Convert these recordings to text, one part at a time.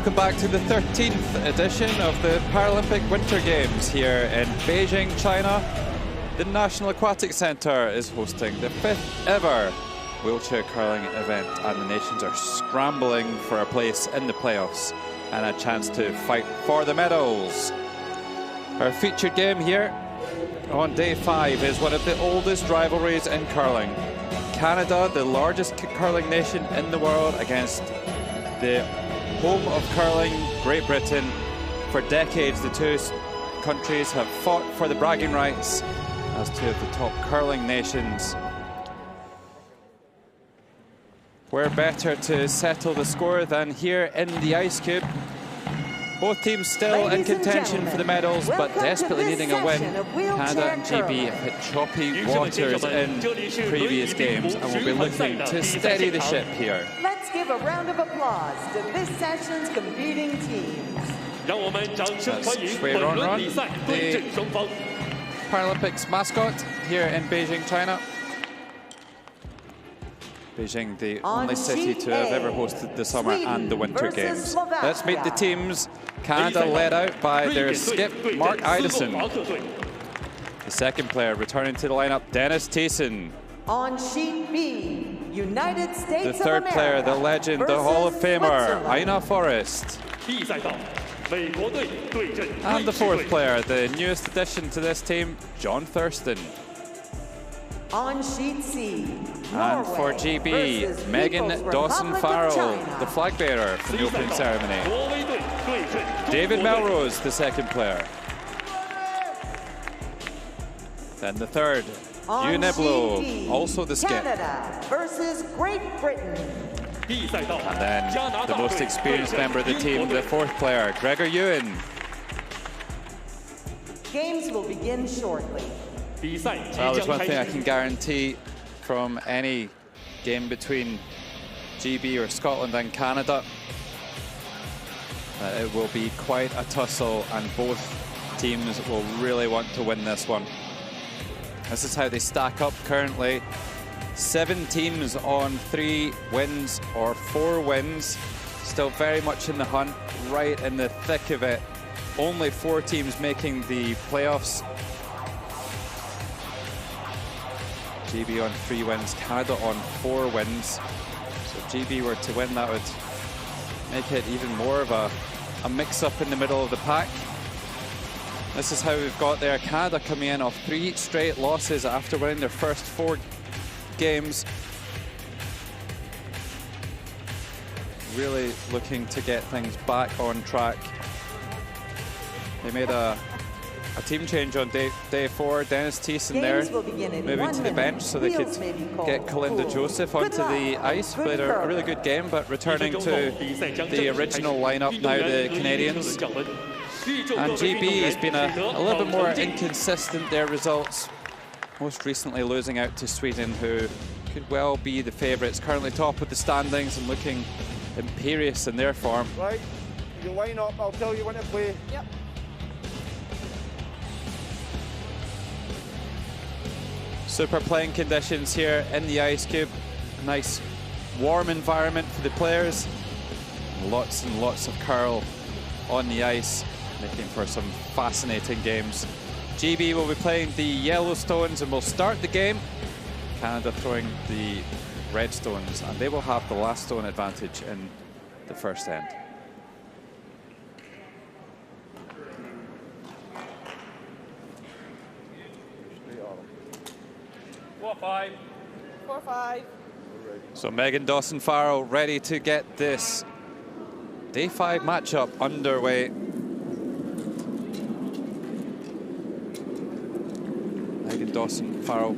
welcome back to the 13th edition of the Paralympic Winter Games here in Beijing, China. The National Aquatic Centre is hosting the 5th ever wheelchair curling event, and the nations are scrambling for a place in the playoffs and a chance to fight for the medals. Our featured game here on day 5 is one of the oldest rivalries in curling. Canada, the largest curling nation in the world, against the home of curling, Great Britain. For decades, the two countries have fought for the bragging rights as two of the top curling nations. Where better to settle the score than here in the ice cube? Both teams still in contention for the medals, but desperately needing a win. Canada and GB have hit choppy waters in previous games and will be looking to steady the ship here. Let's give a round of applause to this session's competing teams. That's Shui Ronron, the Paralympics mascot here in Beijing, China. Beijing, the only city to have ever hosted the Summer and the Winter Games. Let's meet the teams. Canada led out by their skip, Mark Idison. The second player returning to the lineup, Dennis Thiessen. On sheet B, United States The third player, the legend, the Hall of Famer, Aina Forrest. And the fourth player, the newest addition to this team, John Thurston. On sheet C, and for GB, Megan Dawson-Farrell, the flag bearer for the opening ceremony. David Melrose, the second player. Then the third, Hugh Niblo, also the skip. Canada versus Great Britain. And then the most experienced member of the team, the fourth player, Gregor Ewan. Games will begin shortly. Well, there's one thing I can guarantee from any game between GB or Scotland and Canada. It will be quite a tussle, and both teams will really want to win this one. This is how they stack up currently. 7 teams on 3 wins or 4 wins. Still very much in the hunt, right in the thick of it. Only 4 teams making the playoffs. GB on 3 wins, Canada on 4 wins. So if GB were to win, that would make it even more of a mix-up in the middle of the pack. This is how we've got there. Canada coming in off 3 straight losses after winning their first 4 games. Really looking to get things back on track. They made a team change on day 4. Dennis Thiessen there, moving to the bench so they could get Kalinda Joseph onto the ice. Played a really good game, but returning to the original lineup now, the Canadians. And GB has been a little bit more inconsistent, their results. Most recently losing out to Sweden, who could well be the favourites. Currently top of the standings and looking imperious in their form. Right, you line up, I'll tell you when to play. Yep. Super playing conditions here in the ice cube. A nice warm environment for the players. Lots and lots of curl on the ice, making for some fascinating games. GB will be playing the yellow stones and will start the game. Canada throwing the red stones, and they will have the last stone advantage in the first end. Four, five. So Megan Dawson-Farrell ready to get this day 5 matchup underway. Megan Dawson-Farrell,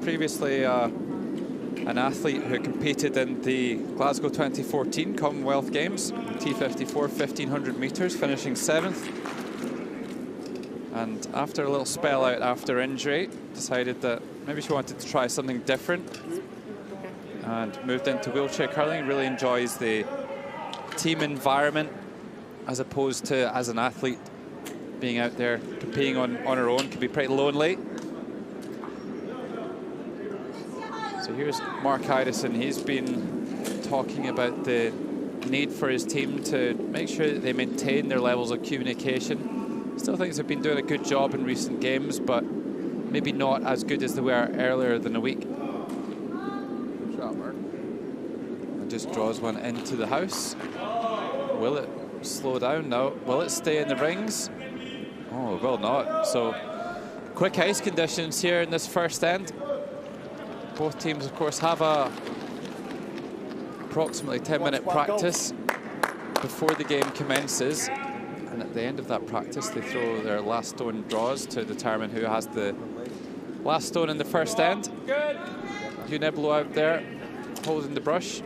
previously an athlete who competed in the Glasgow 2014 Commonwealth Games, T54 1500 meters, finishing 7th. And after a little spell out after injury, decided that maybe she wanted to try something different and moved into wheelchair curling. Really enjoys the team environment as opposed to as an athlete being out there competing on her own. Can be pretty lonely. So here's Mark Idison. He's been talking about the need for his team to make sure that they maintain their levels of communication. Still thinks they've been doing a good job in recent games, but maybe not as good as they were earlier than a week. Good shot, Mark. And just draws one into the house. Will it slow down? No. Will it stay in the rings? Oh, it will not. So quick ice conditions here in this first end. Both teams, of course, have a approximately 10-minute practice before the game commences. And at the end of that practice, they throw their last stone draws to determine who has the last stone in the first end. Uniblo out there holding the brush.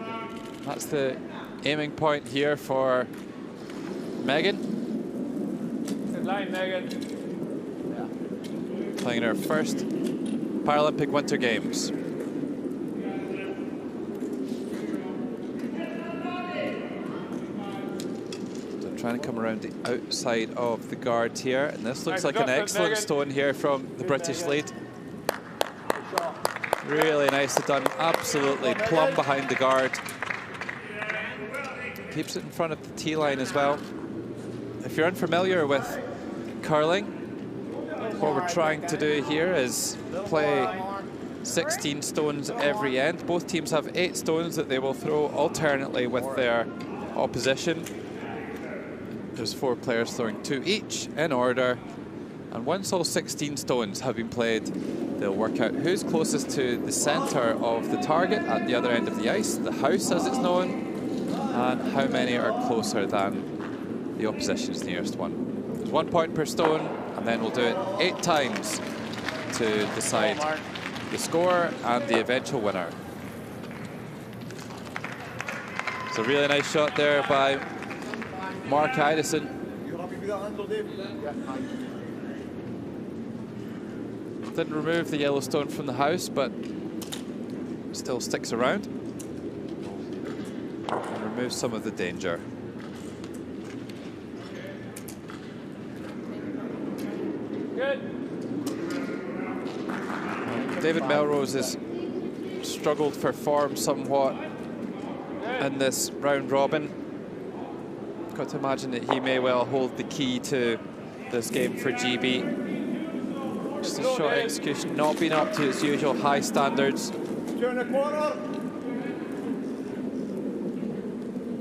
That's the aiming point here for Megan. Good line, Megan. Playing her first Paralympic Winter Games. Trying to come around the outside of the guard here, and this looks like an excellent stone here from the British lead. Really nicely done, absolutely plumb behind the guard. Keeps it in front of the tee line as well. If you're unfamiliar with curling, what we're trying to do here is play 16 stones every end. Both teams have 8 stones that they will throw alternately with their opposition. There's 4 players throwing 2 each in order, and once all 16 stones have been played, they'll work out who's closest to the center of the target at the other end of the ice, the house as it's known, and how many are closer than the opposition's nearest one. There's 1 point per stone, and then we'll do it 8 times to decide the score and the eventual winner. It's a really nice shot there by Mark Idison. You happy with that handle, Dave? Yeah. Didn't remove the yellow stone from the house, but still sticks around and removes some of the danger. Good. David Melrose has struggled for form somewhat in this round robin. Got to imagine that he may well hold the key to this game for GB. Just a shot execution, not being up to its usual high standards.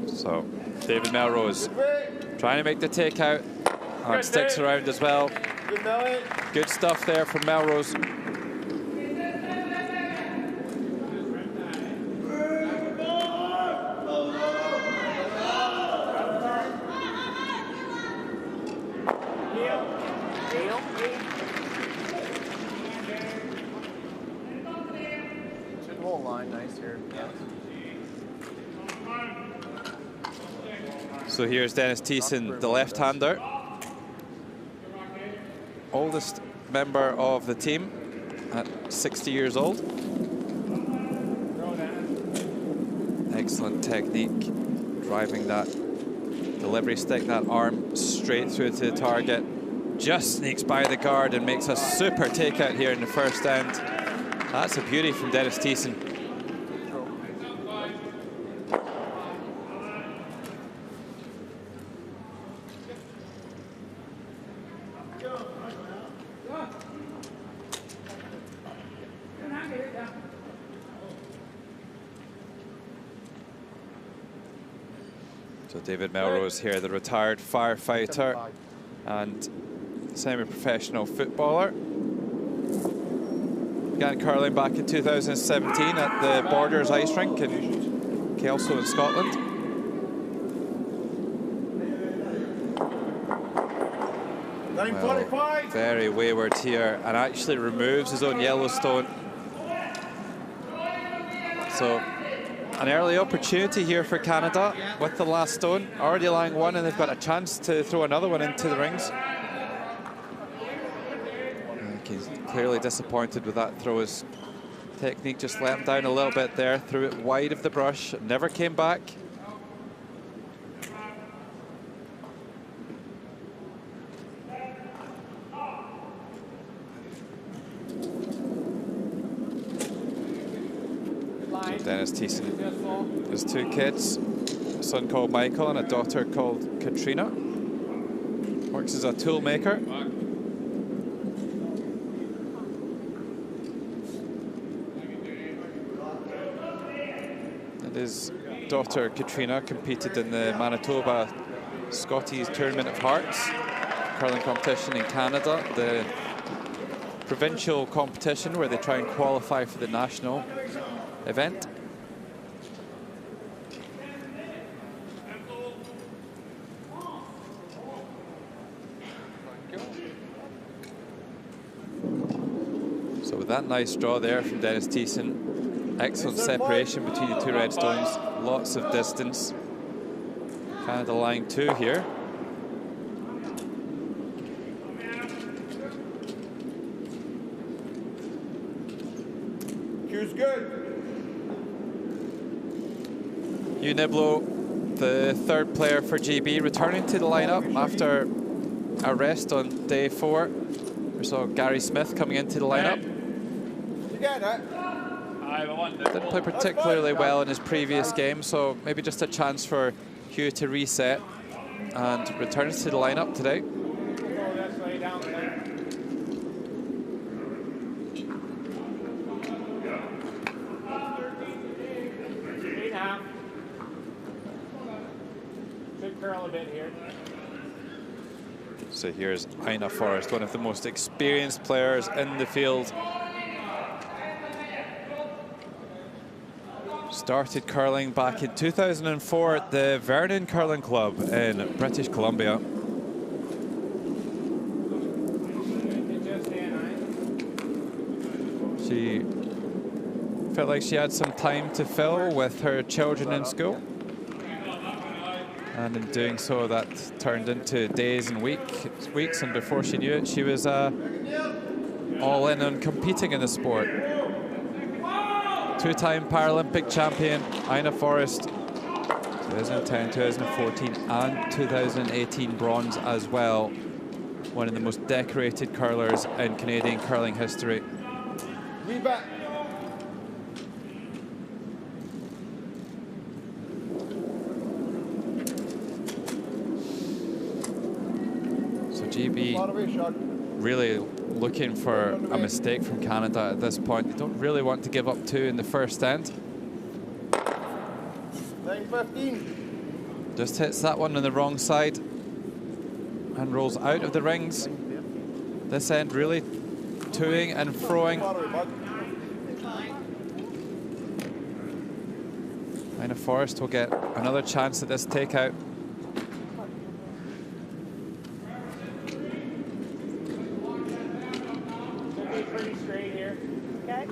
So David Melrose trying to make the takeout and sticks around as well. Good stuff there from Melrose. So here's Dennis Thiessen, the left-hander. Oldest member of the team at 60 years old. Excellent technique, driving that delivery stick, that arm straight through to the target. Just sneaks by the guard and makes a super takeout here in the first end. That's a beauty from Dennis Thiessen. So David Melrose here, the retired firefighter and semi-professional footballer. Began curling back in 2017 at the Borders Ice Rink in Kelso in Scotland. Well, very wayward here, and actually removes his own yellow stone. So an early opportunity here for Canada with the last stone, already allowing one, and they've got a chance to throw another one into the rings. He's clearly disappointed with that throw. His technique just let him down a little bit there, threw it wide of the brush, never came back. So Dennis Thiessen, his 2 kids, son called Michael and a daughter called Katrina. Works as a tool maker. And his daughter Katrina competed in the Manitoba Scotties Tournament of Hearts curling competition in Canada, the provincial competition where they try and qualify for the national event. So with that nice draw there from Dennis Thiessen, excellent separation between the two red stones, lots of distance. Canada line 2 here. Cue's good. Hugh Niblo, the third player for GB, returning to the lineup after a rest on day 4. We saw Gary Smith coming into the lineup. You get it? Didn't play particularly well in his previous game, so maybe just a chance for Hugh to reset and returns to the lineup today. Should curl a bit here. So here's Ina Forrest, one of the most experienced players in the field. Started curling back in 2004 at the Vernon Curling Club in British Columbia. She felt like she had some time to fill with her children in school. And in doing so, that turned into days and weeks, and before she knew it, she was all in on competing in the sport. Two-time Paralympic champion, Ina Forrest, 2010, 2014, and 2018 bronze as well. One of the most decorated curlers in Canadian curling history. We back. So GB really looking for a mistake from Canada at this point. They don't really want to give up 2 in the first end. 9-15. Just hits that one on the wrong side and rolls out of the rings. This end really toing and froing. Ina Forrest will get another chance at this takeout. Pretty straight here. Okay.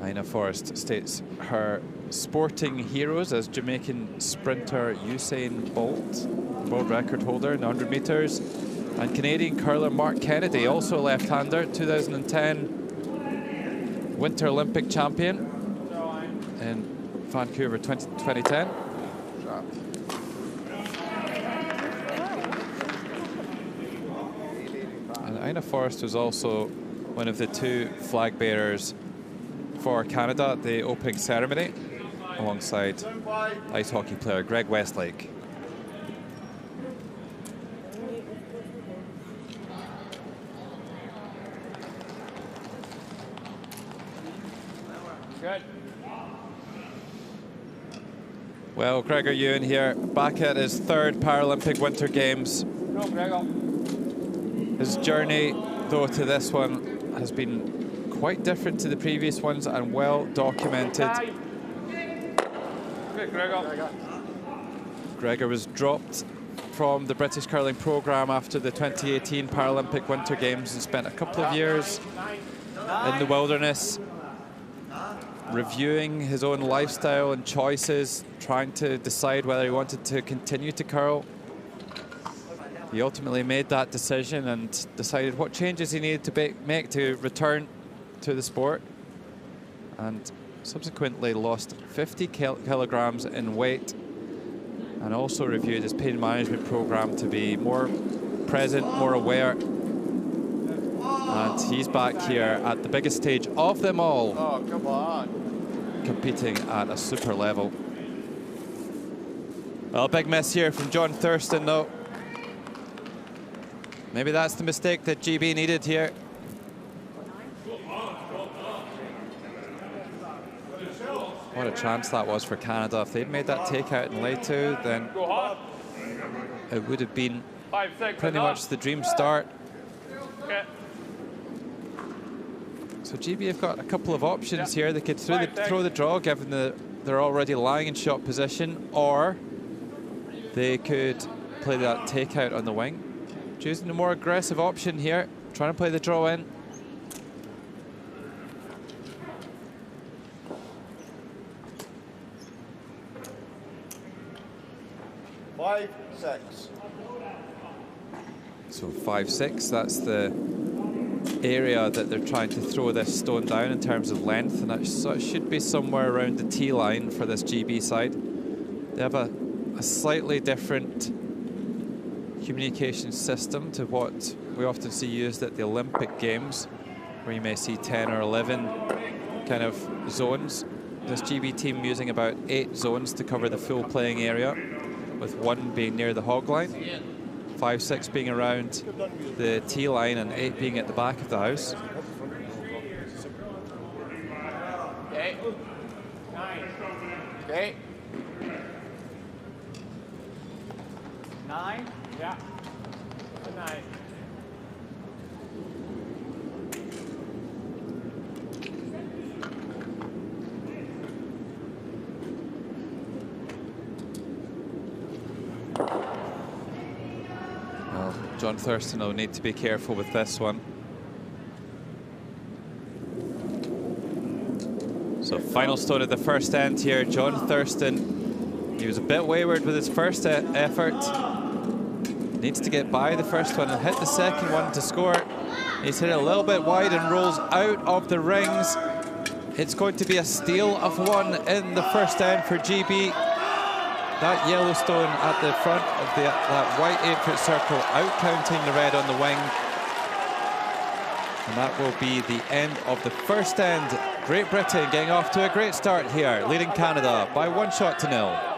Ina Forrest states her sporting heroes as Jamaican sprinter Usain Bolt, world record holder in 100 meters, and Canadian curler Mark Kennedy, also a left-hander, 2010 Winter Olympic champion in Vancouver 2010. And Ina Forrest was also one of the 2 flag bearers for Canada at the opening ceremony, alongside ice hockey player Greg Westlake. Good. Well, Gregor Ewan here, back at his 3rd Paralympic Winter Games. Go, Gregor. His journey, though, to this one has been quite different to the previous ones and well documented. Good, Gregor. Gregor was dropped from the British curling programme after the 2018 Paralympic Winter Games and spent a couple of years in the wilderness, reviewing his own lifestyle and choices, trying to decide whether he wanted to continue to curl. He ultimately made that decision and decided what changes he needed to make to return to the sport, and subsequently lost 50 kilograms in weight, and also reviewed his pain management program to be more present, more aware, and but he's back here at the biggest stage of them all. Oh, come on. Competing at a super level. Well, a big miss here from John Thurston, though. Maybe that's the mistake that GB needed here. What a chance that was for Canada. If they'd made that takeout in lay 2, then it would have been pretty much the dream start. Okay. So GB have got a couple of options here. They could throw the draw, given that they're already lying in shot position, or they could play that takeout on the wing. Choosing the more aggressive option here, trying to play the draw in. Five, six. So 5-6, that's the area that they're trying to throw this stone down in terms of length, and that should be somewhere around the T line for this GB side. They have a slightly different communication system to what we often see used at the Olympic Games, where you may see 10 or 11 kind of zones. This GB team using about 8 zones to cover the full playing area, with 1 being near the hog line, 5-6 being around the T line, and 8 being at the back of the house. Okay. 9. Okay. 9? Yeah. 9. Well, John Thurston will need to be careful with this one. So final stone at the first end here, John Thurston. He was a bit wayward with his first effort. Needs to get by the first one and hit the second one to score. He's hit it a little bit wide and rolls out of the rings. It's going to be a steal of 1 in the first end for GB. That yellow stone at the front of that white 8-foot circle, out-counting the red on the wing. And that will be the end of the first end. Great Britain getting off to a great start here, leading Canada by 1-0.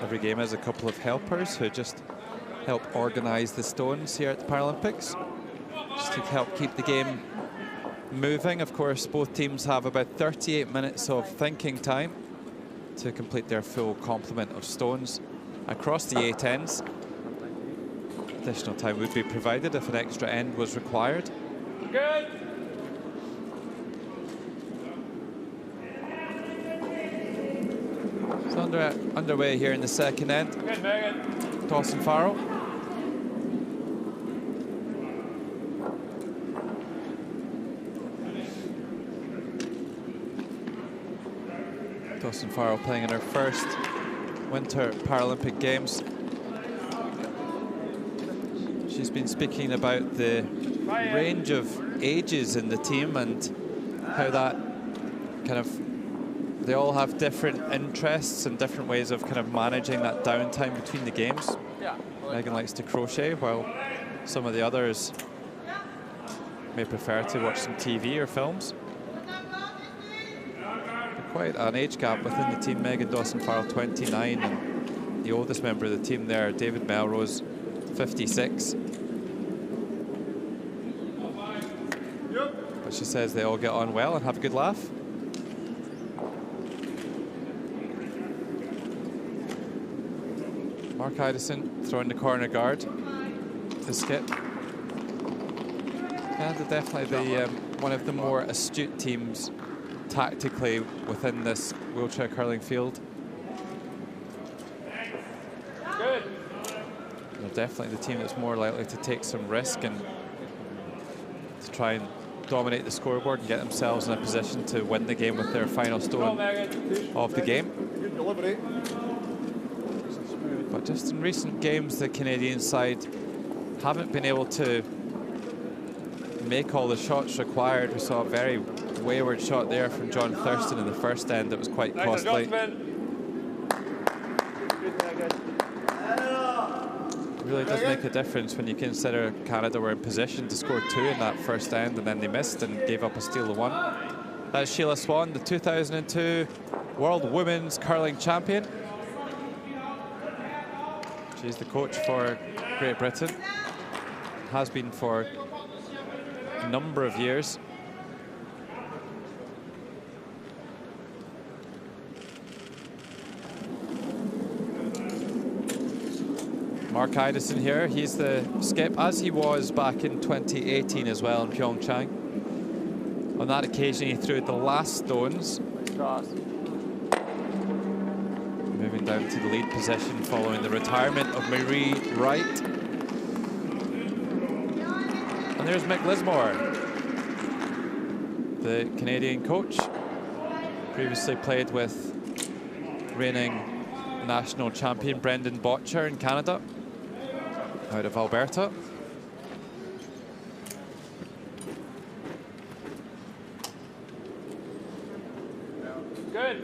Every game has a couple of helpers who just help organize the stones here at the Paralympics, just to help keep the game moving. Of course, both teams have about 38 minutes of thinking time to complete their full complement of stones across the 8 ends. Additional time would be provided if an extra end was required. Good. It's underway here in the second end. Good, Megan. Dawson Farrell. Dawson Farrell playing in her first Winter Paralympic Games. She's been speaking about the range of ages in the team and how that kind of, they all have different interests and different ways of kind of managing that downtime between the games. Yeah. Megan likes to crochet, while some of the others may prefer to watch some TV or films. Quite an age gap within the team. Megan Dawson Farrell, 29, and the oldest member of the team there, David Melrose, 56. But she says they all get on well and have a good laugh. Mark Idison throwing the corner guard to skip. Canada definitely one of the more astute teams tactically within this wheelchair curling field. Good. They're definitely the team that's more likely to take some risk and to try and dominate the scoreboard and get themselves in a position to win the game with their final stone of the game. Good delivery. But just in recent games, the Canadian side haven't been able to make all the shots required. We saw a very wayward shot there from John Thurston in the first end that was quite costly. Really does make a difference when you consider Canada were in position to score 2 in that first end, and then they missed and gave up a steal of 1. That's Sheila Swan, the 2002 World Women's Curling Champion. She's the coach for Great Britain, has been for a number of years. Mark Idison here, he's the skip, as he was back in 2018 as well in Pyeongchang. On that occasion, he threw the last stones. Moving down to the lead position following the retirement of Marie Wright. And there's Mick Lismore, the Canadian coach. Previously played with reigning national champion Brendan Botcher in Canada, out of Alberta. Good.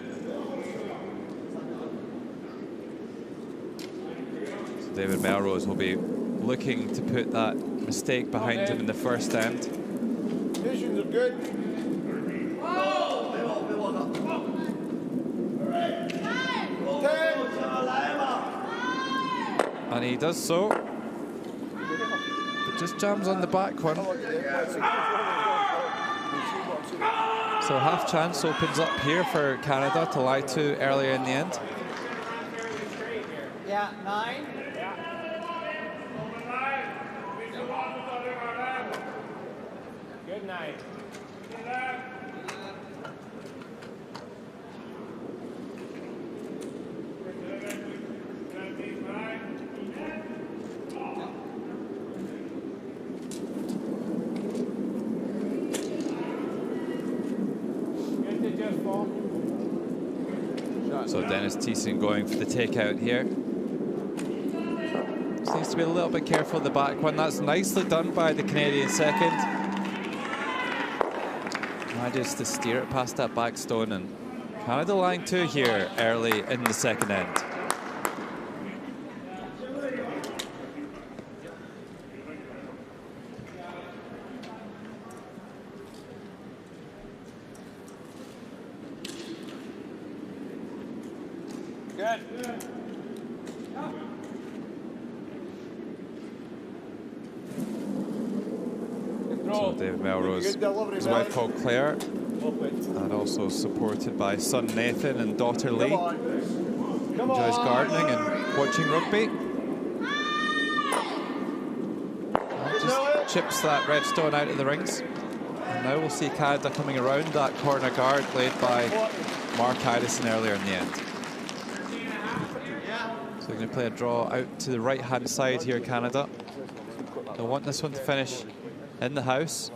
So David Melrose will be looking to put that mistake behind him in the first end. Visions are good. And he does so, but just jams on the back one. So half chance opens up here for Canada to lie to earlier in the end. Yeah, 9. Good night. So Dennis Thiessen going for the takeout here. Just needs to be a little bit careful of the back one. That's nicely done by the Canadian second. Manages to steer it past that back stone, and Canada lying 2 here early in the second end. Good. So David Melrose, his wife called Claire, and also supported by son Nathan and daughter Lee. Enjoys gardening and watching rugby. And just chips that red stone out of the rings. And now we'll see Canada coming around that corner guard laid by Mark Idison earlier in the end. So they're going to play a draw out to the right-hand side here, Canada. They'll want this one to finish in the house.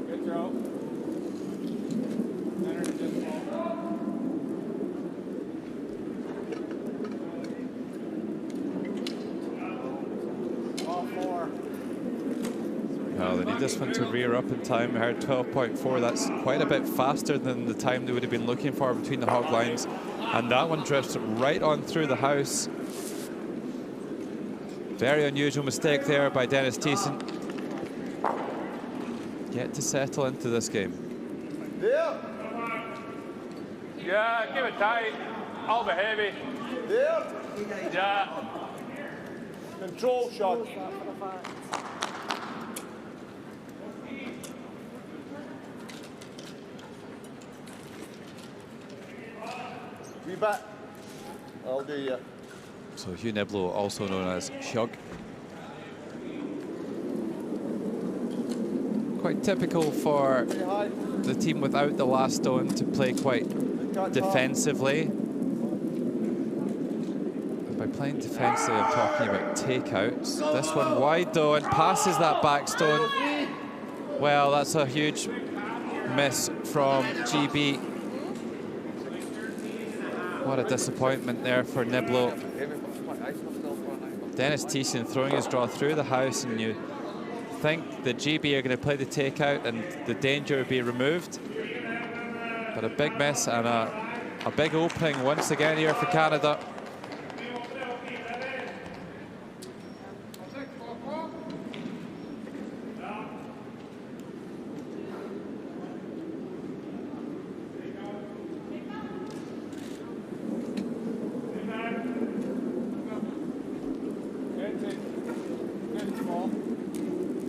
Good throw. Well, they need this one to rear up in time. I heard 12.4. That's quite a bit faster than the time they would have been looking for between the hog lines. And that one drifts right on through the house. Very unusual mistake there by Dennis Thiessen. Yet to settle into this game. Yeah, give it tight. I'll be heavy. Yeah. Control shot. bit. I'll do you. So Hugh Niblo, also known as Shug. Quite typical for the team without the last stone to play quite defensively. And by playing defensively, I'm talking about takeouts. This one wide though, and passes that back stone. Well, that's a huge miss from GB. What a disappointment there for Niblo. Dennis Thiessen throwing his draw through the house, and you think that GB are going to play the takeout and the danger would be removed. But a big miss and a big opening once again here for Canada.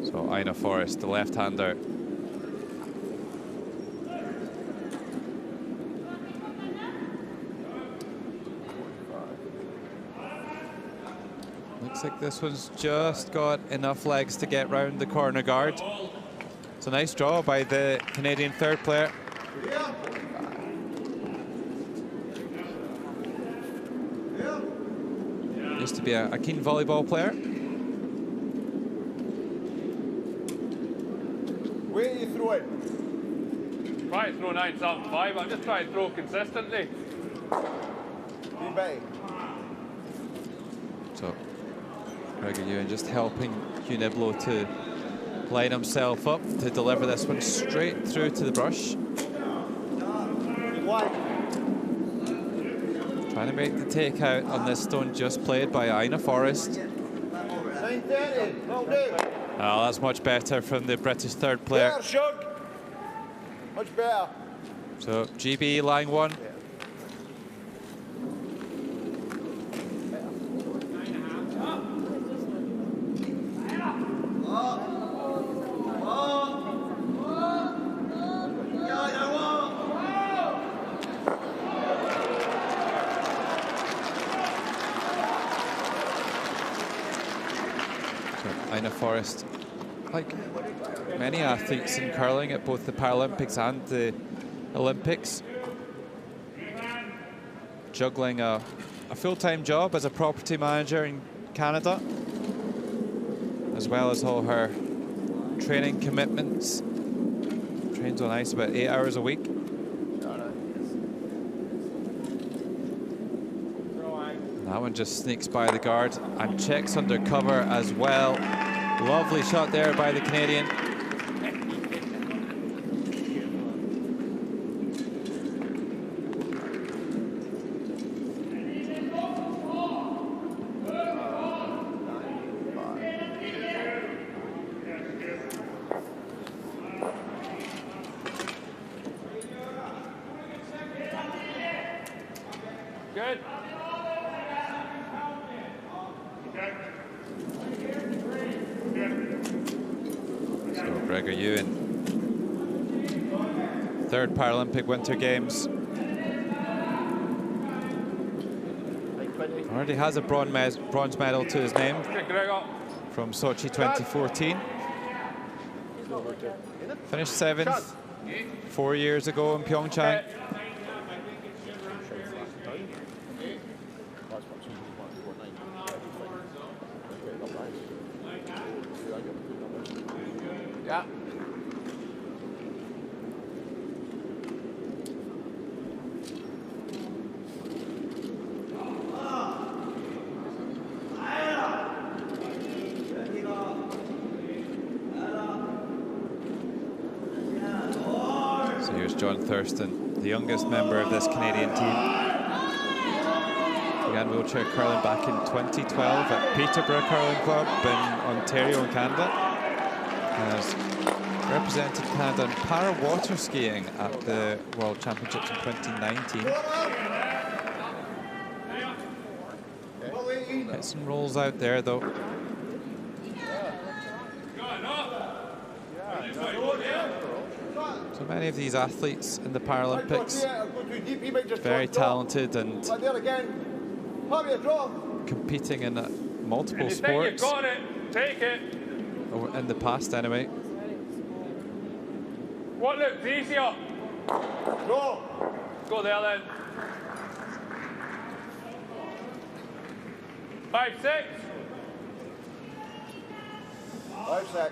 So Ina Forrest, the left-hander. Looks like this one's just got enough legs to get round the corner guard. It's a nice draw by the Canadian third player. Used to be a keen volleyball player. Where are you throwing? Try to throw 9-5. I'm just trying to throw consistently. Be big. So Gregor Ewan just helping Hugh Niblo to line himself up to deliver this one straight through to the brush. Trying to make the takeout on this stone just played by Ina Forrest. 9:30. Well do. Oh, that's much better from the British third player. Better, Shug. Much better. So GB line one. Ina Forrest, like many athletes in curling at both the Paralympics and the Olympics, juggling a full-time job as a property manager in Canada, as well as all her training commitments. Trains on ice about 8 hours a week. That one just sneaks by the guard and checks under cover as well. Lovely shot there by the Canadian. Good. So Gregor Ewan, third Paralympic Winter Games. Already has a bronze medal to his name from Sochi 2014. Finished 7th 4 years ago in Pyeongchang. Yeah. So here's John Thurston, the youngest member of this Canadian team. Began wheelchair curling back in 2012 at Peterborough Curling Club in Ontario, Canada. Has represented Canada in para water skiing at the World Championships in 2019. Hits and rolls out there though. So many of these athletes in the Paralympics deep, he might just Very drop. talented and Like there again. Probably a drop. competing in multiple You think you've sports. got it, take it. Or in the past, anyway. What looks easier? Go. Go there then. 5-6. 5-6.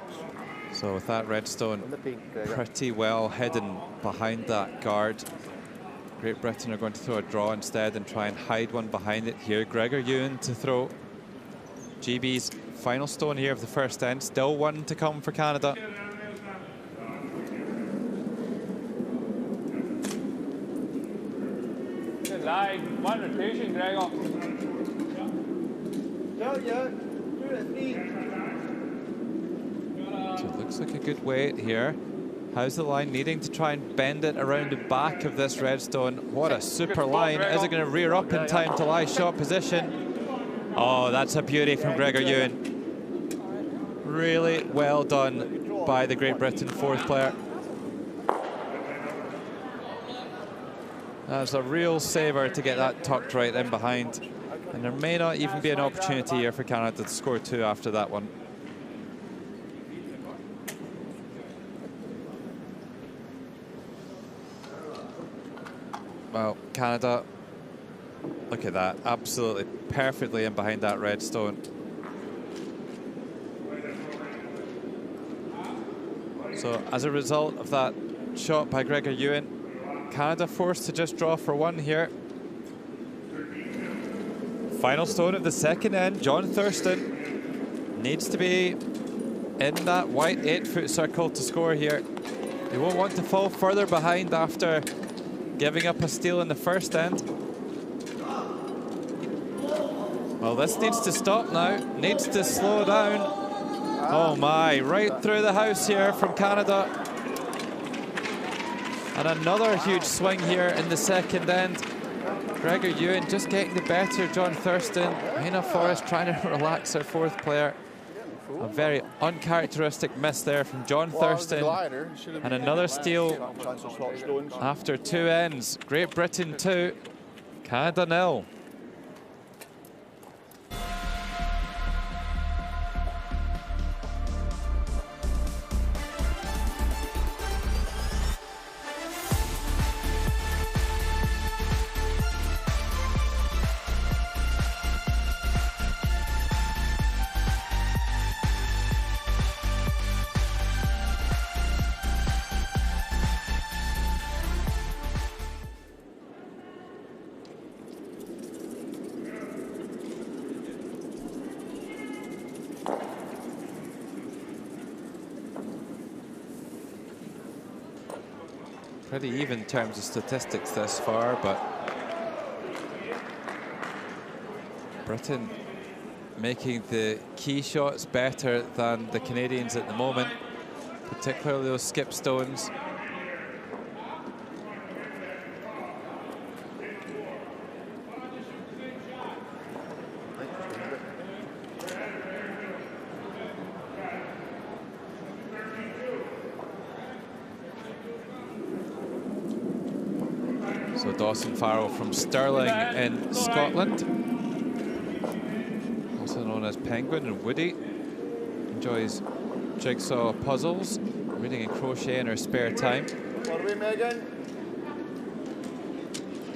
So with that redstone On the pink, Gregor. pretty well hidden behind that guard, Great Britain are going to throw a draw instead and try and hide one behind it here. Gregor Ewan to throw. GB's final stone here of the first end. Still one to come for Canada. Good line. One rotation, Gregor. Tell you. 2 to 3. So it looks like a good weight here. How's the line needing to try and bend it around the back of this redstone? What a super line. Is it going to rear up in time to lie shot position? Oh, that's a beauty from Gregor Ewan. Really well done by the Great Britain fourth player. That's a real saver to get that tucked right in behind. And there may not even be an opportunity here for Canada to score 2 after that one. Well, Canada, look at that, absolutely perfectly in behind that redstone. So as a result of that shot by Gregor Ewan, Canada forced to just draw for 1 here. Final stone of the second end, John Thurston needs to be in that white 8-foot circle to score here. He won't want to fall further behind after giving up a steal in the first end. Well, this needs to stop now, needs to slow down. Oh my, right through the house here from Canada. And another huge swing here in the second end. Gregor Ewan just getting the better of John Thurston. Hannah Forrest trying to relax her fourth player. A very uncharacteristic miss there from John Thurston. And another steal after 2 ends. Great Britain 2, Canada 0. Pretty even in terms of statistics thus far, but Britain making the key shots better than the Canadians at the moment, particularly those skip stones. So Dawson Farrell from Stirling in Scotland, also known as Penguin, and Woody enjoys jigsaw puzzles, reading and crochet in her spare time.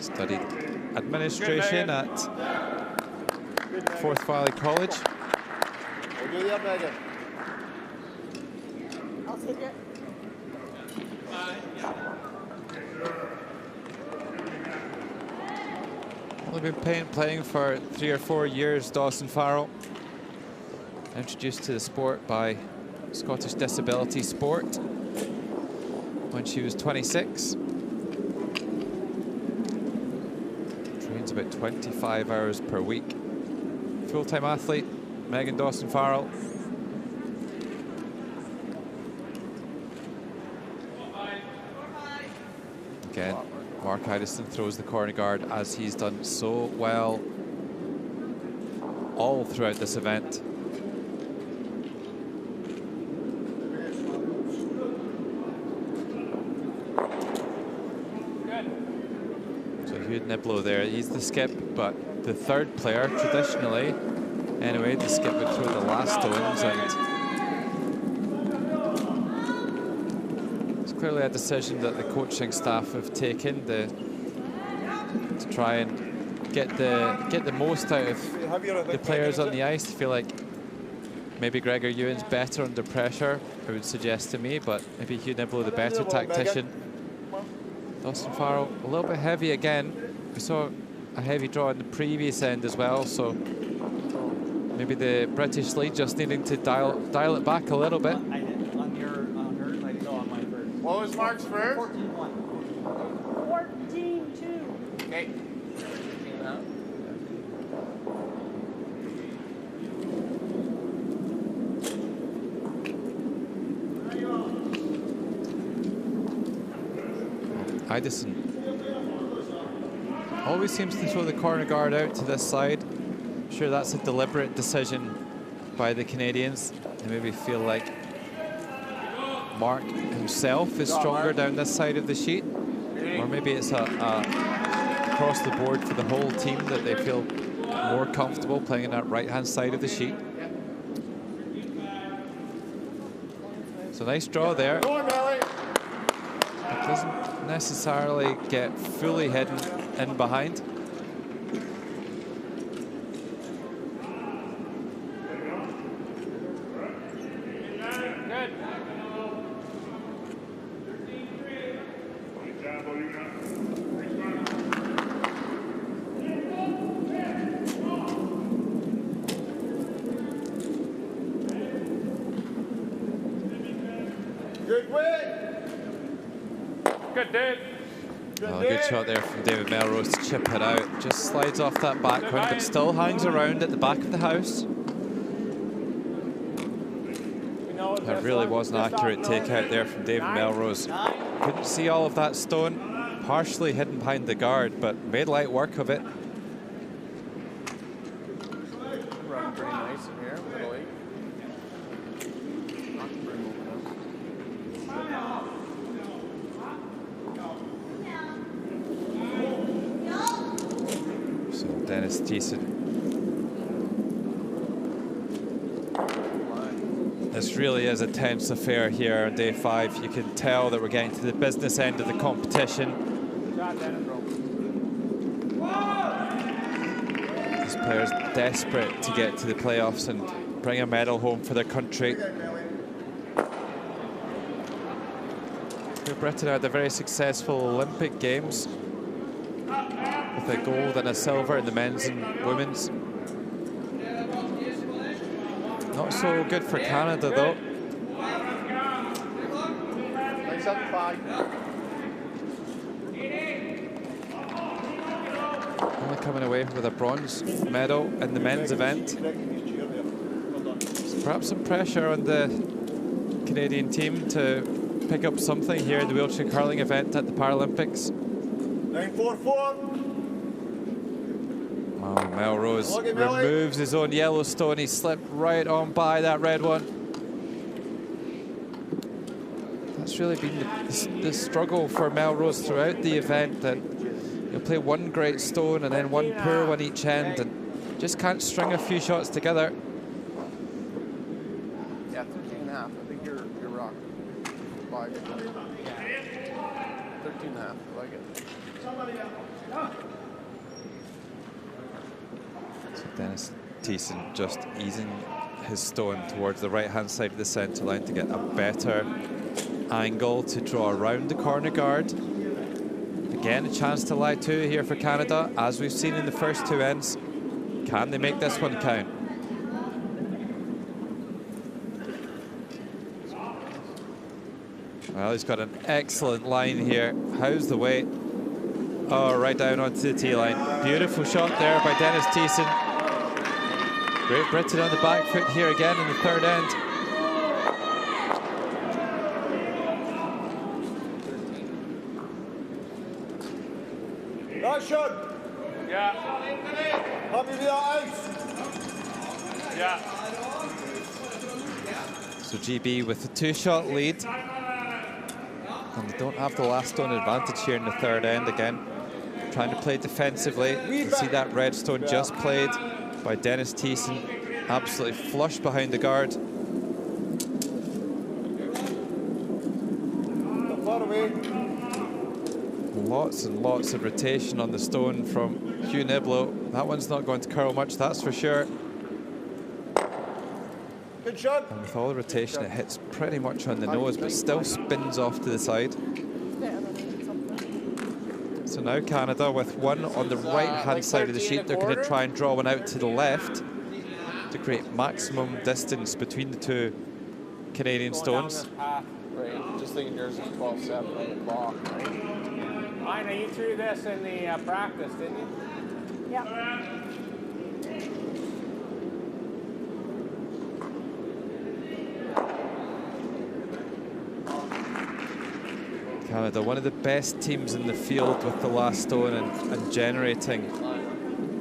Studied administration at Forth Valley College. I'll take it. Only been playing for 3 or 4 years, Dawson Farrell. Introduced to the sport by Scottish Disability Sport when she was 26. Trains about 25 hours per week. Full-time athlete, Megan Dawson Farrell. Again, Mark Idison throws the corner guard as he's done so well all throughout this event. Good. Hugh Niblo there. He's the skip, but the third player, traditionally, anyway, the skip would throw the last stones, and it's clearly a decision that the coaching staff have taken to try and get the most out of the players on the ice. I feel like maybe Gregor Ewan's better under pressure, I would suggest to me, but maybe Hugh Niblo the better tactician. Dawson Farrell a little bit heavy again. We saw a heavy draw in the previous end as well, so maybe the British lead just needing to dial it back a little bit. I did on hers. I saw on my first. What was Mark's first? 14-1. 14-2. Okay. Idison always seems to throw the corner guard out to this side. I'm sure that's a deliberate decision by the Canadians. They maybe feel like Mark himself is stronger down this side of the sheet, or maybe it's a across the board for the whole team that they feel more comfortable playing in that right-hand side of the sheet. So nice draw there. It doesn't necessarily get fully hidden in behind. Good win. Good, Dave. Oh, good shot there from David Melrose to chip it out. Just slides off that backhand, but still hangs around at the back of the house. That really was an accurate takeout there from David Melrose. Couldn't see all of that stone, partially hidden behind the guard, but made light work of it. Run pretty nice in here. Little eight. So Dennis Thiessen. This really is a tense affair here on day 5. You can tell that we're getting to the business end of the competition. These players desperate to get to the playoffs and bring a medal home for their country. Britain had a very successful Olympic Games with a gold and a silver in the men's and women's. Not so good for Canada, though. Only coming away with a bronze medal in the men's event. So perhaps some pressure on the Canadian team to pick up something here in the wheelchair curling event at the Paralympics. 9-4-4. Oh, Melrose removes his own Yellowstone. He slipped right on by that red one. That's really been the struggle for Melrose throughout the event, that he'll play one great stone and then one poor one each end and just can't string a few shots together. Yeah, 13.5. I think you're wrong. 13.5. I like it. So Dennis Thiessen just easing his stone towards the right-hand side of the centre line to get a better angle to draw around the corner guard. Again, a chance to lie two here for Canada, as we've seen in the first two ends. Can they make this one count? Well, he's got an excellent line here. How's the weight? Oh, right down onto the tee line. Beautiful shot there by Dennis Thiessen. Great Britain on the back foot here again in the third end. That shot. Yeah. Happy with that ice. Yeah. So GB with the two-shot lead. And they don't have the last stone advantage here in the third end again. trying to play defensively. You can see that red stone just played by Dennis Thiessen, absolutely flush behind the guard. Lots and lots of rotation on the stone from Hugh Niblo. That one's not going to curl much, that's for sure. Good shot. And with all the rotation, it hits pretty much on the nose, but still spins off to the side. So now Canada with one on the right-hand side of the sheet. They're going to try and draw one out to the left to create maximum distance between the two Canadian stones. Right, just thinking yours is 12-7 on the clock. Ina, you threw this in the practice, didn't you? Yeah. Canada, one of the best teams in the field with the last stone and generating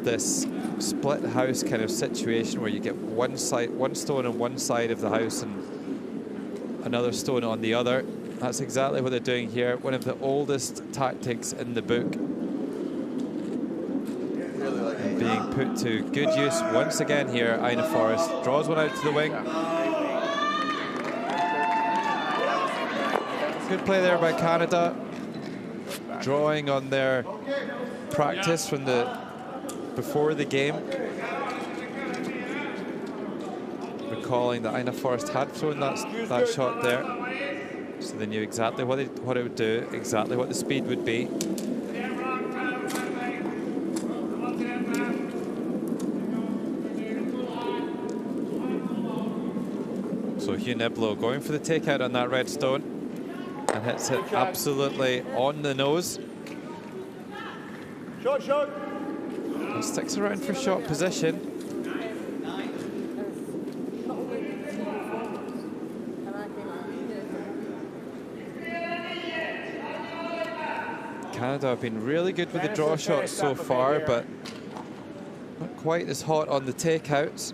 this split house kind of situation where you get one stone on one side of the house and another stone on the other. That's exactly what they're doing here. One of the oldest tactics in the book. And being put to good use once again here. Ina Forrest draws one out to the wing. Good play there by Canada. Drawing on their practice from before the game. Recalling that Ina Forrest had thrown that shot there. So they knew exactly what it would do, exactly what the speed would be. So Hugh Niblo going for the takeout on that red stone and hits it absolutely on the nose. Shot. And sticks around for shot position. Canada have been really good with the draw shots so far, but not quite as hot on the takeouts.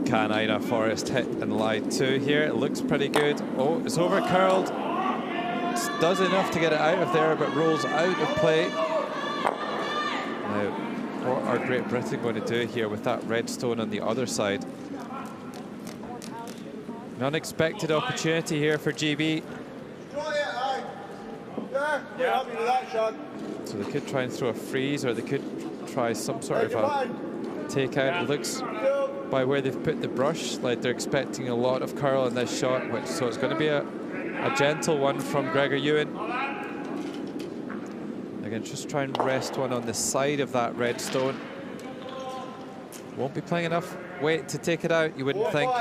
Can Ina Forrest hit and lie two here? It looks pretty good. Oh, it's over curled. Does enough to get it out of there, but rolls out of play. Now, what are Great Britain going to do here with that red stone on the other side? An unexpected opportunity here for GB. Yeah, happy with that shot. So they could try and throw a freeze, or they could try some sort of a takeout. It looks, by where they've put the brush, like they're expecting a lot of curl in this shot, so it's going to be a gentle one from Gregor Ewan. Again, just try and rest one on the side of that red stone. Won't be playing enough weight to take it out, you wouldn't think.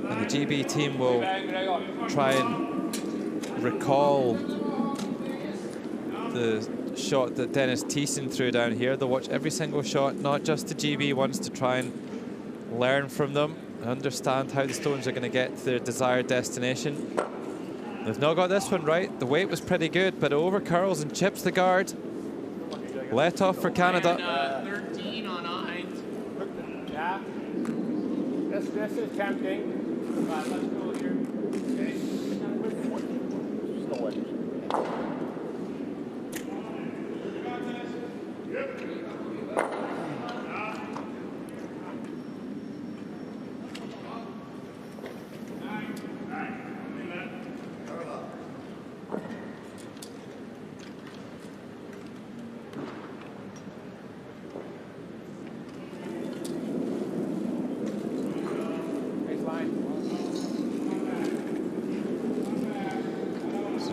And the GB team will try and recall the shot that Dennis Thiessen threw down here. They'll watch every single shot, not just the GB ones, to try and learn from them and understand how the stones are going to get to their desired destination. They've not got this one right. The weight was pretty good, but it over curls and chips the guard. Let off for Canada. 13 on Ina. Yeah. This is tempting. Let's go here.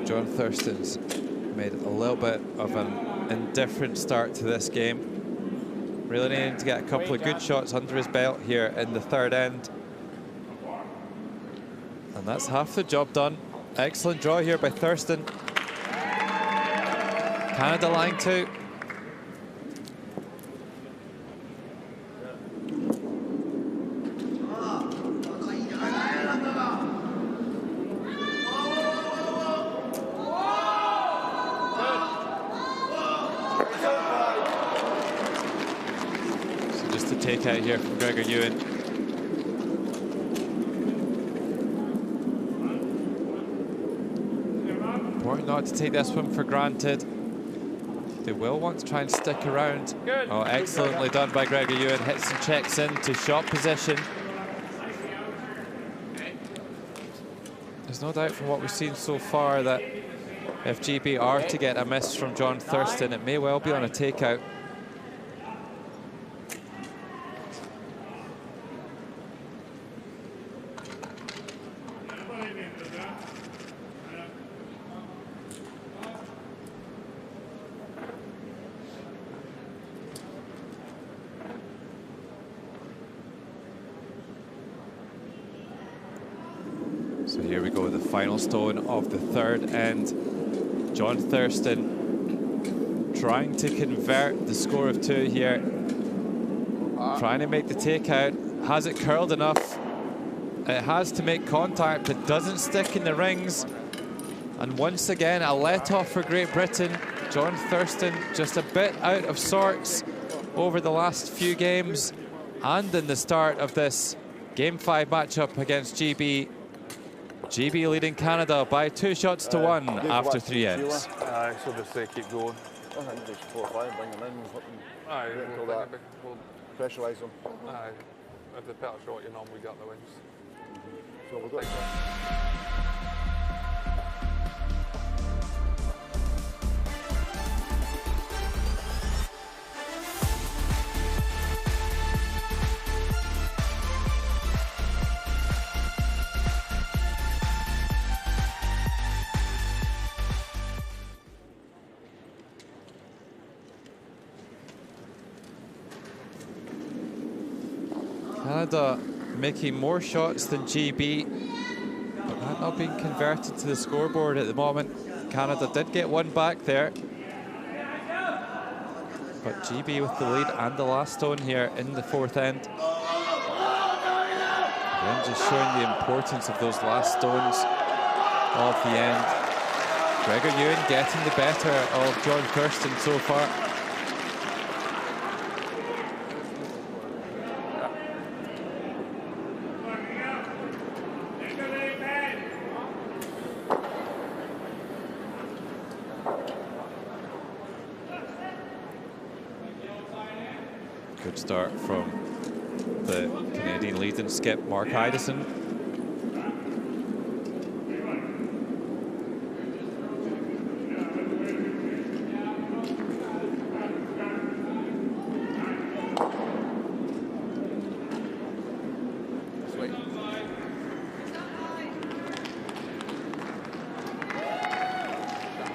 John Thurston's made a little bit of an indifferent start to this game. Really needing to get a couple of good shots under his belt here in the third end. And that's half the job done. Excellent draw here by Thurston. Canada line two. impressive takeout here from Gregor Ewan. Important not to take this one for granted. They will want to try and stick around. Good. Oh, excellently done by Gregor Ewan. Hits and checks into shot position. There's no doubt from what we've seen so far that if GB are to get a miss from John Thurston, it may well be on a takeout. So here we go, the final stone of the third end. John Thurston trying to convert the score of 2 here. Trying to make the takeout. Has it curled enough? It has to make contact, but doesn't stick in the rings. And once again, a let-off for Great Britain. John Thurston just a bit out of sorts over the last few games and in the start of this Game 5 matchup against GB. GB leading Canada by 2 shots to 1 after 3 ends. So just say keep going. I think just 4 or 5, bring them in, Aye, until we'll that. we'll, Pressurise them. aye. If the better shot, you normally got the wins. So we've got Canada making more shots than GB, but that not being converted to the scoreboard at the moment. Canada did get one back there, but GB with the lead and the last stone here in the 4th end. Again, just showing the importance of those last stones of the end. Gregor Ewan getting the better of John Thurston so far. Good start from the Canadian lead and skip, Mark Idison.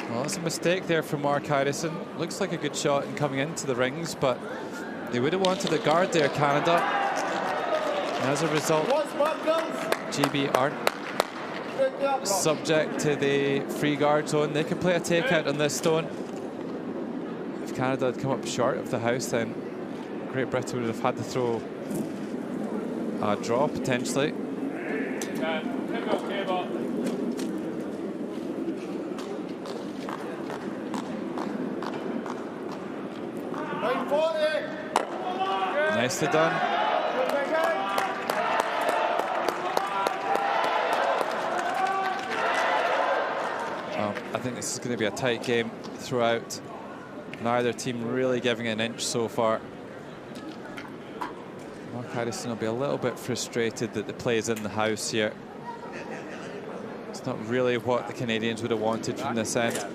Well, that's a mistake there from Mark Idison. Looks like a good shot in coming into the rings, but they would have wanted the guard there, Canada. And as a result, GB aren't subject to the free guard zone. They can play a takeout on this stone. If Canada had come up short of the house, then Great Britain would have had to throw a draw potentially. Nicely done. I think this is going to be a tight game throughout. Neither team really giving an inch so far. Mark Harrison will be a little bit frustrated that the play is in the house here. It's not really what the Canadians would have wanted from this end.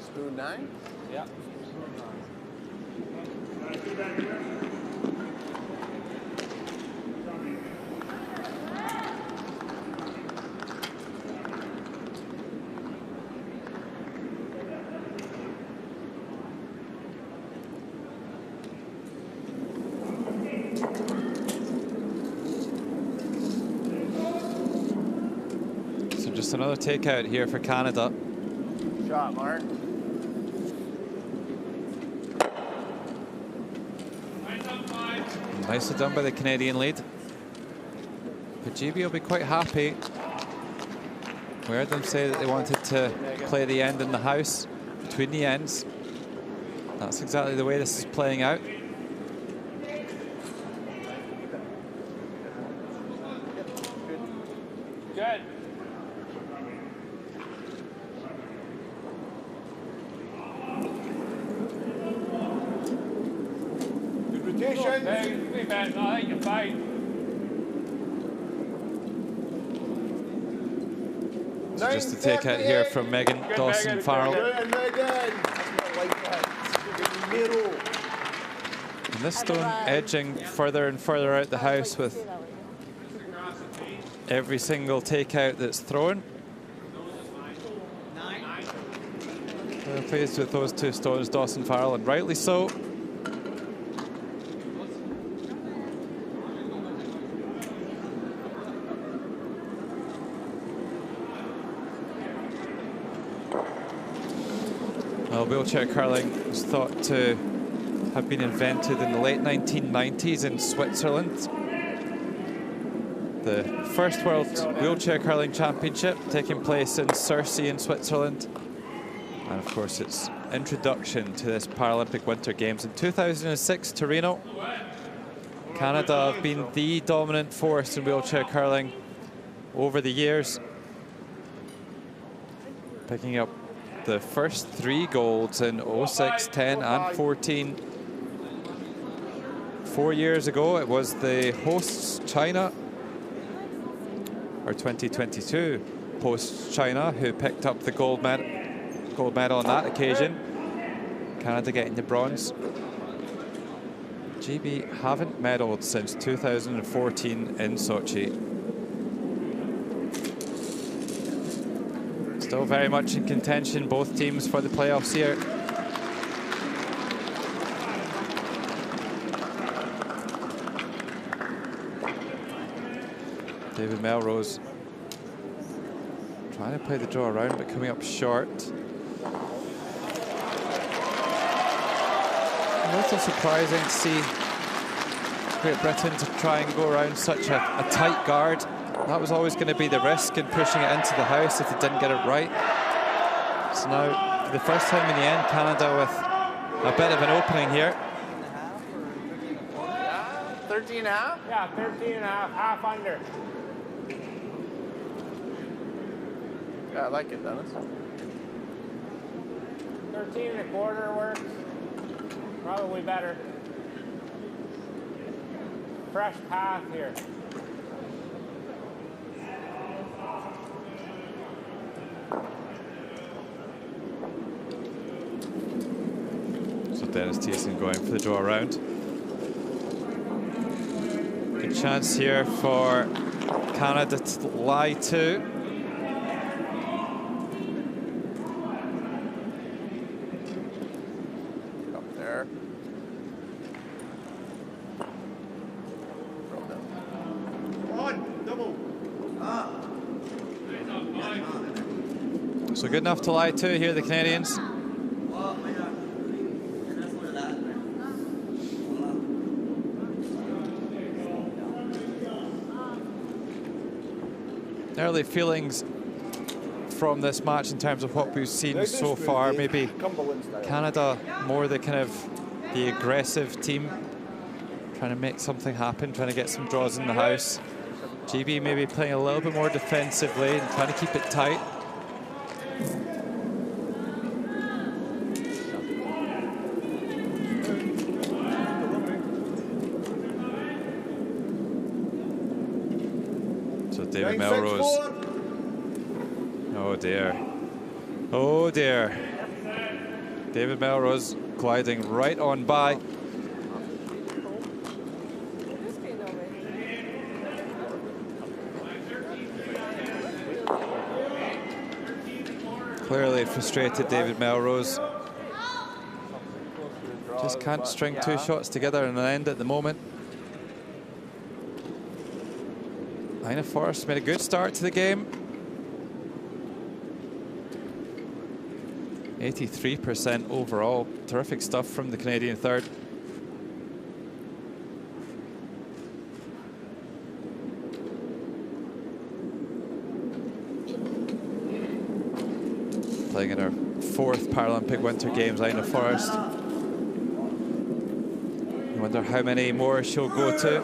Spoon 9? Yeah. So just another takeout here for Canada. Shot, Mark. Nicely done by the Canadian lead. But GB will be quite happy. We heard them say that they wanted to play the end in the house, between the ends. That's exactly the way this is playing out. Good. Good rotation. Hey, 3 minutes. I think you're fine. So just to take out here from Megan Good, Dawson Megan, Farrell. good. Good, Megan. That's what I like that. Middle. And this stone edging further and further out the house with every single takeout that's thrown. We're pleased with those two stones, Dawson Farrell, and rightly so. Well, wheelchair curling is thought to have been invented in the late 1990s in Switzerland. The first World Wheelchair Curling Championship taking place in Surrey in Switzerland. And of course its introduction to this Paralympic Winter Games in 2006, Torino. Canada have been the dominant force in wheelchair curling over the years, picking up the first 3 golds in 06, 10 and 14. 4 years ago it was the hosts China, or 2022 hosts China, who picked up the gold medal on that occasion. Canada getting the bronze. GB haven't medalled since 2014 in Sochi. Still very much in contention, both teams, for the playoffs here. David Melrose trying to play the draw around, but coming up short. A little surprising to see Great Britain to try and go around such a tight guard. That was always going to be the risk in pushing it into the house if they didn't get it right. So now, for the first time in the end, Canada with a bit of an opening here. 13 and a half? Yeah, 13 and a half, half under. Yeah, I like it, Dennis. 13 and a quarter works. Probably better. Fresh path here. So Dennis Thiessen going for the draw around. Good chance here for Canada to lie to. Up there. So good enough to lie to here, the Canadians. Early feelings from this match in terms of what we've seen so far. Maybe Canada more the kind of the aggressive team, trying to make something happen, trying to get some draws in the house. GB maybe playing a little bit more defensively and trying to keep it tight. So David Melrose. Oh dear. Oh dear. David Melrose gliding right on by. Clearly frustrated David Melrose. Just can't string 2 shots together in an end at the moment. Ina Forrest made a good start to the game. 83% overall. Terrific stuff from the Canadian third. playing in her 4th Paralympic Winter Games, Ina Forrest. I wonder how many more she'll go to.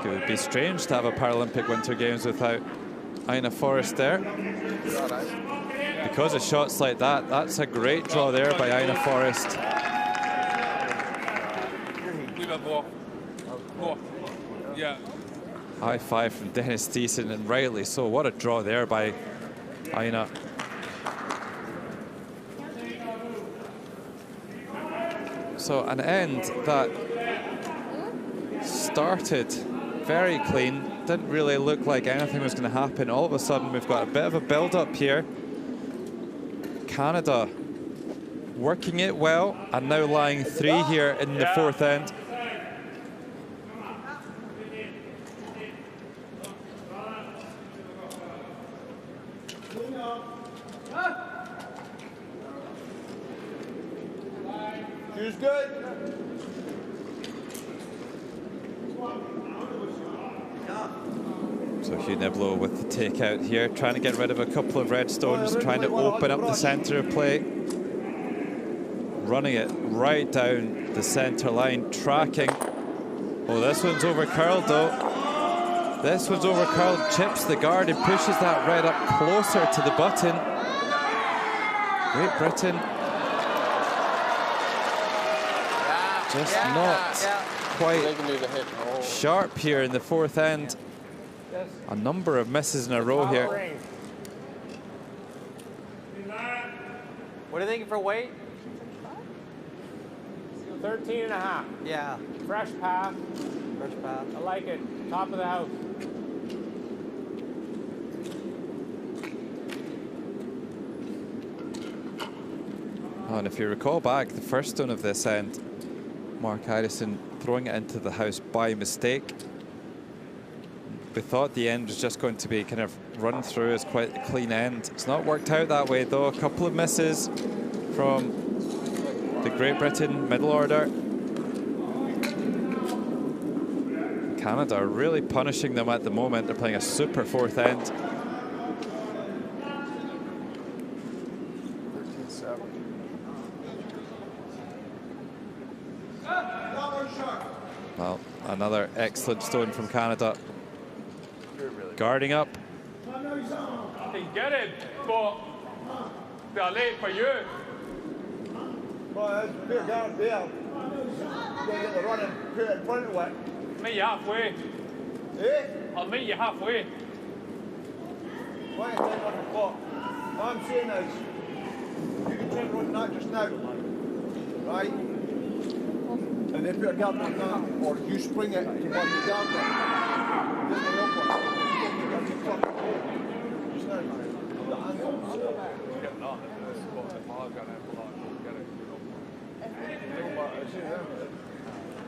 It would be strange to have a Paralympic Winter Games without Ina Forrest there. Because of shots like that, that's a great draw there by Ina Forrest. Yeah. High five from Dennis Thiessen, and rightly so. What a draw there by Ina. So an end that started very clean, didn't really look like anything was going to happen. All of a sudden, we've got a bit of a build-up here. Canada working it well, and now lying 3 here in the 4th end. She's good. So Hugh Niblo with the takeout here, trying to get rid of a couple of red stones, trying to open up the centre of play. Running it right down the centre line, tracking. Oh, this one's overcurled though. This one's overcurled, chips the guard and pushes that red up closer to the button. Great Britain. Just not quite sharp here in the 4th end. A number of misses in a row here. What are you thinking for weight? 13 and a half. Yeah. Fresh path. Fresh path. I like it. Top of the house. Oh, and if you recall back, the first stone of this end, Mark Idison throwing it into the house by mistake. We thought the end was just going to be kind of run through as quite a clean end. It's not worked out that way though. A couple of misses from the Great Britain middle order. Canada are really punishing them at the moment. They're playing a super 4th end. 13-7. Well, another excellent stone from Canada. Guarding up. I can get it, but they're late for you. Well, that's fair down there. You gotta get the run and put it in front of it. Meet you halfway. Eh? I'll meet you halfway. Why ain't that on the clock? What I'm saying is, you can try and run that just now, right? And then put a guard on that, or you spring it to one the guard on. Just the up one. Just now, the angle. Getting on into this spot. If I've got it, get it.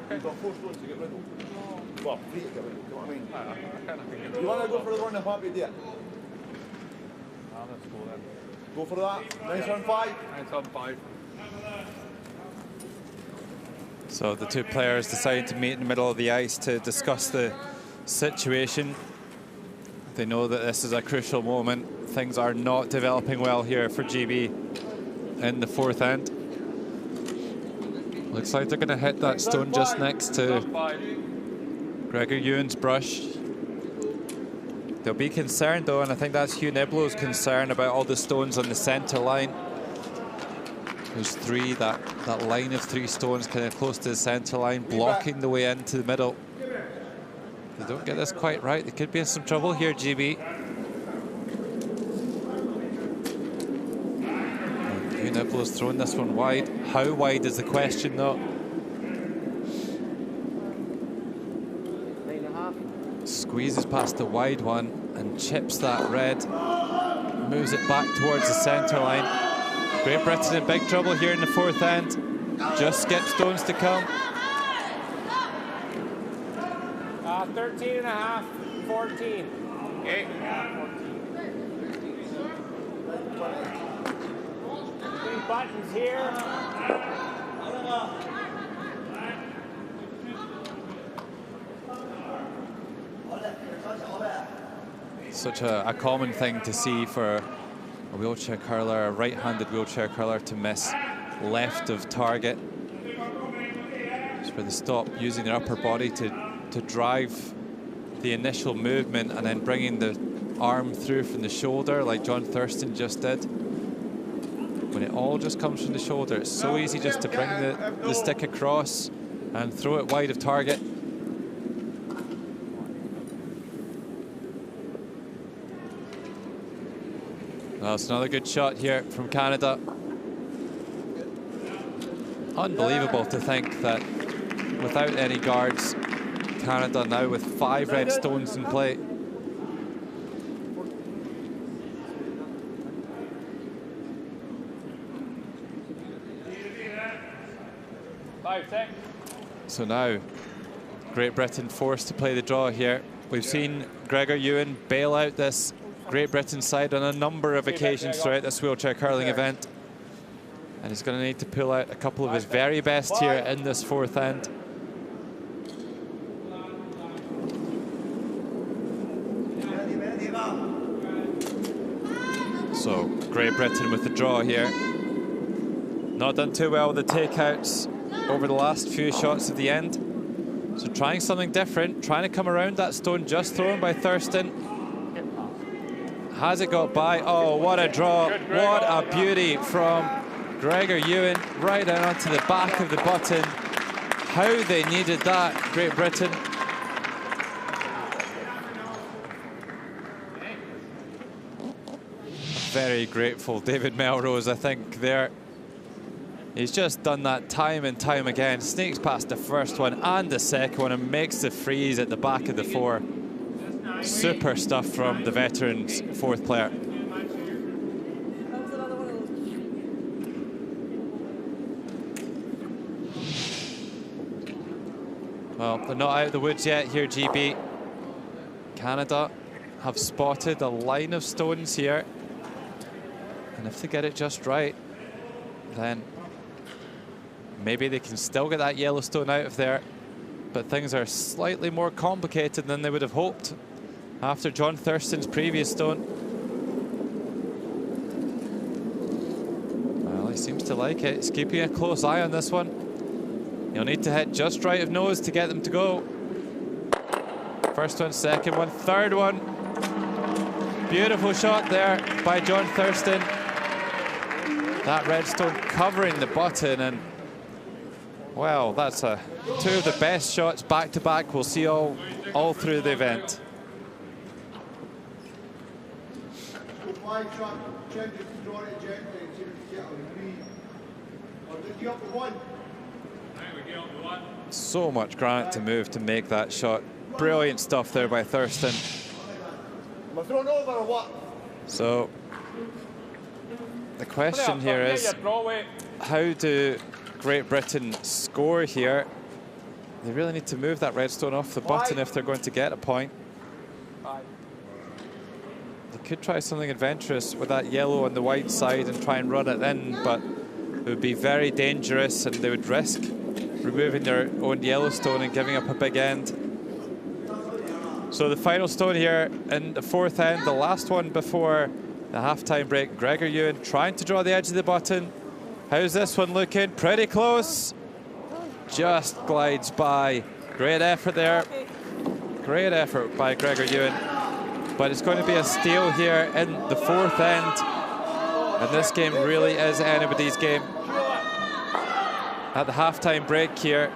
You've got 4 stones to get rid of. Well, 3 to get rid of, you know what I mean? I kind of think You want to go for the run and happy there? let's go then. Go for that. 975. 975. So the two players decided to meet in the middle of the ice to discuss the situation. They know that this is a crucial moment. Things are not developing well here for GB in the 4th end. Looks like they're going to hit that stone just next to Gregor Ewan's brush. They'll be concerned though, and I think that's Hugh Niblo's concern about all the stones on the centre line. There's 3, that line of 3 stones kind of close to the centre line, blocking the way into the middle. If they don't get this quite right, they could be in some trouble here, GB. Hugh Niblo's throwing this one wide. How wide is the question though? 9.5. Squeezes past the wide one and chips that red. Moves it back towards the centre line. Great Britain in big trouble here in the 4th end. Just skip stones to come. 13 and a half, 14. Okay. 3 buttons here. such a common thing to see for a wheelchair curler, a right-handed wheelchair curler, to miss left of target. Just where they stop using their upper body to drive the initial movement and then bringing the arm through from the shoulder like John Thurston just did. When it all just comes from the shoulder, it's so easy just to bring the stick across and throw it wide of target. Well, it's another good shot here from Canada. Unbelievable to think that without any guards, Canada now with 5 red stones in play. So now Great Britain forced to play the draw here. We've seen Gregor Ewan bail out this Great Britain side on a number of occasions throughout this wheelchair curling event. And he's going to need to pull out a couple of his very best here in this 4th end. So Great Britain with the draw here. Not done too well with the takeouts over the last few shots of the end. So trying something different, trying to come around that stone just thrown by Thurston. Has it got by? Oh, what a draw. What a beauty from Gregor Ewan right down onto the back of the button. How they needed that, Great Britain. Very grateful David Melrose, I think, there. He's just done that time and time again. Sneaks past the first one and the second one and makes the freeze at the back of the 4. Super stuff from the veterans 4th player. Well, they're not out of the woods yet here, GB. Canada have spotted a line of stones here. And if they get it just right, then maybe they can still get that yellow stone out of there. But things are slightly more complicated than they would have hoped after John Thurston's previous stone. Well, he seems to like it. He's keeping a close eye on this one. You'll need to hit just right of nose to get them to go. First one, second one, third one. Beautiful shot there by John Thurston. That red stone covering the button, and well, that's 2 of the best shots back to back we'll see all through the event. So much granite to move to make that shot. Brilliant stuff there by Thurston. Am I thrown over or what? So the question here is, how do Great Britain score here? They really need to move that red stone off the button if they're going to get a point. They could try something adventurous with that yellow on the white side and try and run it in, but it would be very dangerous and they would risk removing their own yellow stone and giving up a big end. So the final stone here in the 4th end, the last one before the halftime break. Gregor Ewan trying to draw the edge of the button. How's this one looking? Pretty close. Just glides by. Great effort there. Great effort by Gregor Ewan. But it's going to be a steal here in the 4th end. And this game really is anybody's game. At the halftime break here,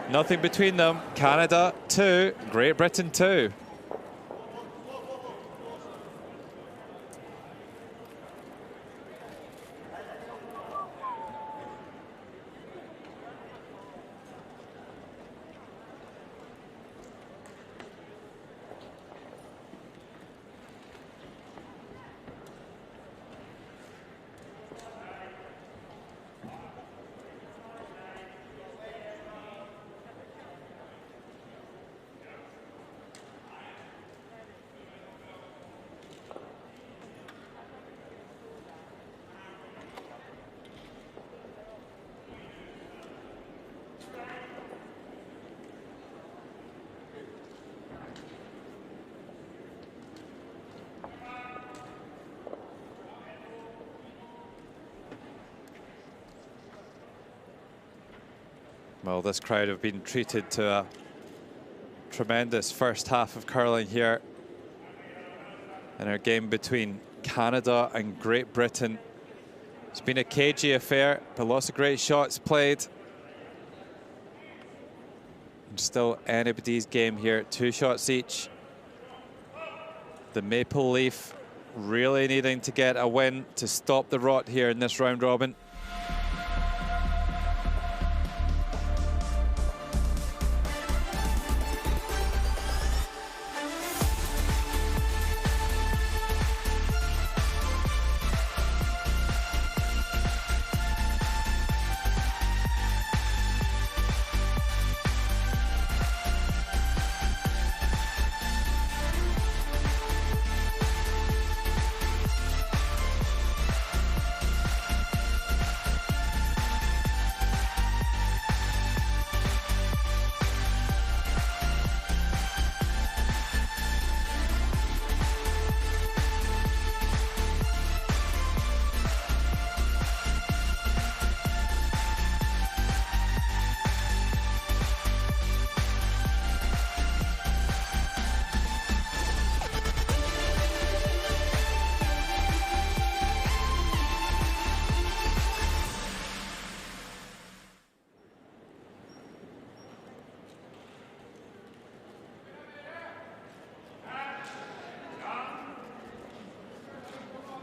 nothing between them. Canada 2, Great Britain 2. Well, this crowd have been treated to a tremendous first half of curling here in our game between Canada and Great Britain. It's been a cagey affair, but lots of great shots played. And still anybody's game here, 2 shots each. The Maple Leaf really needing to get a win to stop the rot here in this round robin.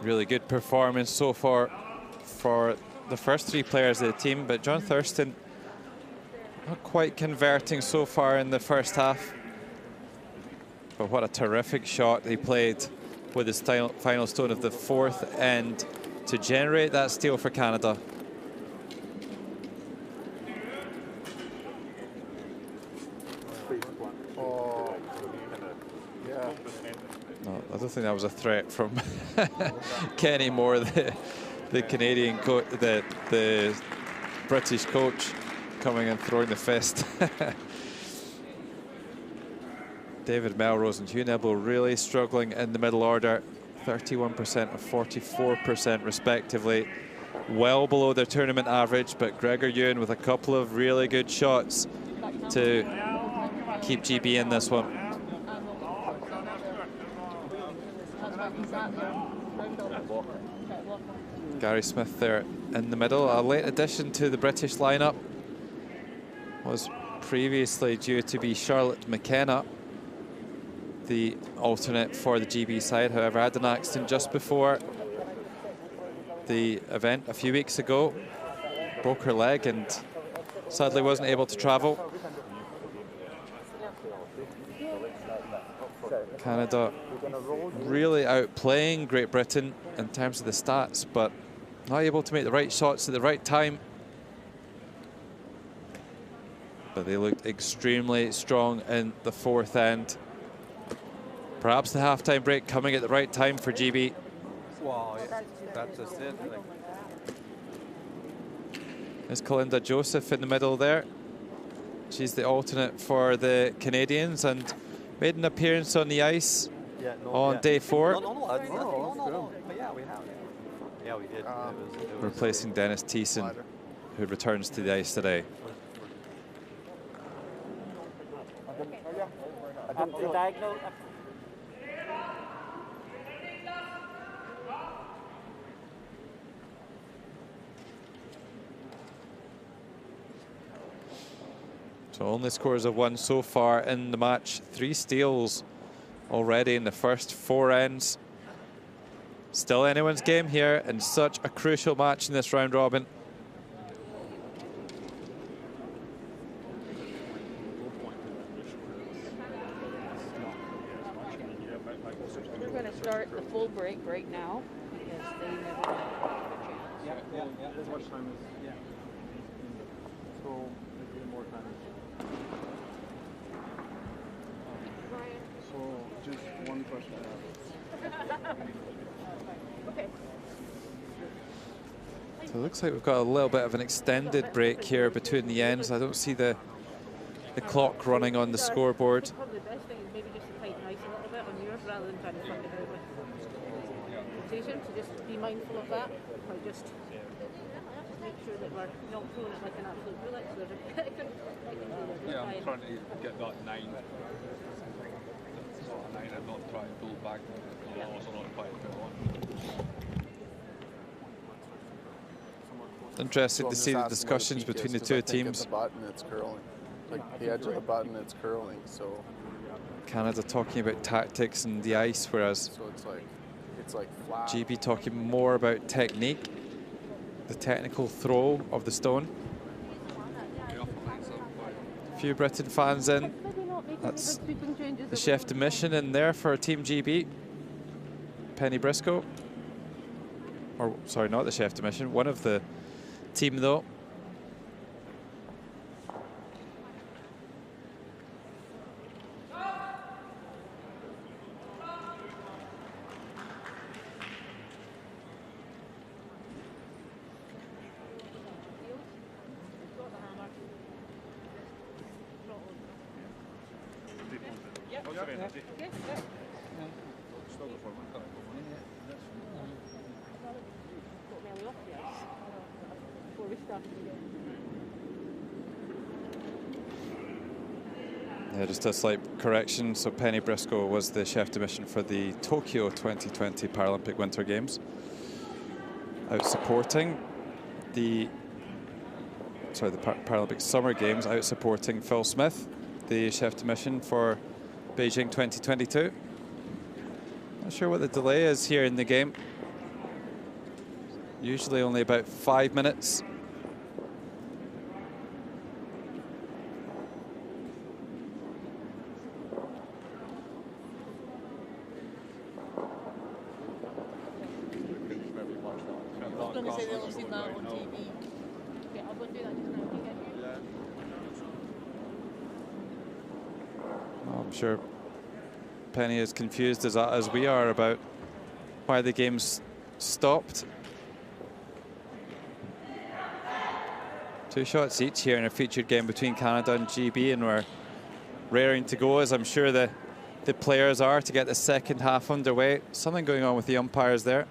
Really good performance so far for the first 3 players of the team, but John Thurston not quite converting so far in the first half. But what a terrific shot he played with his final stone of the 4th end to generate that steal for Canada. No, I don't think that was a threat from Kenny Moore, the Canadian coach, the British coach, coming and throwing the fist. David Melrose and Hugh Nibble really struggling in the middle order, 31% and 44% respectively, well below their tournament average, but Gregor Ewan with a couple of really good shots to keep GB in this one. Gary Smith there in the middle, a late addition to the British lineup. Was previously due to be Charlotte McKenna, the alternate for the GB side. However, had an accident just before the event a few weeks ago, broke her leg and sadly wasn't able to travel. Canada really outplaying Great Britain in terms of the stats, but not able to make the right shots at the right time. But they looked extremely strong in the 4th end. Perhaps the halftime break coming at the right time for GB. Well, that's just it. There's Kalinda Joseph in the middle there. She's the alternate for the Canadians and made an appearance on the ice on day 4. No. Yeah, we have. Yeah, we did. Replacing Dennis Thiessen, who returns to the ice today. So only scores of 1 so far in the match. 3 steals already in the first 4 ends. Still anyone's game here in such a crucial match in this round robin. We're going to start the full break right now because they never got a chance. Yeah. As much time as so maybe more time. So just one question I have. Okay. So it looks like we've got a little bit of an extended break here between the ends. I don't see the clock running on the scoreboard. Probably the best thing is maybe just to tighten ice a little bit on yours rather than trying to find it out with rotation. So just be mindful of that. Or just make sure that we're not throwing it like an absolute bullet. So I can do Yeah, this. I'm trying to get that 9. It's not a 9 and not try and pull back. Yeah. Also not try to pull on. Interesting So I'm to just see the asking what discussions peak is, between the 'cause two I think teams. At the button, it's curling. Like the edge of the button, it's curling. So Canada talking about tactics and the ice, whereas it's like flat. GB talking more about technique, the technical throw of the stone. A few Britain fans in. That's the chef de mission in there for Team GB. Penny Briscoe. Or, sorry, not the chef de mission. One of the team, though. Yeah, just a slight correction. So Penny Briscoe was the chef de mission for the Tokyo 2020 Paralympic Winter Games. Out supporting the Paralympic Summer Games, out supporting Phil Smith, the chef de mission for Beijing 2022. Not sure what the delay is here in the game. Usually only about 5 minutes. I'm sure Penny is confused as we are about why the game's stopped. 2 shots each here in a featured game between Canada and GB, and we're raring to go, as I'm sure the players are, to get the second half underway. Something going on with the umpires there.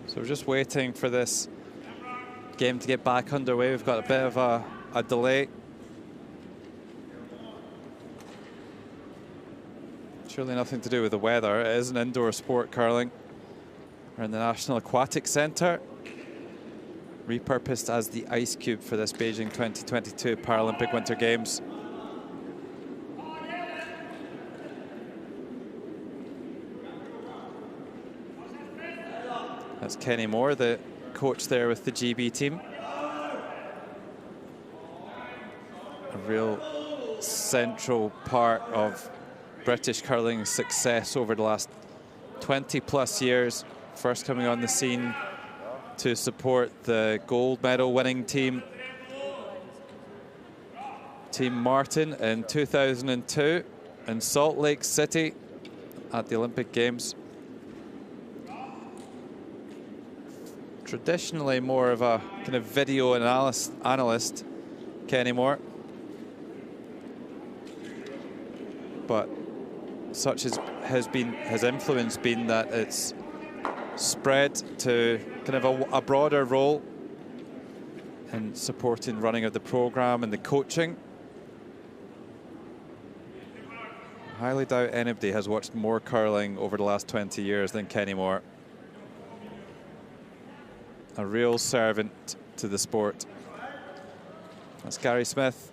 So we're just waiting for this game to get back underway. We've got a bit of a delay. Surely nothing to do with the weather. It is an indoor sport, curling. We're in the National Aquatic Centre, repurposed as the ice cube for this Beijing 2022 Paralympic Winter Games. That's Kenny Moore, the coach there with the GB team. A real central part of British curling's success over the last 20+ years. First coming on the scene to support the gold medal winning team, Team Martin, in 2002 in Salt Lake City at the Olympic Games. Traditionally more of a kind of video analyst, Kenny Moore. But such as his influence been that it's spread to kind of a broader role in supporting running of the program and the coaching. I highly doubt anybody has watched more curling over the last 20 years than Kenny Moore. A real servant to the sport. That's Gary Smith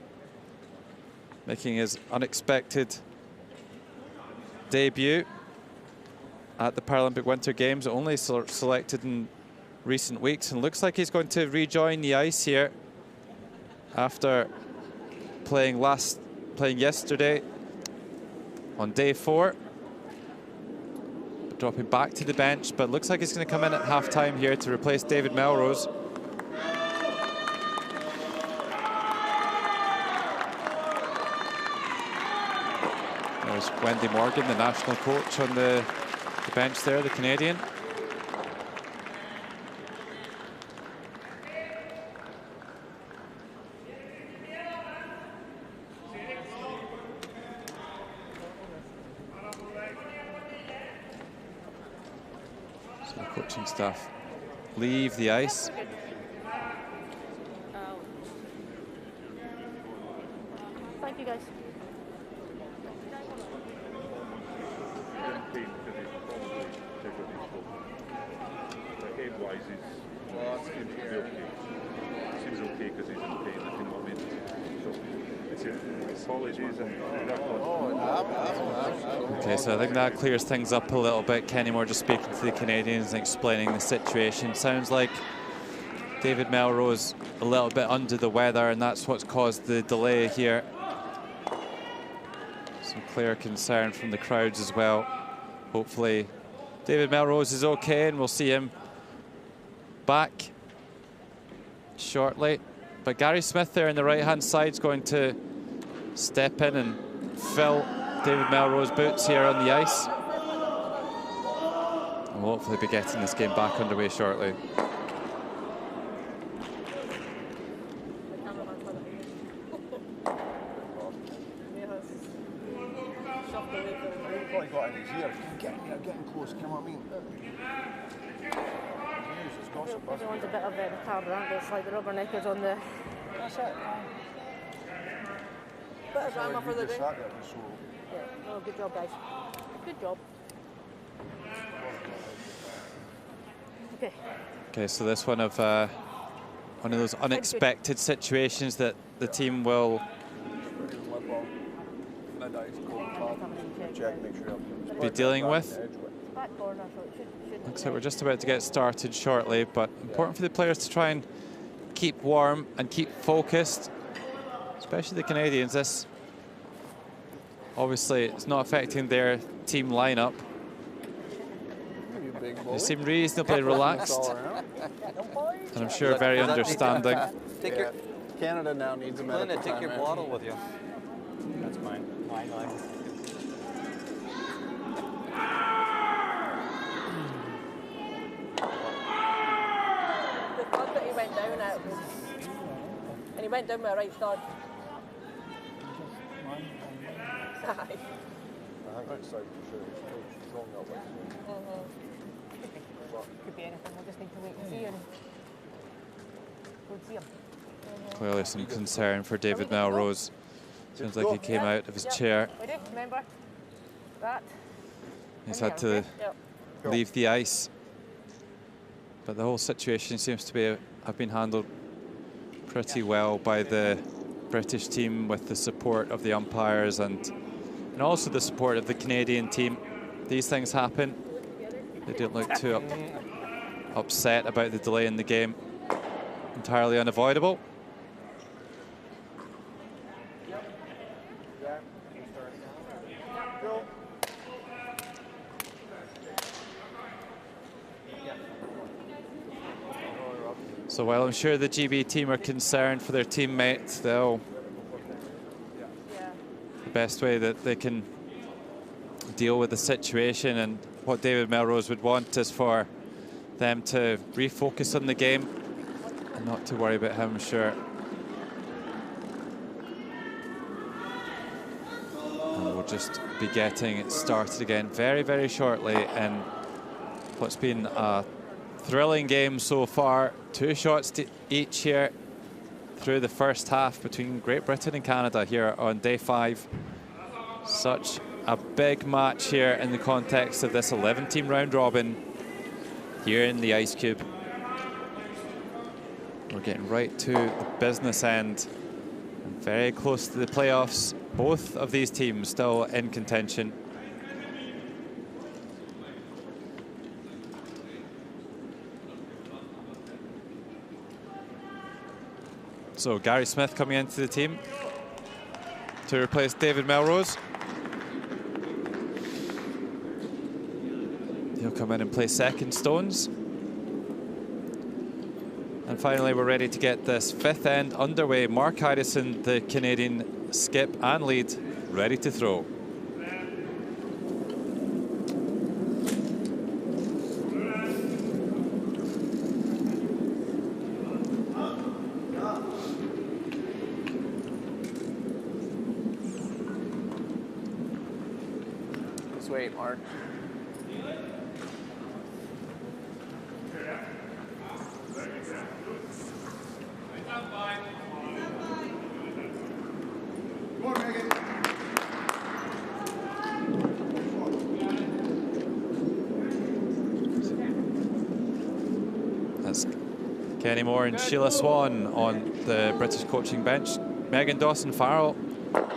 making his unexpected debut at the Paralympic Winter Games, only selected in recent weeks, and looks like he's going to rejoin the ice here after playing yesterday on day 4. Dropping back to the bench, but looks like he's going to come in at half-time here to replace David Melrose. There's Wendy Morgan, the national coach, on the bench there, the Canadian. So the coaching staff leave the ice. Thank you, guys. Seems okay because he's in pain, if you know what I mean. So it's apologies and Okay, so I think that clears things up a little bit. Kenny Moore just speaking to the Canadians and explaining the situation. Sounds like David Melrose a little bit under the weather, and that's what's caused the delay here. Some clear concern from the crowds as well. Hopefully David Melrose is okay and we'll see him back shortly. But Gary Smith there on the right-hand side is going to step in and fill David Melrose boots here on the ice. And we'll hopefully be getting this game back underway shortly. Probably got in his ear. Getting close, you know what I mean? Everyone's a bit of a retard, aren't they? It's like the rubberneckers on the... That's it. Bit of drama for the day. So Yeah, no, good job, guys. Good job. Okay. Okay, so this one of those unexpected situations that the team will be dealing with. Back corner, so it should Looks like we're just about to get started shortly, but important for the players to try and keep warm and keep focused, especially the Canadians. This obviously it's not affecting their team lineup. They seem reasonably relaxed, and I'm sure very understanding. Canada now needs a medical Take your timeout. bottle with you. That's mine. Mine. The club that he went down at was... And he went down with a right start. I think that's so for sure. He's strong that way. Could be anything, we'll just need to wait and see and we'll see him. Clearly some concern for David Melrose. Seems like he came out of his chair. We do, remember that. He's had to leave the ice. But the whole situation seems to have been handled pretty well by the British team, with the support of the umpires and also the support of the Canadian team. These things happen. They don't look too upset about the delay in the game. Entirely unavoidable. So while I'm sure the GB team are concerned for their teammates, they'll the best way that they can deal with the situation, and what David Melrose would want is for them to refocus on the game and not to worry about him, I'm sure. And we'll just be getting it started again very, very shortly in what's been a thrilling game so far. 2 shots to each here through the first half between Great Britain and Canada here on day 5. Such a big match here in the context of this 11-team round robin here in the Ice Cube. We're getting right to the business end and very close to the playoffs. Both of these teams still in contention. So Gary Smith coming into the team to replace David Melrose. He'll come in and play second stones. And finally, we're ready to get this fifth end underway. Mark Idison, the Canadian skip and lead, ready to throw. Just wait, Mark. That's Kenny Moore and Sheila Swan on the British coaching bench. Megan Dawson-Farrell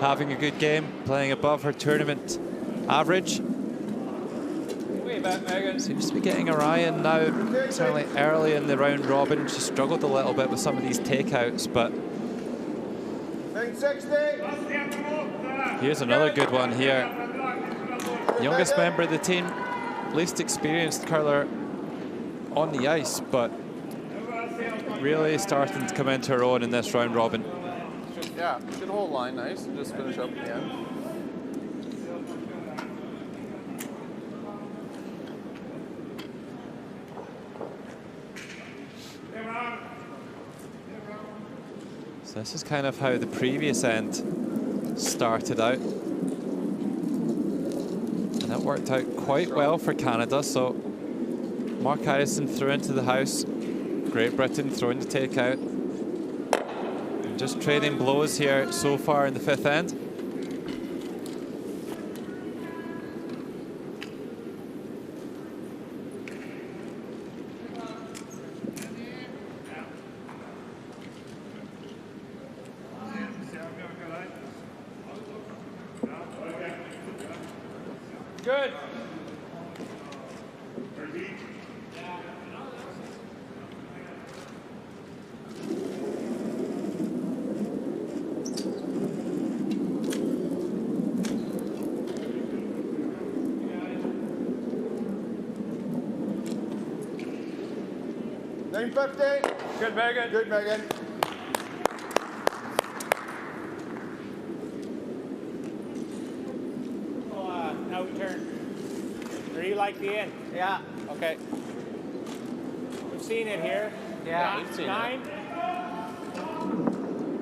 having a good game, playing above her tournament average. Way back, Megan. Seems to be getting her eye in now. Certainly early in the round robin, she struggled a little bit with some of these takeouts, but here's another good one here. Youngest member of the team, least experienced curler on the ice, but really starting to come into her own in this round robin. Yeah, should hold line nice and just finish up at the end. So this is kind of how the previous end started out. And it worked out quite well for Canada. So Mark Harrison threw into the house. Great Britain throwing the takeout. And just trading blows here so far in the fifth end. Good. Good, Megan. Good, Megan. Out turn. Or you like the end? Yeah. Okay. We've seen it here. Yeah. We've seen 9.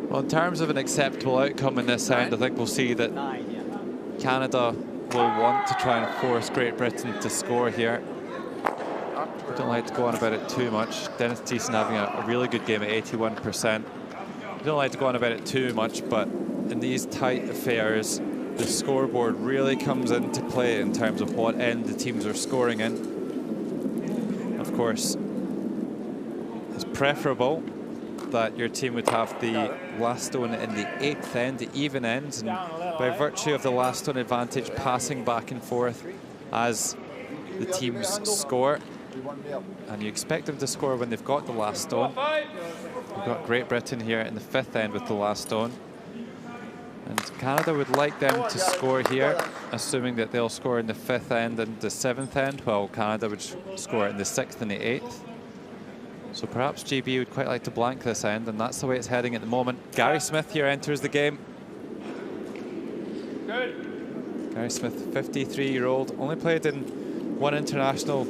Well, in terms of an acceptable outcome in this end, I think we'll see that 9, yeah. Canada will want to try and force Great Britain to score here. I don't like to go on about it too much. Dennis Thiessen having a really good game at 81%. I don't like to go on about it too much, but in these tight affairs, the scoreboard really comes into play in terms of what end the teams are scoring in. Of course, it's preferable that your team would have the last stone in the 8th end, the even ends, and by virtue of the last stone advantage passing back and forth as the teams score. And you expect them to score when they've got the last stone. We've got Great Britain here in the 5th end with the last stone. And Canada would like them to score here, assuming that they'll score in the 5th end and the 7th end, while Canada would score in the 6th and the 8th. So perhaps GB would quite like to blank this end, and that's the way it's heading at the moment. Gary Smith here enters the game. Good. Gary Smith, 53-year-old, only played in one international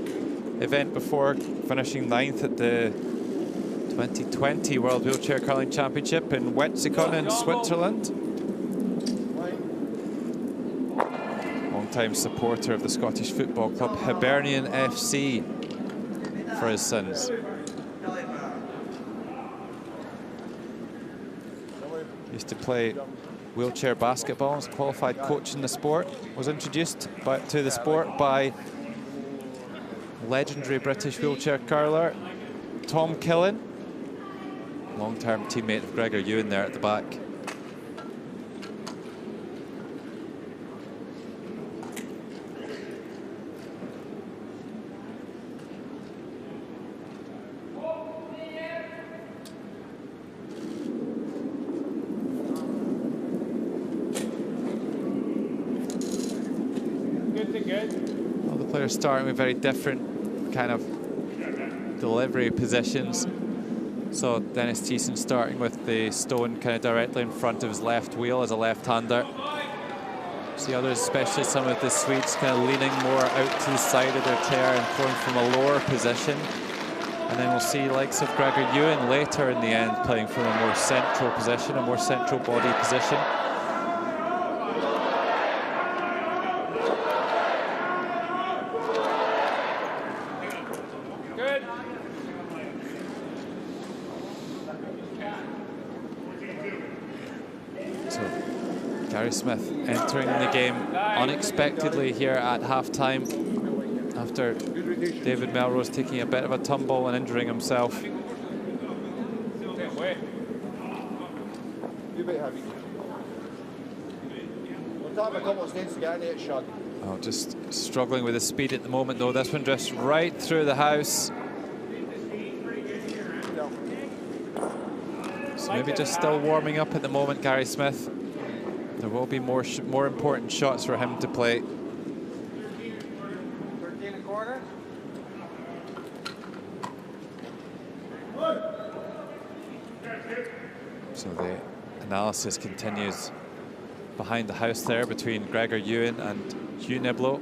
event before, finishing 9th at the 2020 World Wheelchair Curling Championship in Wetzikon in Switzerland. Long-time supporter of the Scottish football club Hibernian FC for his sins. Used to play wheelchair basketball as a qualified coach in the sport. Was introduced to the sport by legendary British wheelchair curler Tom Killen, long-term teammate of Gregor Ewan there at the back. All the players starting with very different kind of delivery positions. So Dennis Thiessen starting with the stone kind of directly in front of his left wheel as a left-hander. See others, especially some of the Swedes, kind of leaning more out to the side of their chair and throwing from a lower position. And then we'll see likes of Gregor Ewan later in the end playing from a more central position, a more central body position. Gary Smith entering the game unexpectedly here at half-time after David Melrose taking a bit of a tumble and injuring himself. You bit heavy. We'll tap a couple of stains to get in it shut. Oh, just struggling with the speed at the moment though. This one just right through the house. So maybe just still warming up at the moment, Gary Smith. There will be more important shots for him to play. 13 a quarter. So the analysis continues behind the house there between Gregor Ewan and Hugh Niblo.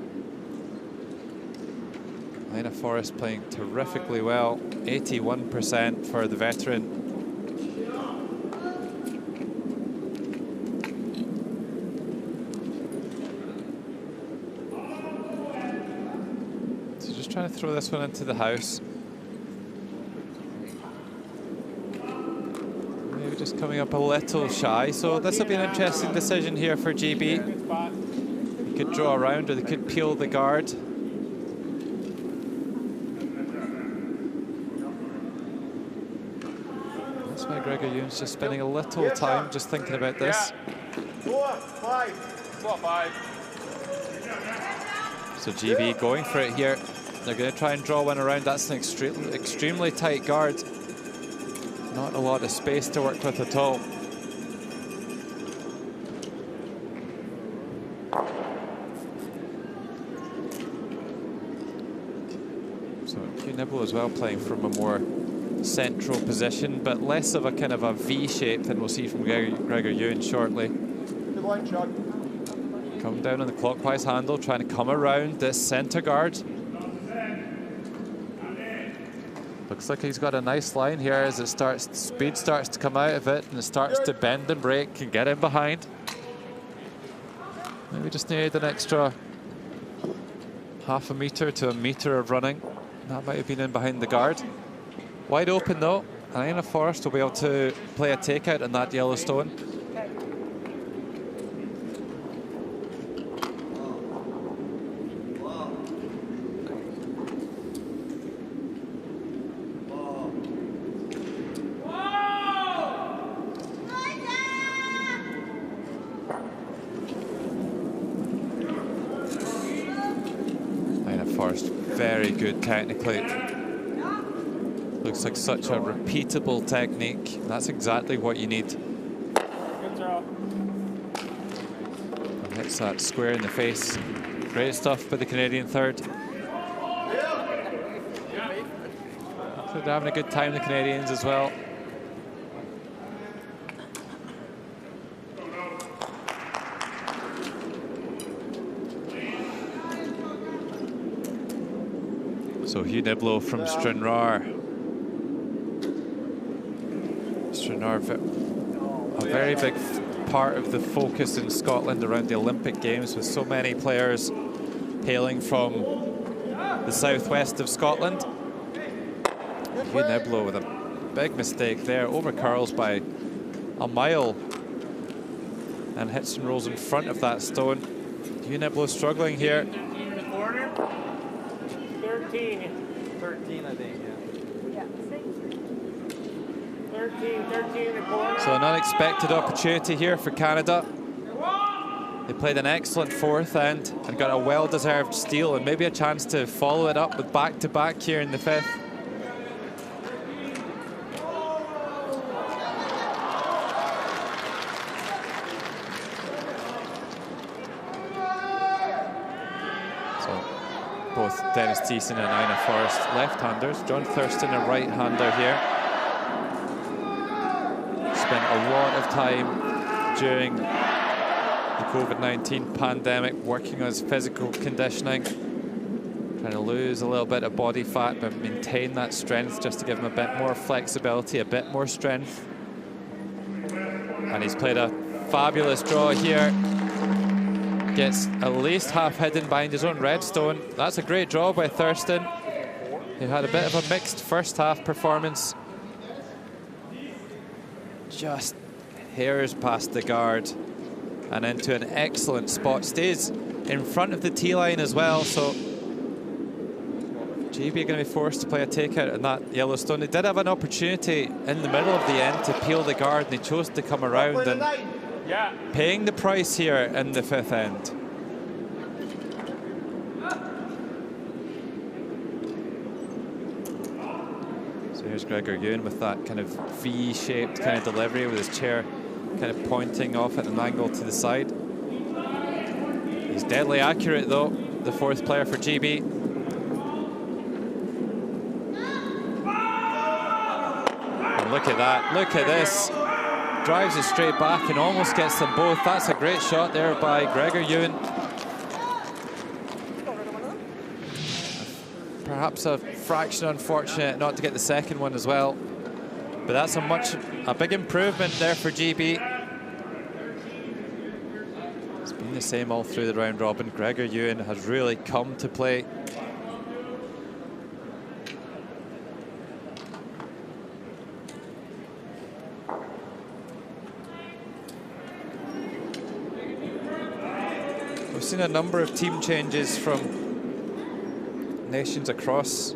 Lena Forrest playing terrifically well, 81% for the veteran. Trying to throw this one into the house. Maybe just coming up a little shy. So this will be an interesting decision here for GB. They could draw around or they could peel the guard. That's why Gregor Ewan's just spending a little time just thinking about this. 4, 5. 4, 5. So GB going for it here. They're going to try and draw one around. That's an extremely tight guard. Not a lot of space to work with at all. So Hugh Niblo as well playing from a more central position, but less of a kind of a V shape than we'll see from Gregor Ewan shortly. Good line shot. Come down on the clockwise handle, trying to come around this centre guard. Looks like he's got a nice line here as it starts, speed starts to come out of it and it starts to bend and break and get in behind. Maybe just needed an extra half a metre to a metre of running. That might have been in behind the guard. Wide open though, and Lena Forrest will be able to play a takeout on that Yellowstone. Very good technically. Looks like such a repeatable technique. That's exactly what you need. Good throw. Hits that square in the face. Great stuff by the Canadian third. So they're having a good time, the Canadians as well. So Hugh Niblo from Stranraer. Stranraer, a very big part of the focus in Scotland around the Olympic Games, with so many players hailing from the southwest of Scotland. Hugh Niblo with a big mistake there, over curls by a mile and hits and rolls in front of that stone. Hugh Niblo struggling here. 13, I think, yeah. 13 in the corner. So an unexpected opportunity here for Canada. They played an excellent fourth end and got a well-deserved steal and maybe a chance to follow it up with back-to-back here in the fifth. both Dennis Thiessen and Ina Forrest left-handers. John Thurston, a right-hander here. Spent a lot of time during the COVID-19 pandemic working on his physical conditioning, trying to lose a little bit of body fat but maintain that strength just to give him a bit more flexibility, a bit more strength. And he's played a fabulous draw here. Gets at least half hidden behind his own red stone. That's a great draw by Thurston, who had a bit of a mixed first half performance. Just hairs past the guard and into an excellent spot. Stays in front of the tee line as well, so GB are going to be forced to play a takeout in that yellow stone. They did have an opportunity in the middle of the end to peel the guard, and they chose to come around, and paying the price here in the fifth end. So here's Gregor Ewan with that kind of V-shaped kind of delivery with his chair kind of pointing off at an angle to the side. He's deadly accurate though, the fourth player for GB. And look at that, look at this. Drives it straight back and almost gets them both. That's a great shot there by Gregor Ewan. Perhaps a fraction unfortunate not to get the second one as well. But that's a big improvement there for GB. It's been the same all through the round robin. Gregor Ewan has really come to play. We've seen a number of team changes from nations across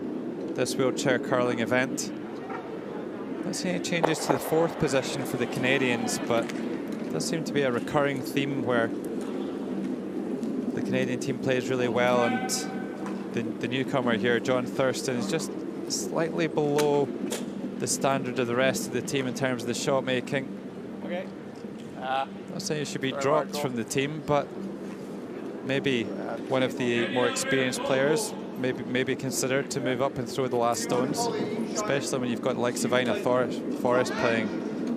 this wheelchair curling event. Not seeing any changes to the fourth position for the Canadians, but it does seem to be a recurring theme where the Canadian team plays really well, and the newcomer here, John Thurston, is just slightly below the standard of the rest of the team in terms of the shot making. Okay. Not saying he should be dropped from the team, but maybe one of the more experienced players maybe consider to move up and throw the last stones, especially when you've got the likes of Ina Forrest playing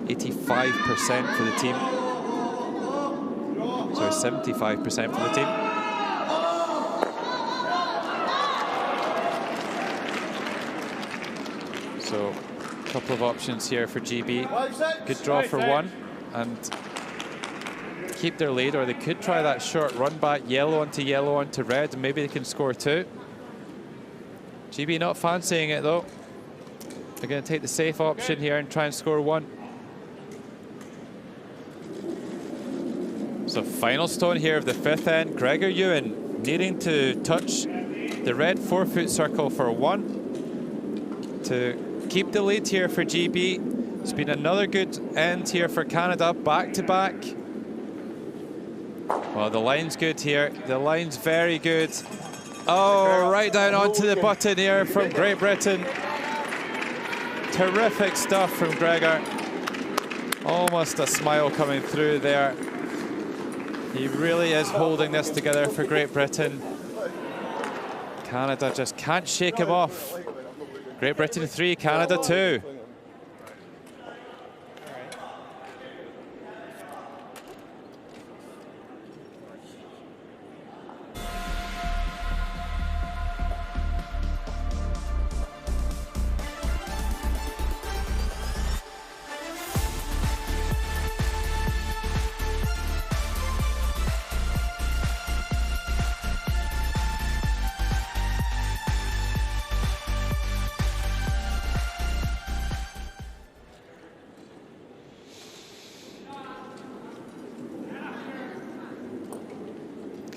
85% for the team. Sorry, 75% for the team. So a couple of options here for GB. Good draw for one and keep their lead, or they could try that short run back, yellow onto red, and maybe they can score two. GB not fancying it though. They're going to take the safe option here and try and score one. So final stone here of the fifth end. Gregor Ewan needing to touch the red 4-foot circle for one to keep the lead here for GB. It's been another good end here for Canada, back to back. Well, the line's good here. The line's very good. Oh, right down onto the button here from Great Britain. Terrific stuff from Gregor. Almost a smile coming through there. He really is holding this together for Great Britain. Canada just can't shake him off. Great Britain 3, Canada 2.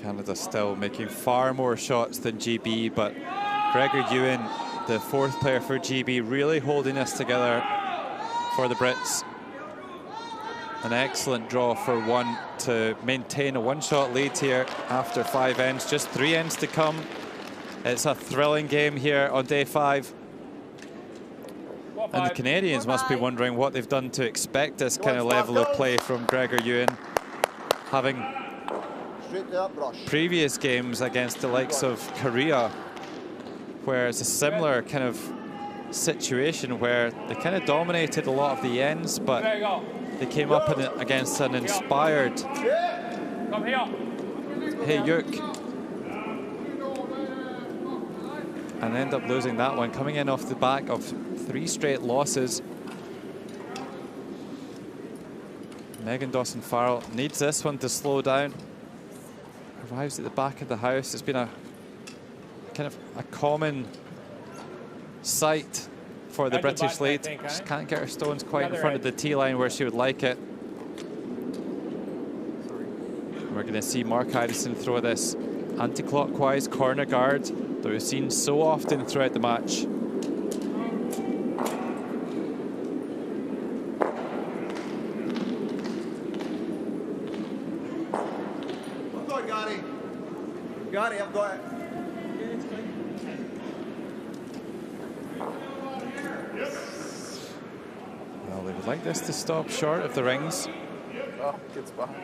Canada still making far more shots than GB, but Gregor Ewan, the fourth player for GB, really holding this together for the Brits. An excellent draw for one to maintain a one-shot lead here after 5 ends. Just 3 ends to come. It's a thrilling game here on day 5. And the Canadians must be wondering what they've done to expect this kind of level of play from Gregor Ewan, having previous games against the likes of Korea where it's a similar kind of situation where they kind of dominated a lot of the ends, but they came up against an inspired Yuk and end up losing that one, coming in off the back of 3 straight losses. Megan Dawson-Farrell needs this one to slow down. Arrives at the back of the house. It's been a kind of a common sight for the British lead. Just can't get her stones quite in front of the tee line where she would like it. We're going to see Mark Idison throw this anti-clockwise corner guard that we've seen so often throughout the match. Got it, I've got it. Well, they would like this to stop short of the rings. Oh, good spot.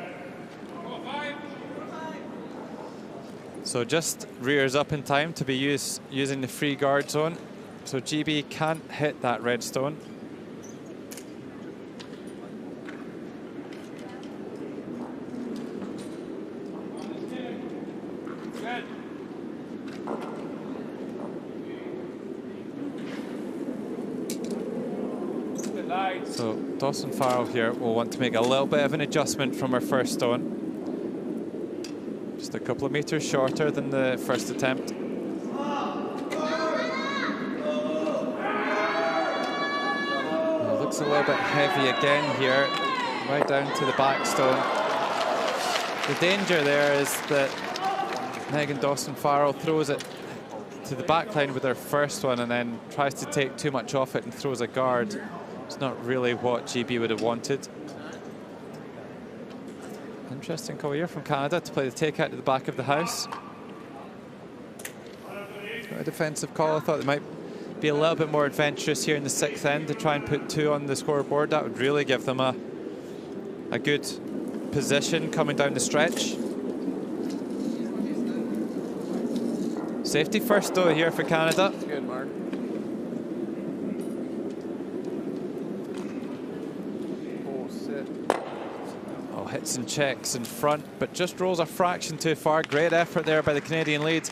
So just rears up in time to be using the free guard zone. So GB can't hit that red stone. So Dawson-Farrell here will want to make a little bit of an adjustment from her first stone. Just a couple of meters shorter than the first attempt. It looks a little bit heavy again here, right down to the back stone. The danger there is that Megan Dawson-Farrell throws it to the back line with her first one and then tries to take too much off it and throws a guard. It's not really what GB would have wanted. Interesting call here from Canada to play the takeout to the back of the house. A defensive call. I thought they might be a little bit more adventurous here in the 6th end to try and put 2 on the scoreboard. That would really give them a good position coming down the stretch. Safety first though here for Canada. That's good, Mark. Hits and checks in front, but just rolls a fraction too far. Great effort there by the Canadian lead.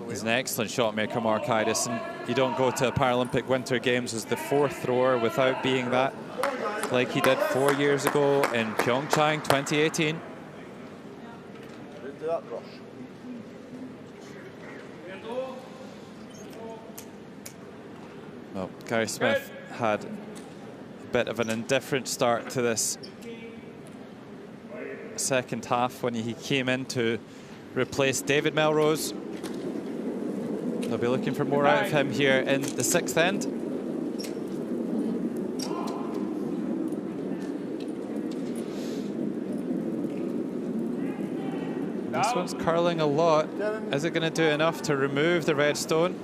He's an excellent shot maker, Mark Idison. You don't go to a Paralympic Winter Games as the 4th thrower without being that, like he did 4 years ago in Pyeongchang 2018. Well, Gary Smith had bit of an indifferent start to this second half when he came in to replace David Melrose. They'll be looking for more out of him here in the 6th end. This one's curling a lot. Is it going to do enough to remove the red stone?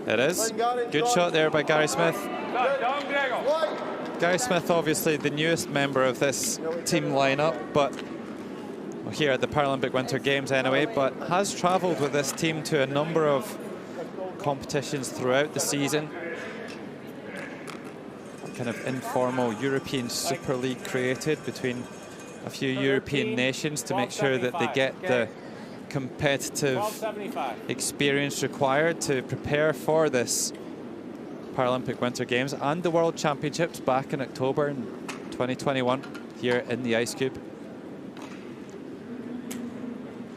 It is. Good shot there by Gary Smith. Gary Smith, obviously the newest member of this team lineup, but well, here at the Paralympic Winter Games anyway, but has travelled with this team to a number of competitions throughout the season. Kind of informal European Super League created between a few European nations to make sure that they get the competitive experience required to prepare for this Paralympic Winter Games and the World Championships back in October in 2021 here in the Ice Cube.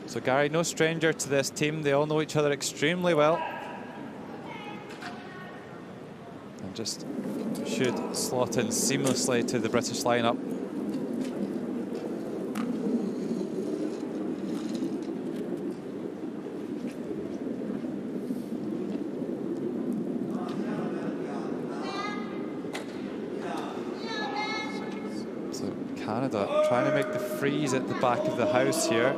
So Gary, no stranger to this team. They all know each other extremely well. And just should slot in seamlessly to the British lineup. Canada trying to make the freeze at the back of the house here.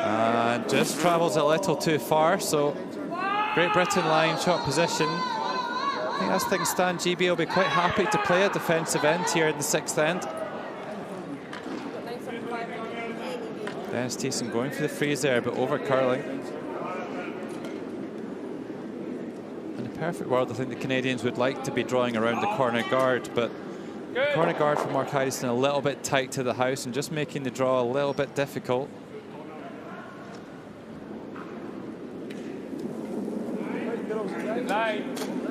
And just travels a little too far, so Great Britain line shot position. I think as things stand, GB will be quite happy to play a defensive end here in the 6th end. Dennis Thiessen going for the freeze there, but over curling. In a perfect world, I think the Canadians would like to be drawing around the corner guard, but the corner guard for Mark Hydeston a little bit tight to the house and just making the draw a little bit difficult.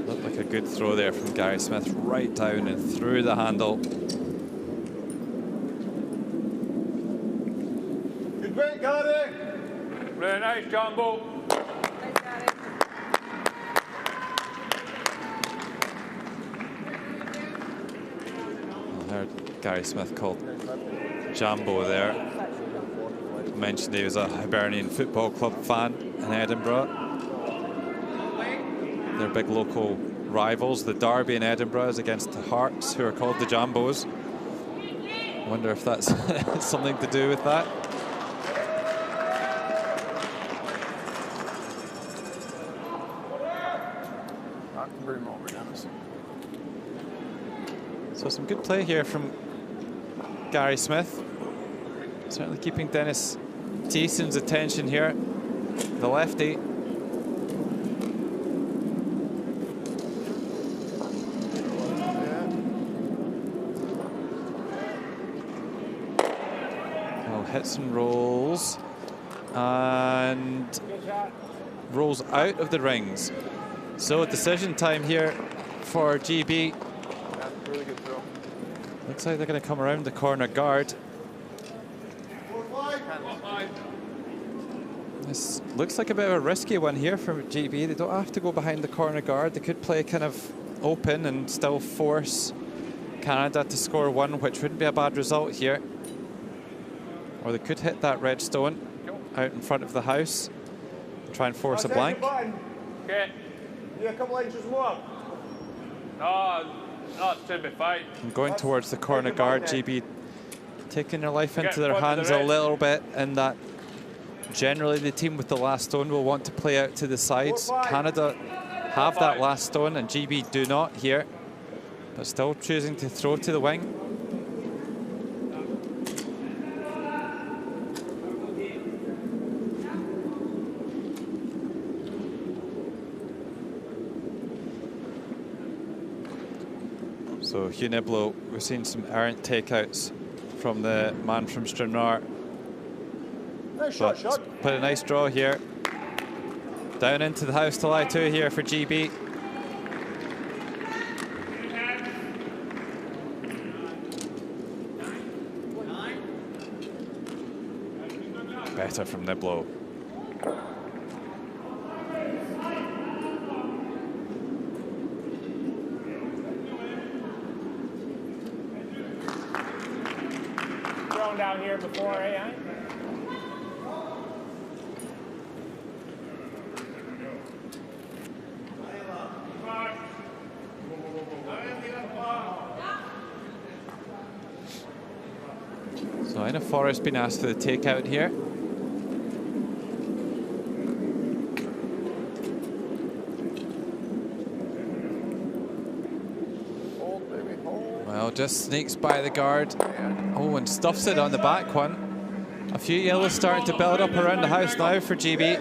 Looked like a good throw there from Gary Smith, right down and through the handle. Good break, Gary. Really nice, Jumbo. I heard Gary Smith called Jambo there. Mentioned he was a Hibernian Football Club fan in Edinburgh. Their big local rivals, the Derby in Edinburgh, is against the Hearts, who are called the Jambos. I wonder if that's something to do with that. So some good play here from Gary Smith. Certainly keeping Dennis Thiessen's attention here. The lefty. Oh, hits and rolls. And rolls out of the rings. So decision time here for GB. Really good throw. Looks like they're going to come around the corner guard. This looks like a bit of a risky one here for GB. They don't have to go behind the corner guard. They could play kind of open and still force Canada to score one, which wouldn't be a bad result here. Or they could hit that red stone out in front of the house and try and force a blank. Okay. Yeah, a couple inches more. No, that should be fine. And going towards the corner guard, GB taking their life into their hands a red. little bit, in that generally the team with the last stone will want to play out to the sides. Canada have that last stone and GB do not here, but still choosing to throw to the wing. So Hugh Niblo, we've seen some errant takeouts from the man from Stranraer. Nice shot. But a nice draw here. Down into the house to lie to here for GB. Better from Niblo. Down here before, eh? So Ina Forrest been asked for the takeout here. Hold, baby, hold. Well, just sneaks by the guard. Oh, and stuffs it on the back one. A few yellows starting to build up around the house now for GB.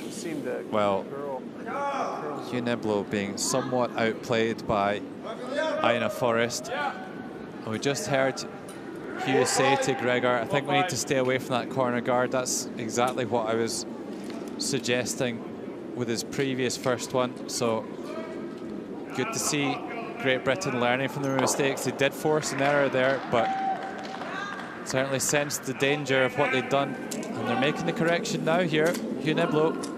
Seemed to Well, curl. Hugh Niblo being somewhat outplayed by Ina Forrest. And we just heard Hugh say to Gregor, I think we need to stay away from that corner guard. That's exactly what I was suggesting with his previous first one. So good to see Great Britain learning from their mistakes. They did force an error there, but certainly sensed the danger of what they'd done. And they're making the correction now here. Hugh Niblo.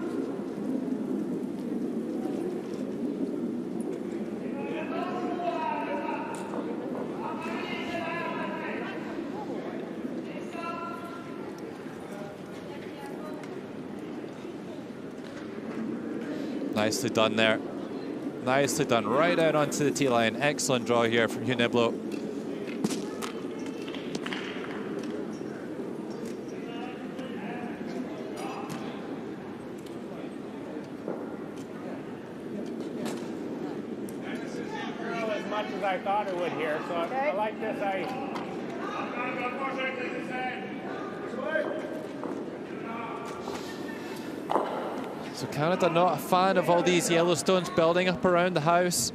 Nicely done there. Nicely done. Right out onto the tee line. Excellent draw here from Hugh Niblo. much as I thought it would here. So I like this ice. So Canada not a fan of all these Yellowstones building up around the house.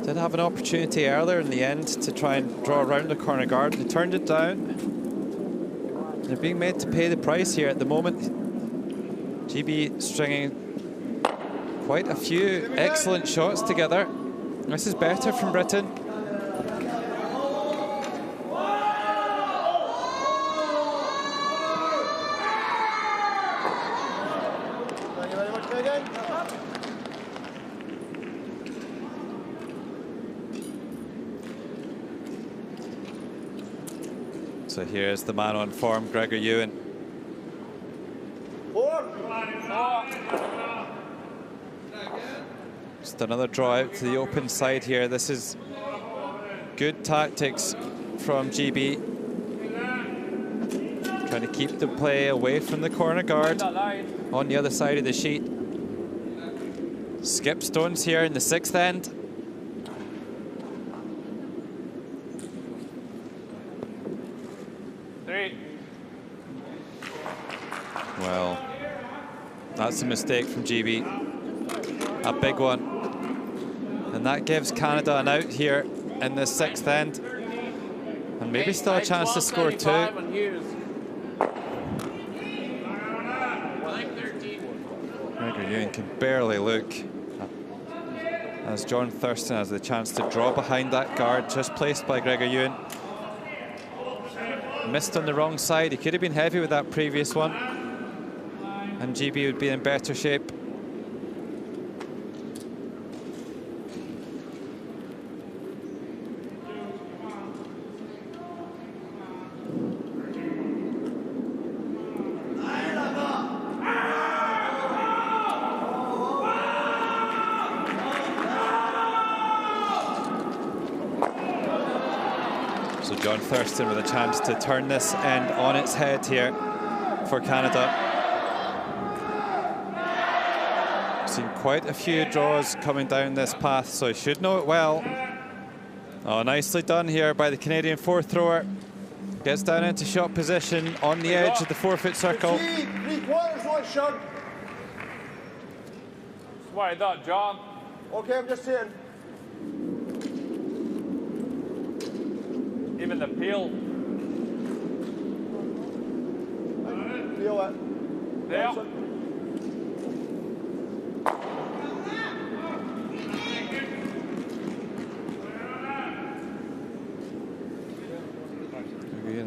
Did have an opportunity earlier in the end to try and draw around the corner guard. They turned it down. They're being made to pay the price here at the moment. GB stringing quite a few excellent shots together. This is better from Britain. So here's the man on form, Gregor Ewan. Just another draw out to the open side here. This is good tactics from GB. Trying to keep the play away from the corner guard on the other side of the sheet. Skip stones here in the sixth end. Well, that's a mistake from GB, a big one. And that gives Canada an out here in the sixth end. And maybe still a chance to score two. Gregor Ewan can barely look as John Thurston has the chance to draw behind that guard just placed by Gregor Ewan. Missed on the wrong side. He could have been heavy with that previous one, and GB would be in better shape. So John Thurston with a chance to turn this end on its head here for Canada. Seen quite a few draws coming down this path, so he should know it well. Oh, nicely done here by the Canadian fourth thrower. Gets down into shot position on the edge of the 4-foot circle. That's what I thought, John. Okay, I'm just saying. Even the peel. Feel it. There.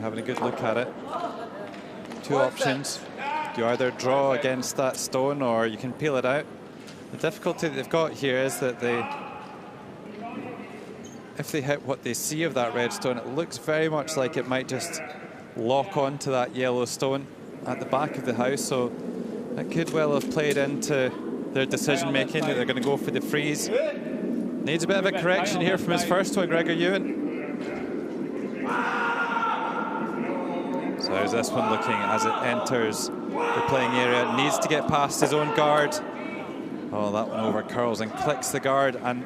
Having a good look at it. Two options. You either draw against that stone or you can peel it out. The difficulty that they've got here is that if they hit what they see of that red stone, it looks very much like it might just lock onto that yellow stone at the back of the house. So that could well have played into their decision making that they're going to go for the freeze. Needs a bit of a correction here from his first one, Gregor Ewan. So how's this one looking as it enters the playing area? Needs to get past his own guard. Oh, that one over curls and clicks the guard, and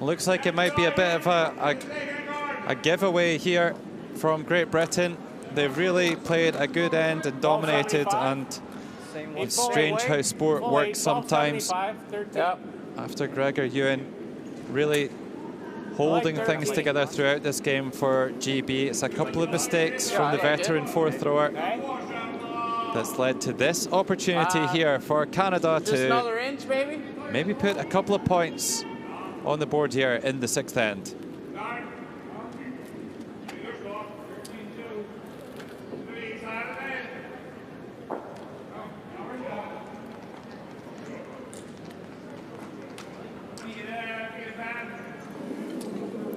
looks like it might be a bit of a giveaway here from Great Britain. They've really played a good end and dominated, and it's strange how sport works sometimes. After Gregor Ewan really holding things together throughout this game for GB. It's a couple of mistakes from the veteran fourth thrower that's led to this opportunity here for Canada to maybe put a couple of points on the board here in the sixth end.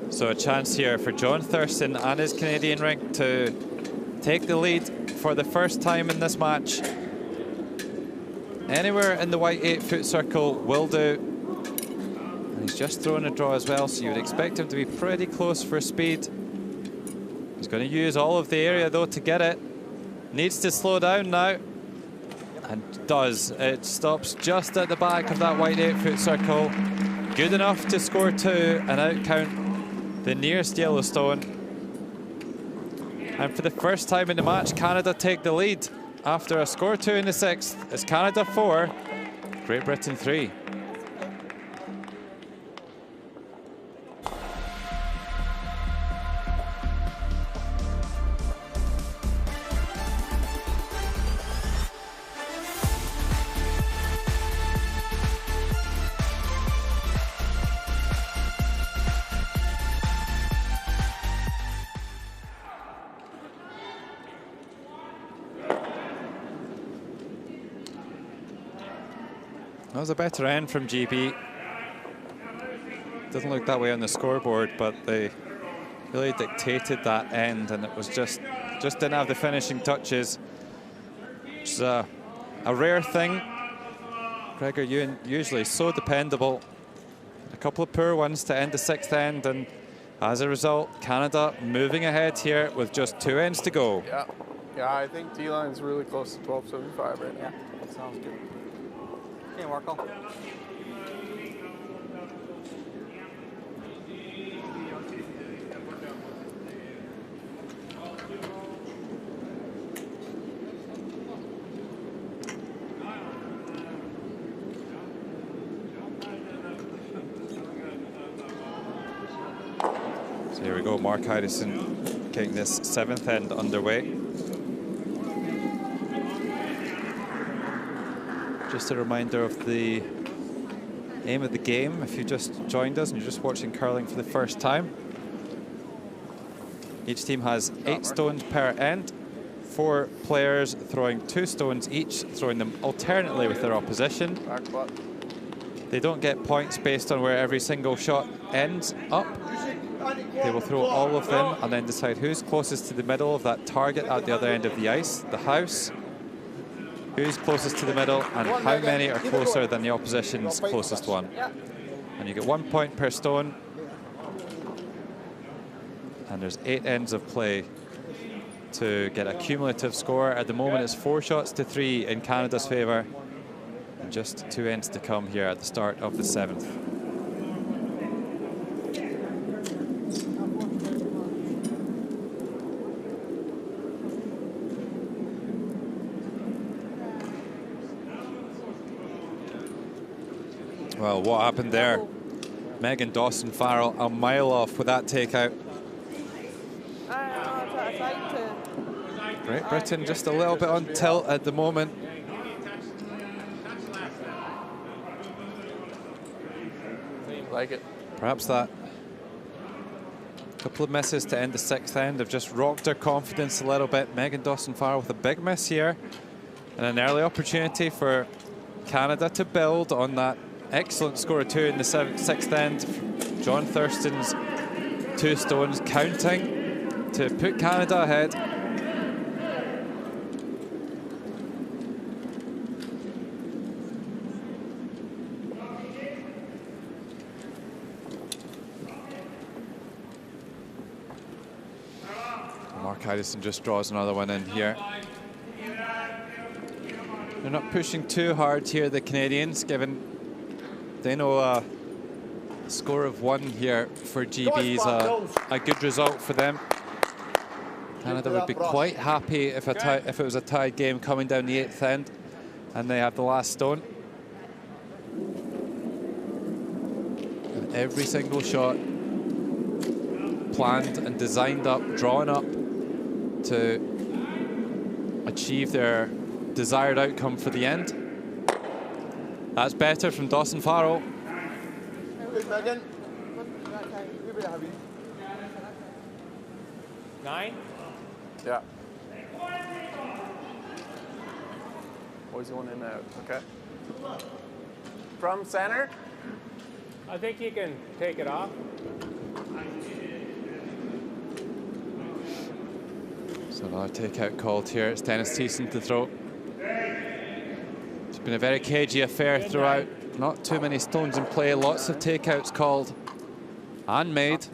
So a chance here for John Thurston and his Canadian rink to take the lead for the first time in this match. Anywhere in the white 8-foot circle will do. And he's just thrown a draw as well, so you would expect him to be pretty close for speed. He's going to use all of the area though to get it. Needs to slow down now. And does. It stops just at the back of that white 8-foot circle. Good enough to score 2 and outcount the nearest yellow stone. And for the first time in the match, Canada take the lead after a score 2 in the 6th. It's Canada 4, Great Britain 3. That was a better end from GB. Doesn't look that way on the scoreboard, but they really dictated that end, and it was just didn't have the finishing touches. Which is a rare thing. Gregor Ewan usually so dependable. A couple of poor ones to end the 6th end, and as a result, Canada moving ahead here with just 2 ends to go. Yeah, I think D-line's really close to 12.75 right now. That sounds good. Okay, Marco. So here we go, Mark Hydison getting this 7th end underway. Just a reminder of the aim of the game if you just joined us and you're just watching curling for the first time. Each team has 8 stones per end, 4 players throwing 2 stones each, throwing them alternately with their opposition. They don't get points based on where every single shot ends up. They will throw all of them and then decide who's closest to the middle of that target at the other end of the ice, the house. Who's closest to the middle and how many are closer than the opposition's closest one. And you get 1 point per stone. And there's 8 ends of play to get a cumulative score. At the moment it's 4 shots to 3 in Canada's favour. And just 2 ends to come here at the start of the 7th. Well, what happened there? Megan Dawson-Farrell a mile off with that takeout. Great Britain just a little bit on tilt at the moment. Like it. Perhaps that couple of misses to end the 6th end have just rocked her confidence a little bit. Megan Dawson-Farrell with a big miss here and an early opportunity for Canada to build on that excellent score of 2 in the 6th end. John Thurston's 2 stones counting to put Canada ahead. Mark Hydison just draws another one in here. They're not pushing too hard here, the Canadians, given they know a score of 1 here for GB is a good result for them. Canada would be quite happy if it was a tied game coming down the 8th end and they have the last stone. And every single shot planned and designed up, drawn up to achieve their desired outcome for the end. That's better from Dawson-Farrell. Megan. 9? Yeah. Always going in and out. Okay. From center. I think you can take it off. So another takeout called here. It's Dennis Thiessen to throw. It's been a very cagey affair throughout. Not too many stones in play. Lots of takeouts called and made.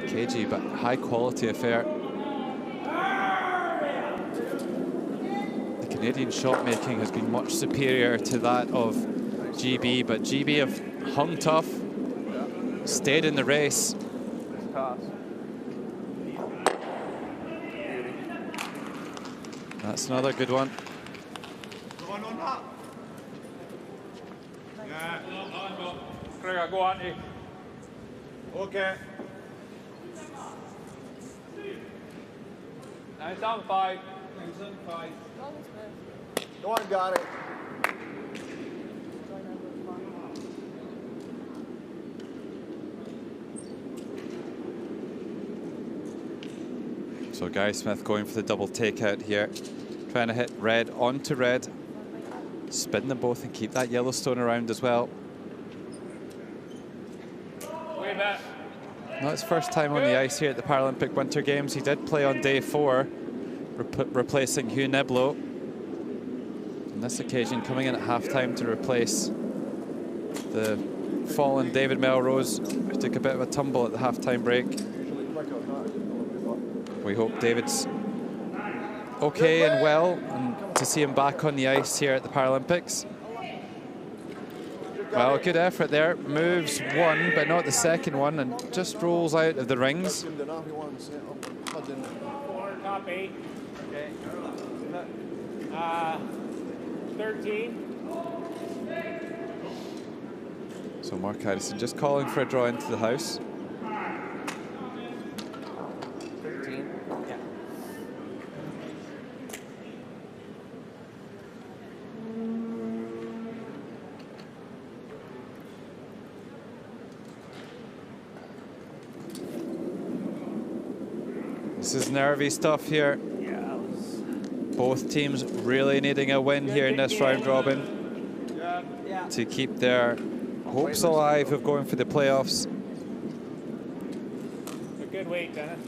Cagey but high quality affair. Canadian shot making has been much superior to that of GB, but GB have hung tough, stayed in the race. Nice toss. That's another good one. Go on that. Yeah. Gregor, go on, Okay. 975. 975. Go on, Gary. So Gary Smith going for the double takeout here, trying to hit red onto red, spin them both and keep that yellow stone around as well. Way back. Not his first time on the ice here at the Paralympic Winter Games. He did play on day 4, replacing Hugh Niblo. On this occasion, coming in at halftime to replace the fallen David Melrose, who took a bit of a tumble at the halftime break. We hope David's okay and well, and to see him back on the ice here at the Paralympics. Well, good effort there. Moves one, but not the second one, and just rolls out of the rings. 4, top 8. Okay. 13. So Mark Addison just calling for a draw into the house. 13. Yeah. This is nervy stuff here. Yeah. Both teams really needing a win here in this round robin to keep their hopes alive of going for the playoffs. A good weight, Dennis.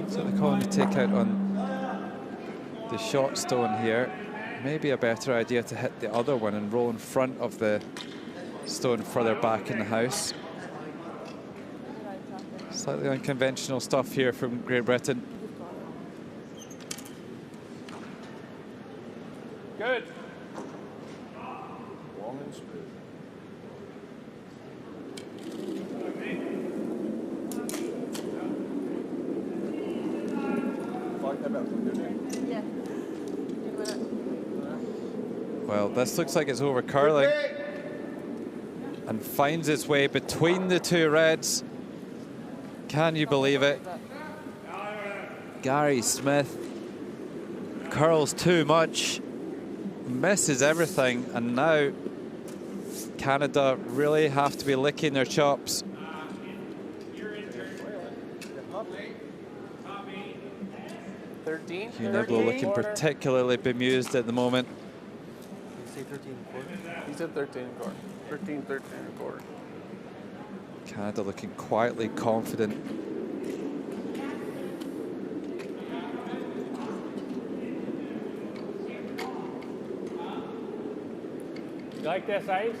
So they're calling the takeout on the short stone here. Maybe a better idea to hit the other one and roll in front of the stone further back in the house. Slightly unconventional stuff here from Great Britain. Good. Long and smooth. Yeah. Well, this looks like it's over curling and finds its way between the two reds. Can you believe it? Gary Smith curls too much, misses everything, and now Canada really have to be licking their chops. Hugh Niblo looking particularly bemused at the moment. Did you say 13 and quarter? He said 13 and quarter. 13 and quarter. Canada looking quietly confident. You like this ice?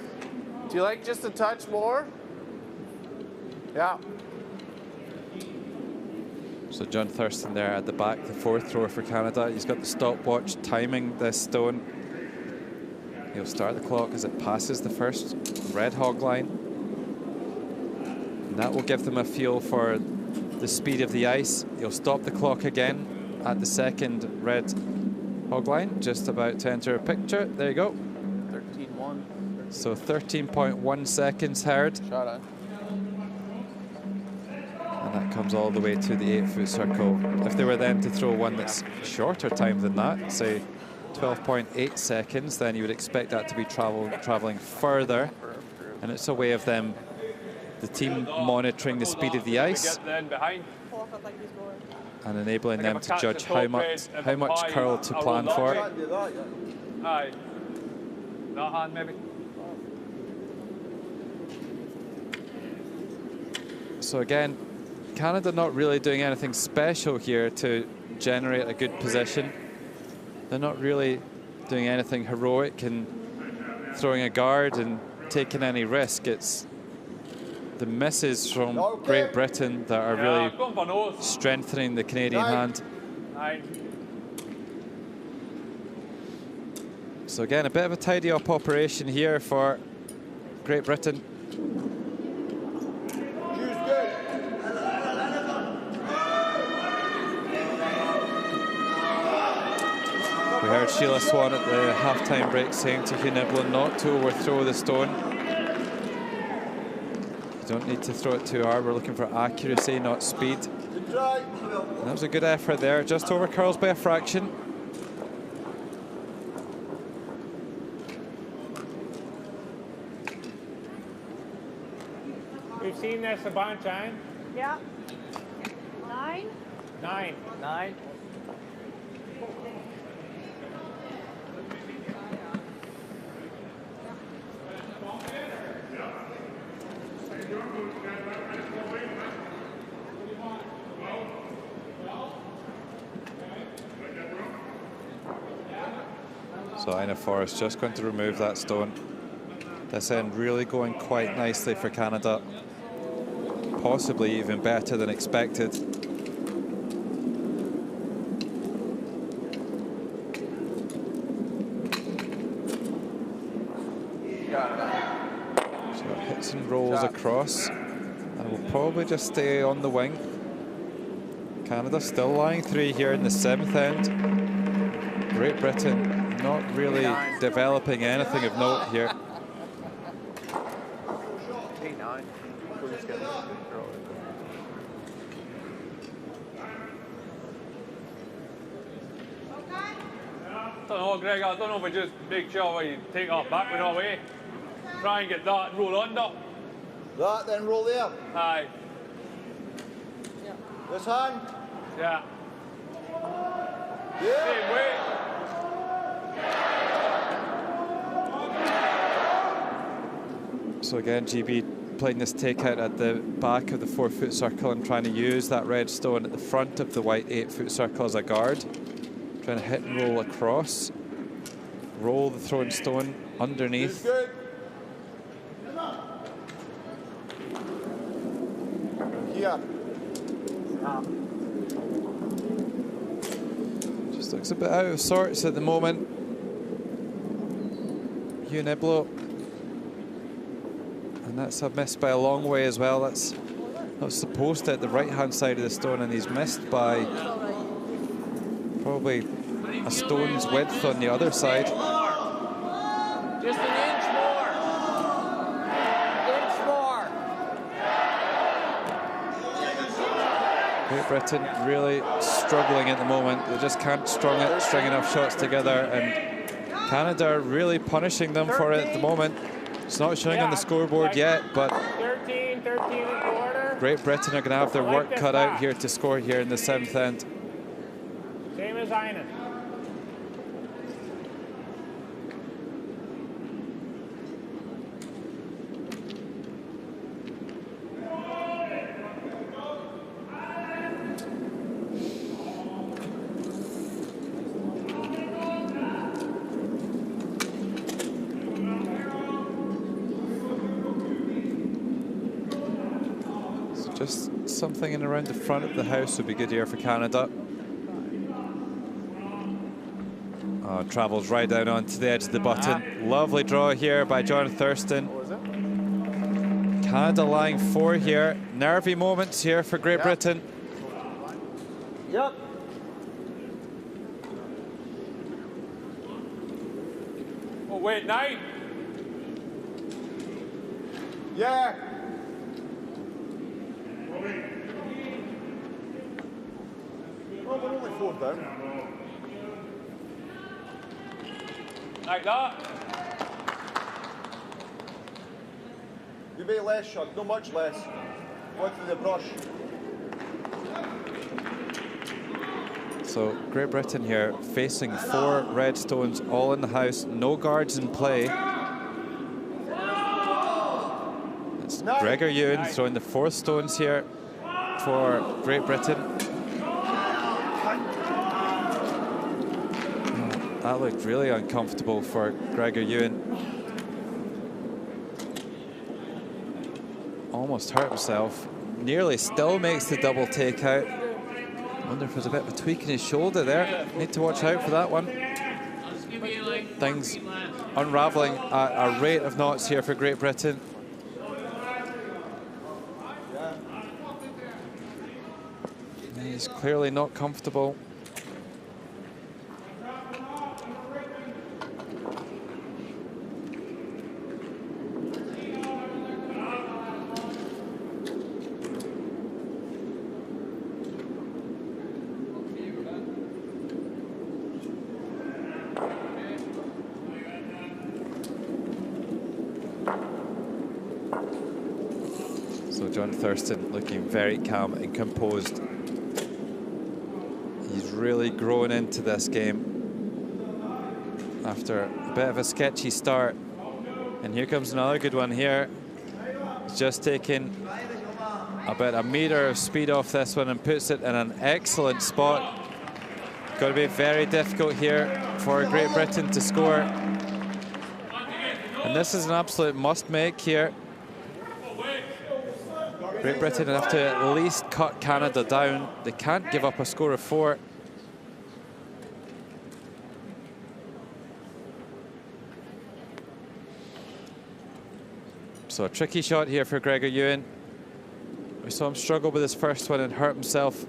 Do you like just a touch more? Yeah. So John Thurston there at the back, the 4th thrower for Canada. He's got the stopwatch timing this stone. He'll start the clock as it passes the first red hog line. And that will give them a feel for the speed of the ice. He'll stop the clock again at the second red hog line, just about to enter a picture. There you go. 13-1. So 13.1 seconds hard. Shot on. And that comes all the way to the 8-foot circle. If they were then to throw one that's shorter time than that, say 12.8 seconds, then you would expect that to be traveling further. And it's a way of them, the team monitoring the speed of the ice and enabling them to judge how much curl to plan for. Aye. Not hand, maybe. So again, Canada not really doing anything special here to generate a good position. They're not really doing anything heroic and throwing a guard and taking any risk. It's the misses from Great Britain that are really strengthening the Canadian hand. So again, a bit of a tidy up operation here for Great Britain. We heard Sheila Swan at the half-time break saying to Hugh Niblo not to overthrow the stone. You don't need to throw it too hard. We're looking for accuracy, not speed. And that was a good effort there, just over curls by a fraction. We've seen this a bunch, Anne. Yeah. 9. 9. 9. So Ina Forrest just going to remove that stone. This end really going quite nicely for Canada. Possibly even better than expected. So it hits and rolls across, and will probably just stay on the wing. Canada still lying 3 here in the 7th end. Great Britain not really developing anything of note here. 8-9. I don't know, Greg, I don't know if we just make sure we take our back with our way. Try and get that and roll under. That, then roll there. Aye. This hand. Yeah. Yeah. Same way. So again, GB playing this takeout at the back of the 4-foot circle and trying to use that red stone at the front of the white 8-foot circle as a guard. Trying to hit and roll across. Roll the thrown stone underneath. Here. Just looks a bit out of sorts at the moment. Hugh Niblo. And that's a miss by a long way as well. That's supposed to hit the right-hand side of the stone, and he's missed by probably a stone's width on the other side. Just an inch more. Inch more. Great Britain really struggling at the moment. They just can't string enough shots together, and Canada are really punishing them for it at the moment. It's not showing on the scoreboard yet, but 13, 13 and a quarter. Great Britain are going to have their work cut out here to score here in the 7th end. Same as Ina. Just something in around the front of the house would be good here for Canada. Oh, travels right down onto the edge of the button. Lovely draw here by John Thurston. Canada lying 4 here. Nervy moments here for Great Britain. Yep. Oh, wait, 9. Yeah. Well, we're only 4 down. Like that. You be less shot, not much less. Go to the brush. So Great Britain here facing 4 red stones all in the house, no guards in play. It's Gregor Ewan throwing the 4 stones here for Great Britain. That looked really uncomfortable for Gregor Ewan. Almost hurt himself. Nearly still makes the double takeout. Wonder if there's a bit of a tweak in his shoulder there. Need to watch out for that one. Things unraveling at a rate of knots here for Great Britain. He's clearly not comfortable. So John Thurston looking very calm and composed. He's really grown into this game after a bit of a sketchy start. And here comes another good one here. He's just taken about a metre of speed off this one and puts it in an excellent spot. Got to be very difficult here for Great Britain to score. And this is an absolute must make here. Great Britain have to at least cut Canada down. They can't give up a score of 4. So a tricky shot here for Gregor Ewan. We saw him struggle with his first one and hurt himself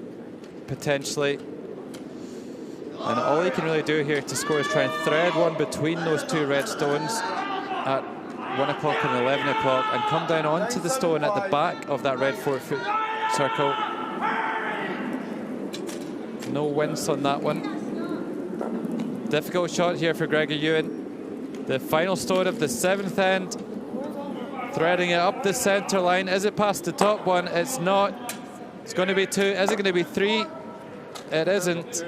potentially. And all he can really do here to score is try and thread one between those two red stones at 1 o'clock and 11 o'clock and come down onto the stone at the back of that red 4-foot circle. No wins on that one. Difficult shot here for Gregor Ewan. The final stone of the 7th end. Threading it up the center line. Is it past the top one? It's not. It's going to be 2. Is it going to be 3? It isn't.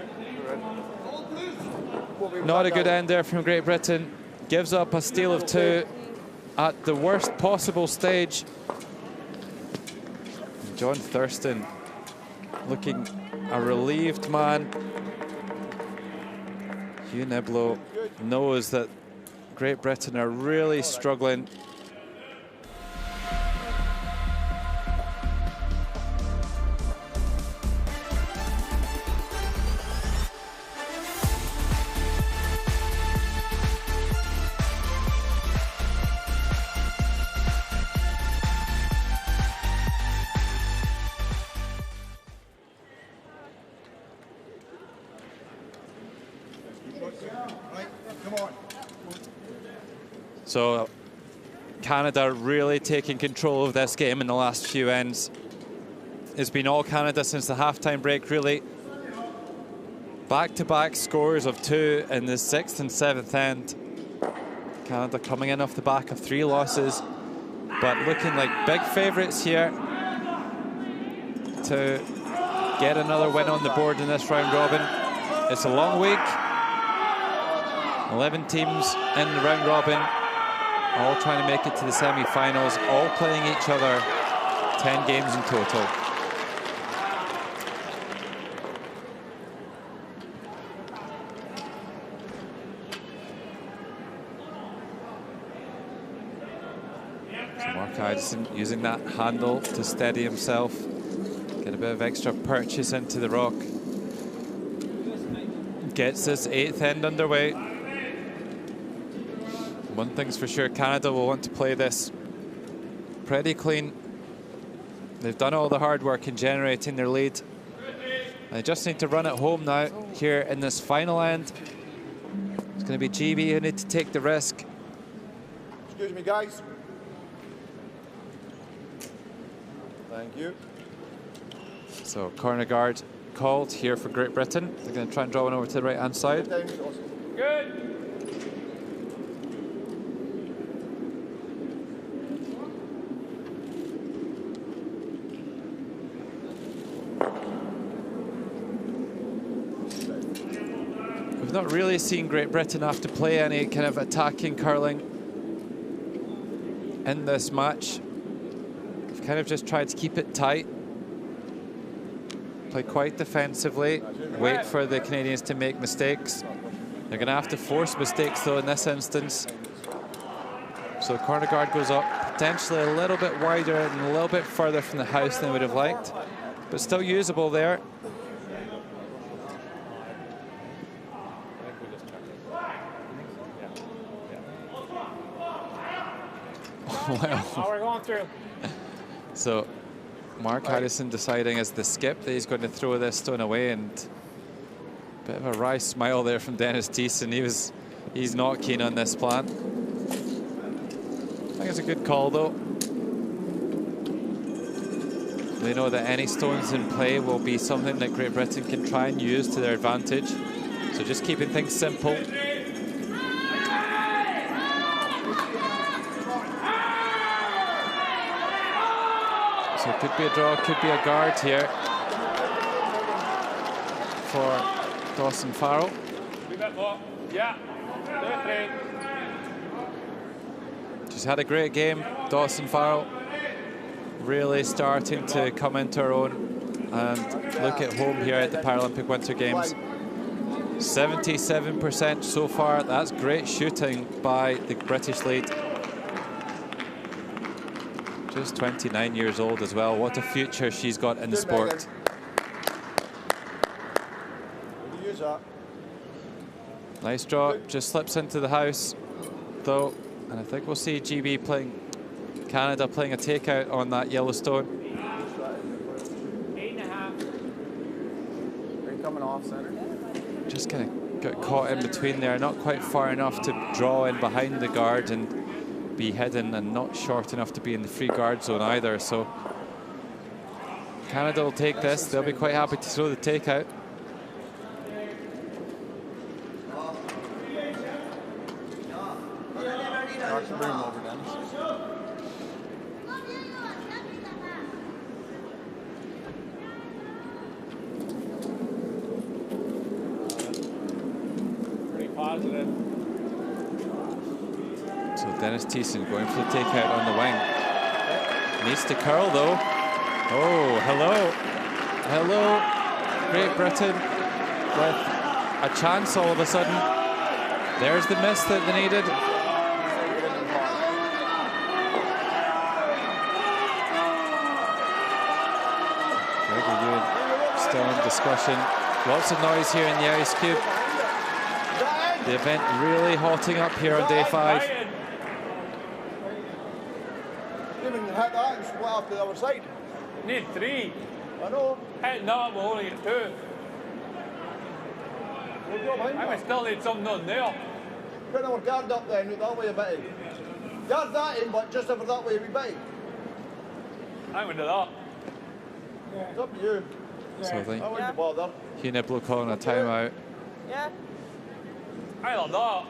Not a good end there from Great Britain. Gives up a steal of 2 at the worst possible stage. John Thurston looking a relieved man. Hugh Niblo knows that Great Britain are really struggling. So Canada really taking control of this game in the last few ends. It's been all Canada since the halftime break, really. Back-to-back scores of 2 in the 6th and 7th end. Canada coming in off the back of 3 losses, but looking like big favourites here to get another win on the board in this round robin. It's a long week. 11 teams in the round robin, all trying to make it to the semi-finals, all playing each other, 10 games in total. So Mark Idison using that handle to steady himself, get a bit of extra purchase into the rock. Gets this 8th end underway. One thing's for sure, Canada will want to play this pretty clean. They've done all the hard work in generating their lead. They just need to run it home now here in this final end. It's going to be GB who need to take the risk. Excuse me, guys. Thank you. So corner guard called here for Great Britain. They're going to try and draw one over to the right-hand side. Good. We've not really seen Great Britain have to play any kind of attacking curling in this match. We've kind of just tried to keep it tight. Play quite defensively, wait for the Canadians to make mistakes. They're going to have to force mistakes, though, in this instance. So the corner guard goes up, potentially a little bit wider and a little bit further from the house than we would have liked, but still usable there. How we're going through. So Mark Harrison deciding as the skip that he's going to throw this stone away, and a bit of a wry smile there from Dennis Thiessen. He's not keen on this plan. I think it's a good call, though. They know that any stones in play will be something that Great Britain can try and use to their advantage. So just keeping things simple. So it could be a draw, could be a guard here for Dawson Farrell. Yeah. She's had a great game, Dawson Farrell. Really starting to come into her own and look at home here at the Paralympic Winter Games. 77% so far. That's great shooting by the British lead. Just 29 years old as well. What a future she's got in the sport. Nice drop, just slips into the house though, and I think we'll see GB playing, Canada playing a takeout on that Yellowstone. 8.5. Are you coming off center? Just kind of got caught in between there, not quite far enough to draw in behind the guard and be hidden, and not short enough to be in the free guard zone either. So Canada will take this. They'll be quite happy to throw the takeout. Pretty positive. So Dennis Thiessen going for the takeout on the wing. Needs to curl though. Oh, hello. Hello. Great Britain with a chance all of a sudden. There's the miss that they needed. Gregor Ewan still in discussion. Lots of noise here in the Ice Cube. The event really hotting up here on day 5. Even hit that and split off to the other side. Need 3. I know. Hitting that, we'll only get 2. I would still need something on there. Put our guard up then, that way a bit. Guard that in, but just over that way a wee bit. I would do that. It's up to you. So I think I wouldn't bother. Hugh Niblo calling a timeout. Yeah. Either that.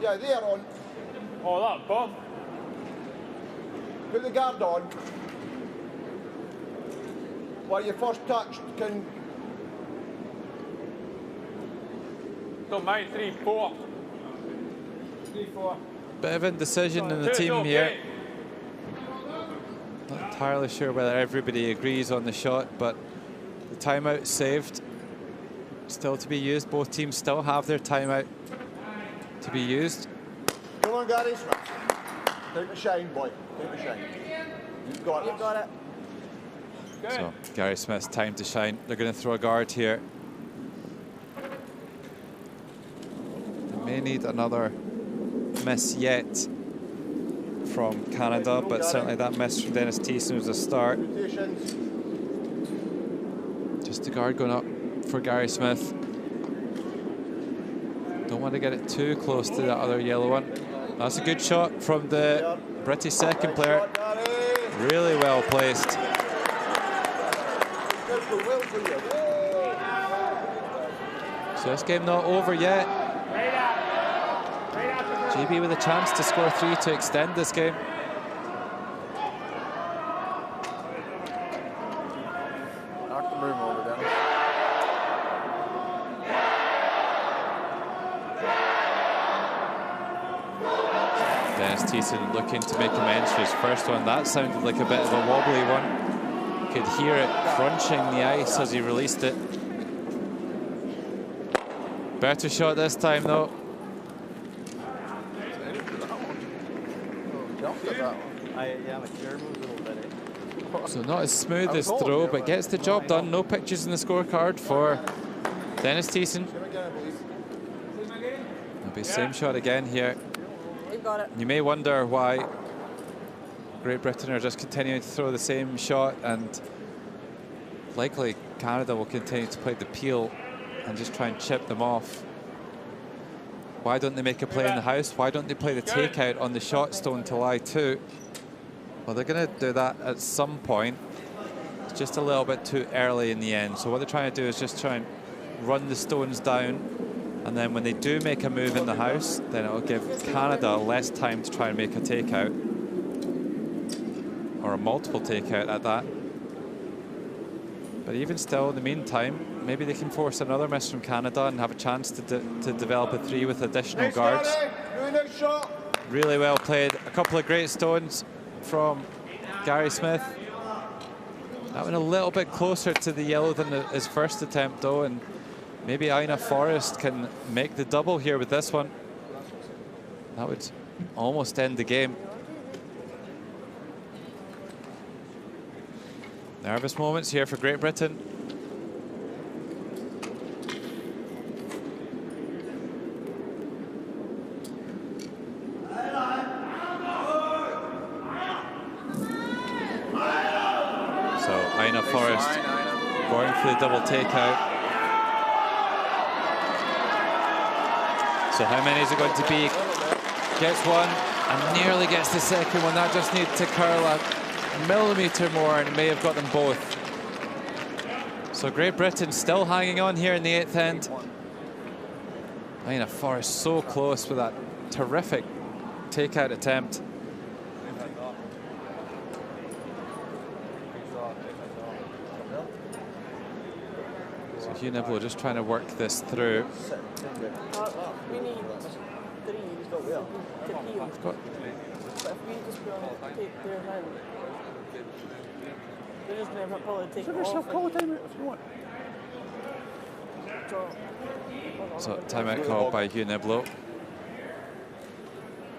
Yeah, there on. Or that, both. Put the guard on. While you first touched, can... Don't mind 3-4. 3-4. Bit of indecision in the team here. Not entirely sure whether everybody agrees on the shot, but the timeout saved. Still to be used. Both teams still have their timeout to be used. Come on, Gary Smith. Take the shine, boy. Take the shine. You've got it. You've got it. Good. So Gary Smith's time to shine. They're going to throw a guard here. They may need another miss yet from Canada, but certainly that miss from Dennis Thiessen was a start. Just the guard going up for Gary Smith. Don't want to get it too close to that other yellow one. That's a good shot from the British second player. Really well placed. So this game not over yet. GB with a chance to score 3 to extend this game. Knock the broom over, Dennis. Dennis Thiessen looking to make amends for his first one. That sounded like a bit of a wobbly one. Could hear it crunching the ice as he released it. Better shot this time though. So not as smooth as throw, but gets the job done. No pictures in the scorecard for Dennis Thiessen. It'll be same shot again here. You may wonder why Great Britain are just continuing to throw the same shot, and likely Canada will continue to play the peel and just try and chip them off. Why don't they make a play in the house? Why don't they play the takeout on the shot stone to lie 2? Well, they're going to do that at some point. It's just a little bit too early in the end. So what they're trying to do is just try and run the stones down. And then when they do make a move in the house, then it'll give Canada less time to try and make a takeout. Or a multiple takeout at that. But even still, in the meantime, maybe they can force another miss from Canada and have a chance to develop a 3 with additional guards. Really well played. A couple of great stones from Gary Smith. That went a little bit closer to the yellow than his first attempt, though, and maybe Aina Forrest can make the double here with this one. That would almost end the game. Nervous moments here for Great Britain. So Aina Forrest going for the double takeout. So how many is it going to be? Gets one and nearly gets the second one. That just needs to curl a millimetre more and it may have got them both. So Great Britain still hanging on here in the 8th end. Aina Forrest so close with that terrific takeout attempt. So Hugh Niblo just trying to work this through. We need 3 to peel. But if we just take their hand, they're just going to probably take it off. Call a timeout if you want. So timeout called by Hugh Niblo.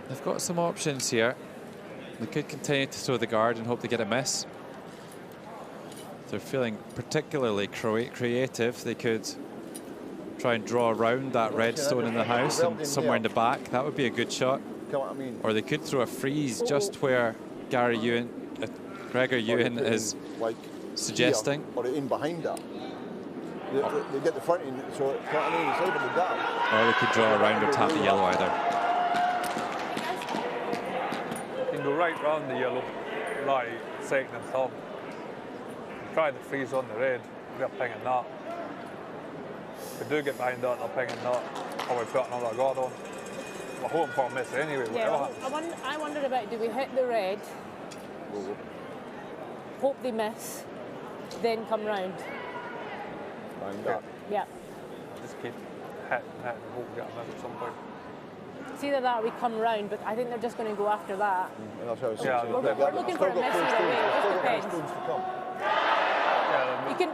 They've got some options here. They could continue to throw the guard and hope they get a miss. If they're feeling particularly creative, they could try and draw around that red stone in the house and somewhere in the back. That would be a good shot. Or they could throw a freeze just where Gregor Ewan is suggesting. Or in behind that. They get the front in, so it's over the down. Or they could draw around or tap the yellow either. You can go right round the yellow, right, second and third. Try the freeze on the red, we're pinging that. If we do get behind that, they're pinging that. Or we put another guard on. We're hoping for a miss anyway. Yeah, I wondered about, do we hit the red, hope they miss, then come round? Yeah. Just keep hitting, and hope we get a miss at some point. It's either that or we come round, but I think they're just going to go after that. Yeah, we're looking for a miss either way, it just depends.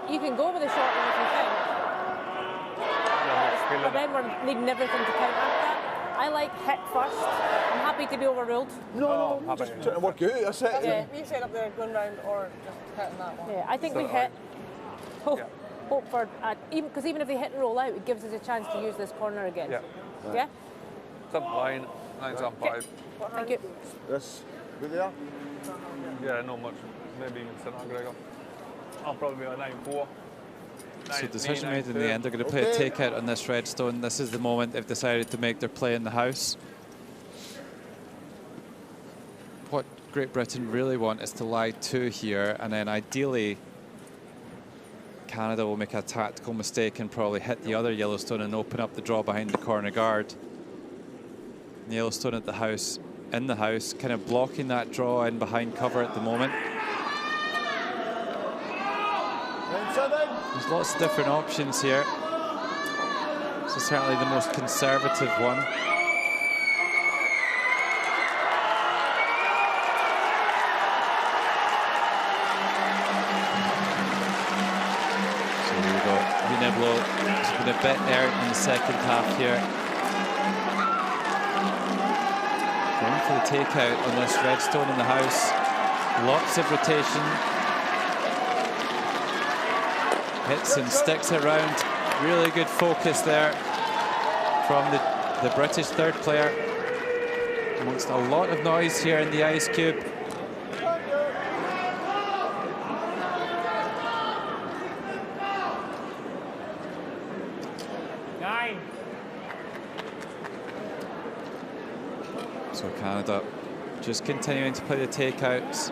You can go with a short one if you think. But then we're needing everything to counteract that. I like hit first. I'm happy to be overruled. No, just trying to work it out. That's it. Yeah. You set up there going round or just hitting that one? Yeah, I think we hit. Hope for because even if they hit and roll out, it gives us a chance to use this corner again. Yeah. Yeah. Something line, 9-5. Thank you. This good there? Yeah, not much. Maybe even St. Gregor. I'll probably be a 9-4. So decision made in the end. They're going to play a takeout on this red stone. This is the moment they've decided to make their play in the house. What Great Britain really want is to lie 2 here, and then ideally Canada will make a tactical mistake and probably hit the other yellow stone and open up the draw behind the corner guard. The yellow stone at the house, in the house, kind of blocking that draw in behind cover at the moment. There's lots of different options here. This is certainly the most conservative one. So here we go. Niblo has been a bit errant in the second half here. Going for the takeout on this red stone in the house. Lots of rotation. Hits and sticks around. Really good focus there from the British third player. Amongst a lot of noise here in the ice cube. So Canada just continuing to play the takeouts.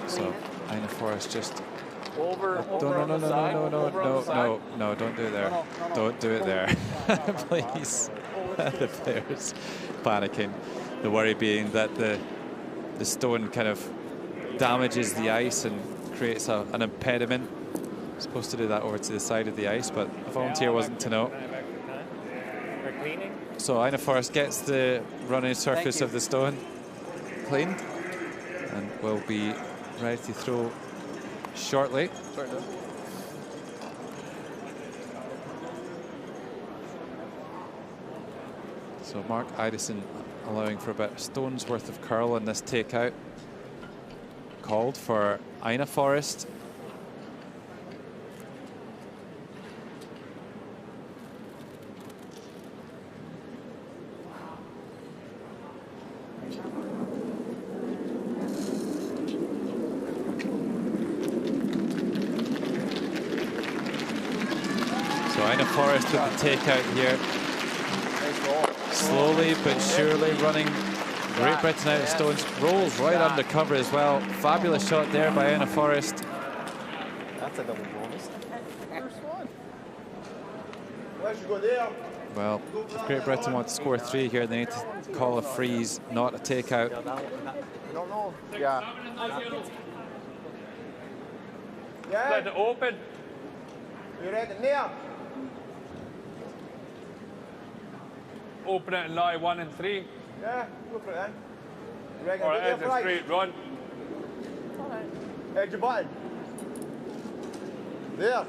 So Ina Forrest just over. No, don't do it there. Don't do it there. Please. The players panicking. The worry being that the stone kind of damages the ice and creates an impediment. Supposed to do that over to the side of the ice, but the volunteer wasn't to know. So Ina Forrest gets the running surface of the stone cleaned and will be ready to throw shortly. So Mark Idison allowing for about a stone's worth of curl in this takeout. Called for Ina Forrest. So Ina Forrest with the takeout here. Slowly but surely running Great Britain out of stones. Rolls right under cover as well. Fabulous shot there by Ina Forrest. That's a double bonus. Well, if Great Britain want to score 3 here, they need to call a freeze, not a takeout. No. Yeah. Let it open. You ready now? Open it and lie 1 and 3. Yeah, go for it then. You ready? Or it's a straight run. Edge your button. There.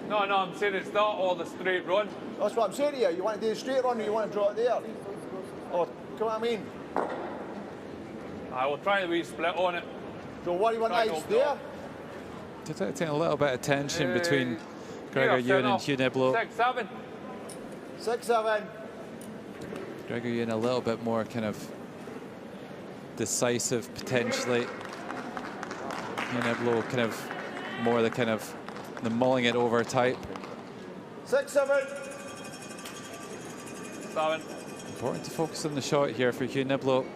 No, I'm saying it's not all the straight run. That's what I'm saying to you. You want to do a straight run or you want to draw it there? Or, you know what I mean? I will try a wee split on it. So what do you want ice there? Detecting a little bit of tension between Gregor Ewan and Hugh Niblo. 6-7. 6-7. Gregor Ewan a little bit more kind of decisive potentially. Hugh Niblo kind of more the mulling it over type. 6-7. 7. Important to focus on the shot here for Hugh Niblo.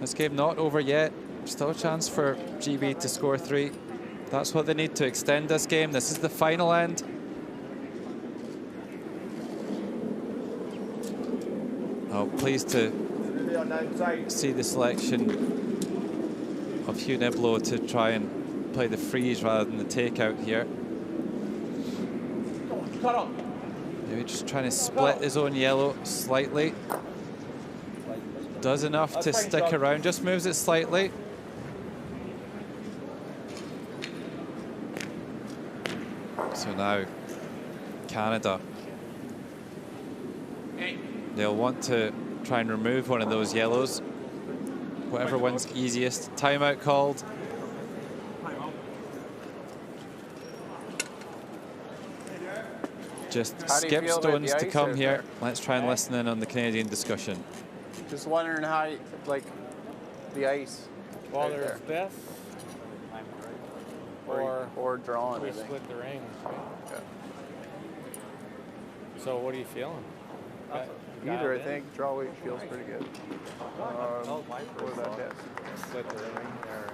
This game not over yet. Still a chance for GB to score 3. That's what they need to extend this game. This is the final end. Oh, pleased to see the selection of Hugh Niblo to try and play the freeze rather than the takeout here. Maybe just trying to split his own yellow slightly. Does enough to stick around, just moves it slightly. So now, Canada. They'll want to try and remove one of those yellows. Whatever one's easiest. Timeout called. Just skip stones to come here. Let's try and listen in on the Canadian discussion. Just wondering how, like, the ice. Well, there's this. Or drawing. We split the rings. Yeah. So what are you feeling? Either, I think. Draw weight feels pretty good. Or that test. Split the ring there.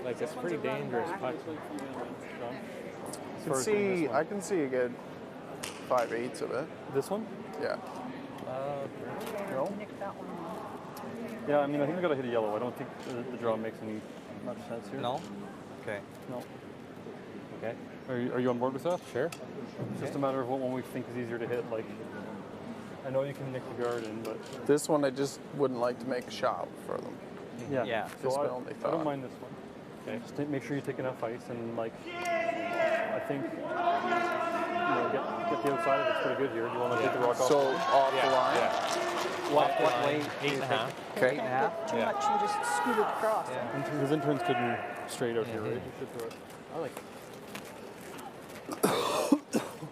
Like, it's pretty dangerous putt. I can see a good 5/8 of it. This one? Yeah. No? Yeah, I mean, I think I got to hit a yellow. I don't think the draw makes any much sense here. No? Okay. No. Okay. Are you on board with that? Sure. It's just a matter of what one we think is easier to hit. Like, I know you can nick the guard in, but this one I just wouldn't like to make a shot for them. yeah. Just So my only I thought. don't mind this one. Okay. Just make sure you take enough ice and like I think get the outside of it's pretty good here. Do you want to take the rock off? So off the line. What way? 8.5. Okay. Too much and just scoot it across. Because interns couldn't straight out here, right? You should throw it. I like it.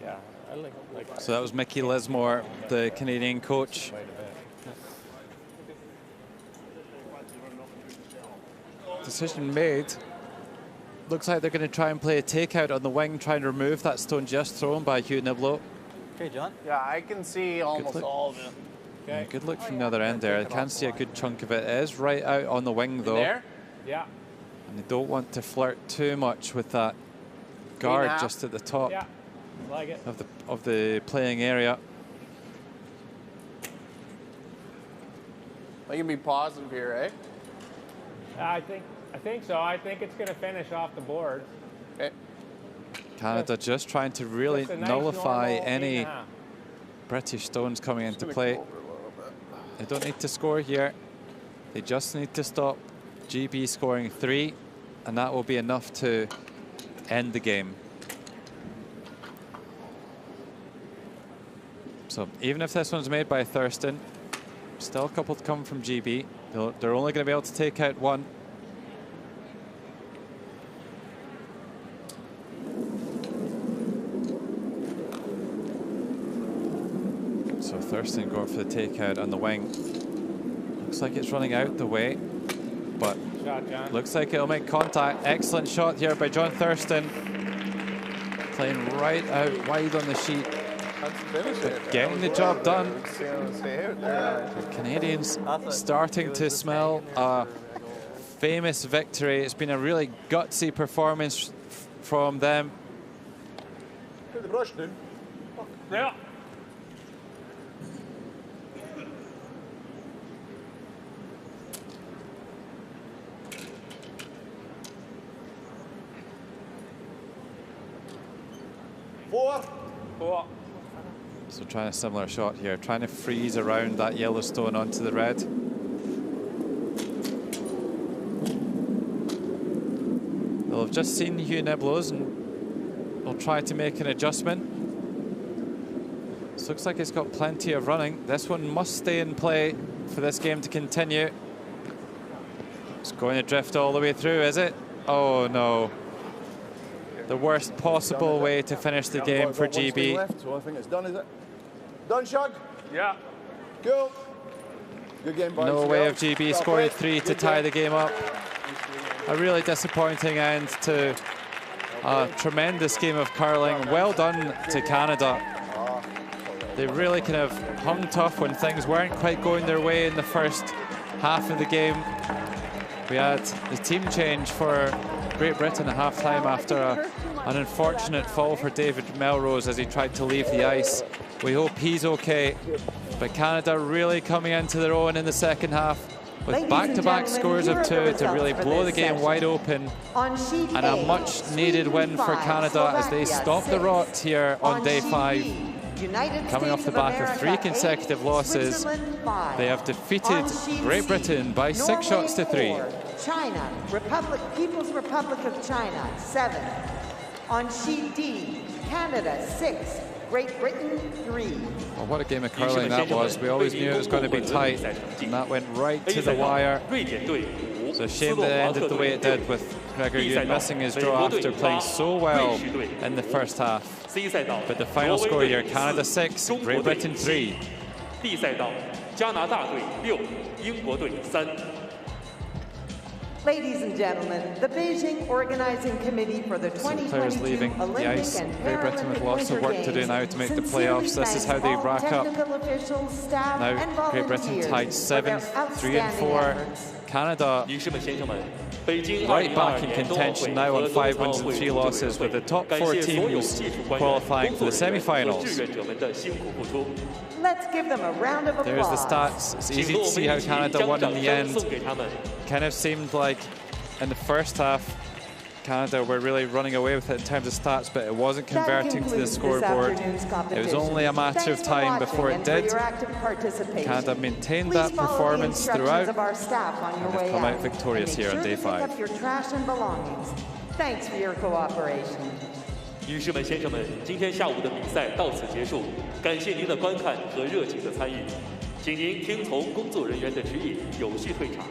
Yeah, I like it. So that was Mickey Lismore, the Canadian coach. Decision made. Looks like they're going to try and play a takeout on the wing, try and remove that stone just thrown by Hugh Niblo. Okay, John. Yeah, I can see almost all of it. Okay. Good look from the other end there. I can see a good chunk of it. It is right out on the wing though. There? Yeah. And they don't want to flirt too much with that guard just at the top like it. of the playing area. I can be positive here, eh? I think so. I think it's going to finish off the board. Okay. Canada just trying to really Just a nice nullify normal any 8.5. British stones coming into play. They don't need to score here. They just need to stop GB scoring 3, and that will be enough to end the game. So even if this one's made by Thurston, still a couple to come from GB. They're only going to be able to take out one. So Thurston going for the takeout on the wing. Looks like it's running out the way, but looks like it'll make contact. Excellent shot here by John Thurston. Playing right out wide on the sheet. But getting the job done. The Canadians starting to smell a famous victory. It's been a really gutsy performance from them. Put the brush, dude. Yeah. Four. So trying a similar shot here, trying to freeze around that yellow stone onto the red. They'll have just seen Hugh Niblo's and they'll try to make an adjustment. This looks like it's got plenty of running. This one must stay in play for this game to continue. It's going to drift all the way through, is it? Oh no. The worst possible way to finish the game for GB. Left, so I think it's done, is it? Done, Shug? Yeah. Cool. Good game, boys. No way of GB scoring 3 to tie the game up. A really disappointing end to a tremendous game of curling. Well done to Canada. They really kind of hung tough when things weren't quite going their way in the first half of the game. We had the team change for Great Britain at half-time after an unfortunate fall for David Melrose as he tried to leave the ice. We hope he's okay. But Canada really coming into their own in the second half with back-to-back scores of 2 to really blow the game wide open. And a much-needed win for Canada as they stop the rot here on day 5. Coming off the back of 3 consecutive losses, they have defeated Great Britain by 6 shots to 3. China, People's Republic of China, 7. On sheet D, Canada, 6. Great Britain, 3. Well, what a game of curling that was. We always knew it was going to be tight, and that went right to the wire. It's a shame that it ended the way it did with Gregor Yun missing his draw after playing so well in the first half. But the final score here, Canada 6, Great Britain 3. Ladies and gentlemen, the Beijing Organizing Committee for the 2022 leaving the Olympic ice. and Great Britain with Paralympic lots of Winter work to do Games now to make the sincerely playoffs. This is how they thanks rack all up. technical officials, staff, and Now Great Britain volunteers tied for their 7th, 3 and 4. outstanding Canada right back in contention now on 5 wins and 3 losses, with the top 4 teams qualifying for the semi-finals. Let's give them a round of applause. There's the stats. It's easy to see how Canada won in the end. Kind of seemed like in the first half Canada were really running away with it in terms of stats, but it wasn't converting to the scoreboard. It was only a matter of time before it did. Canada maintained that performance throughout, and they've come out victorious here on day 5. Thanks for your cooperation. 女士们、先生们，今天下午的比赛到此结束，感谢您的观看和热情的参与，请您听从工作人员的指引，有序退场。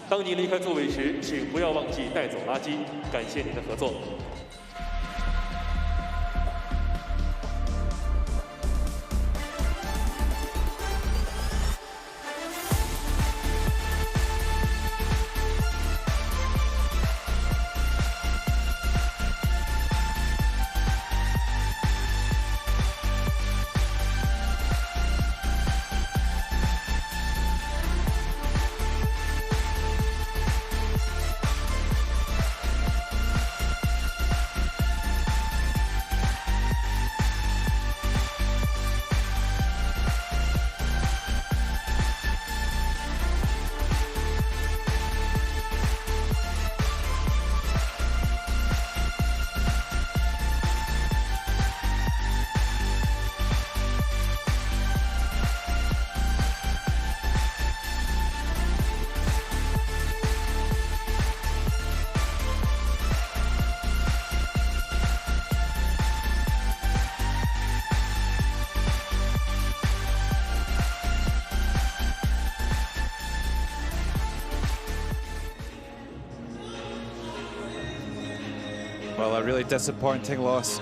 当您离开座位时，请不要忘记带走垃圾。感谢您的合作。Well, a really disappointing loss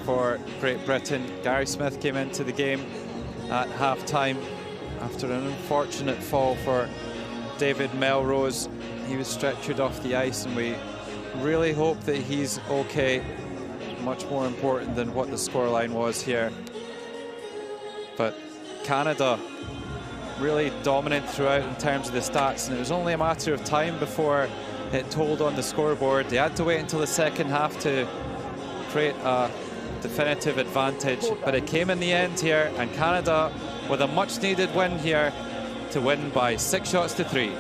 for Great Britain. Gary Smith came into the game at half-time after an unfortunate fall for David Melrose. He was stretchered off the ice, and we really hope that he's okay. Much more important than what the scoreline was here. But Canada really dominant throughout in terms of the stats, and it was only a matter of time before it told on the scoreboard. They had to wait until the second half to create a definitive advantage, but it came in the end here, and Canada with a much needed win here to win by 6 shots to 3.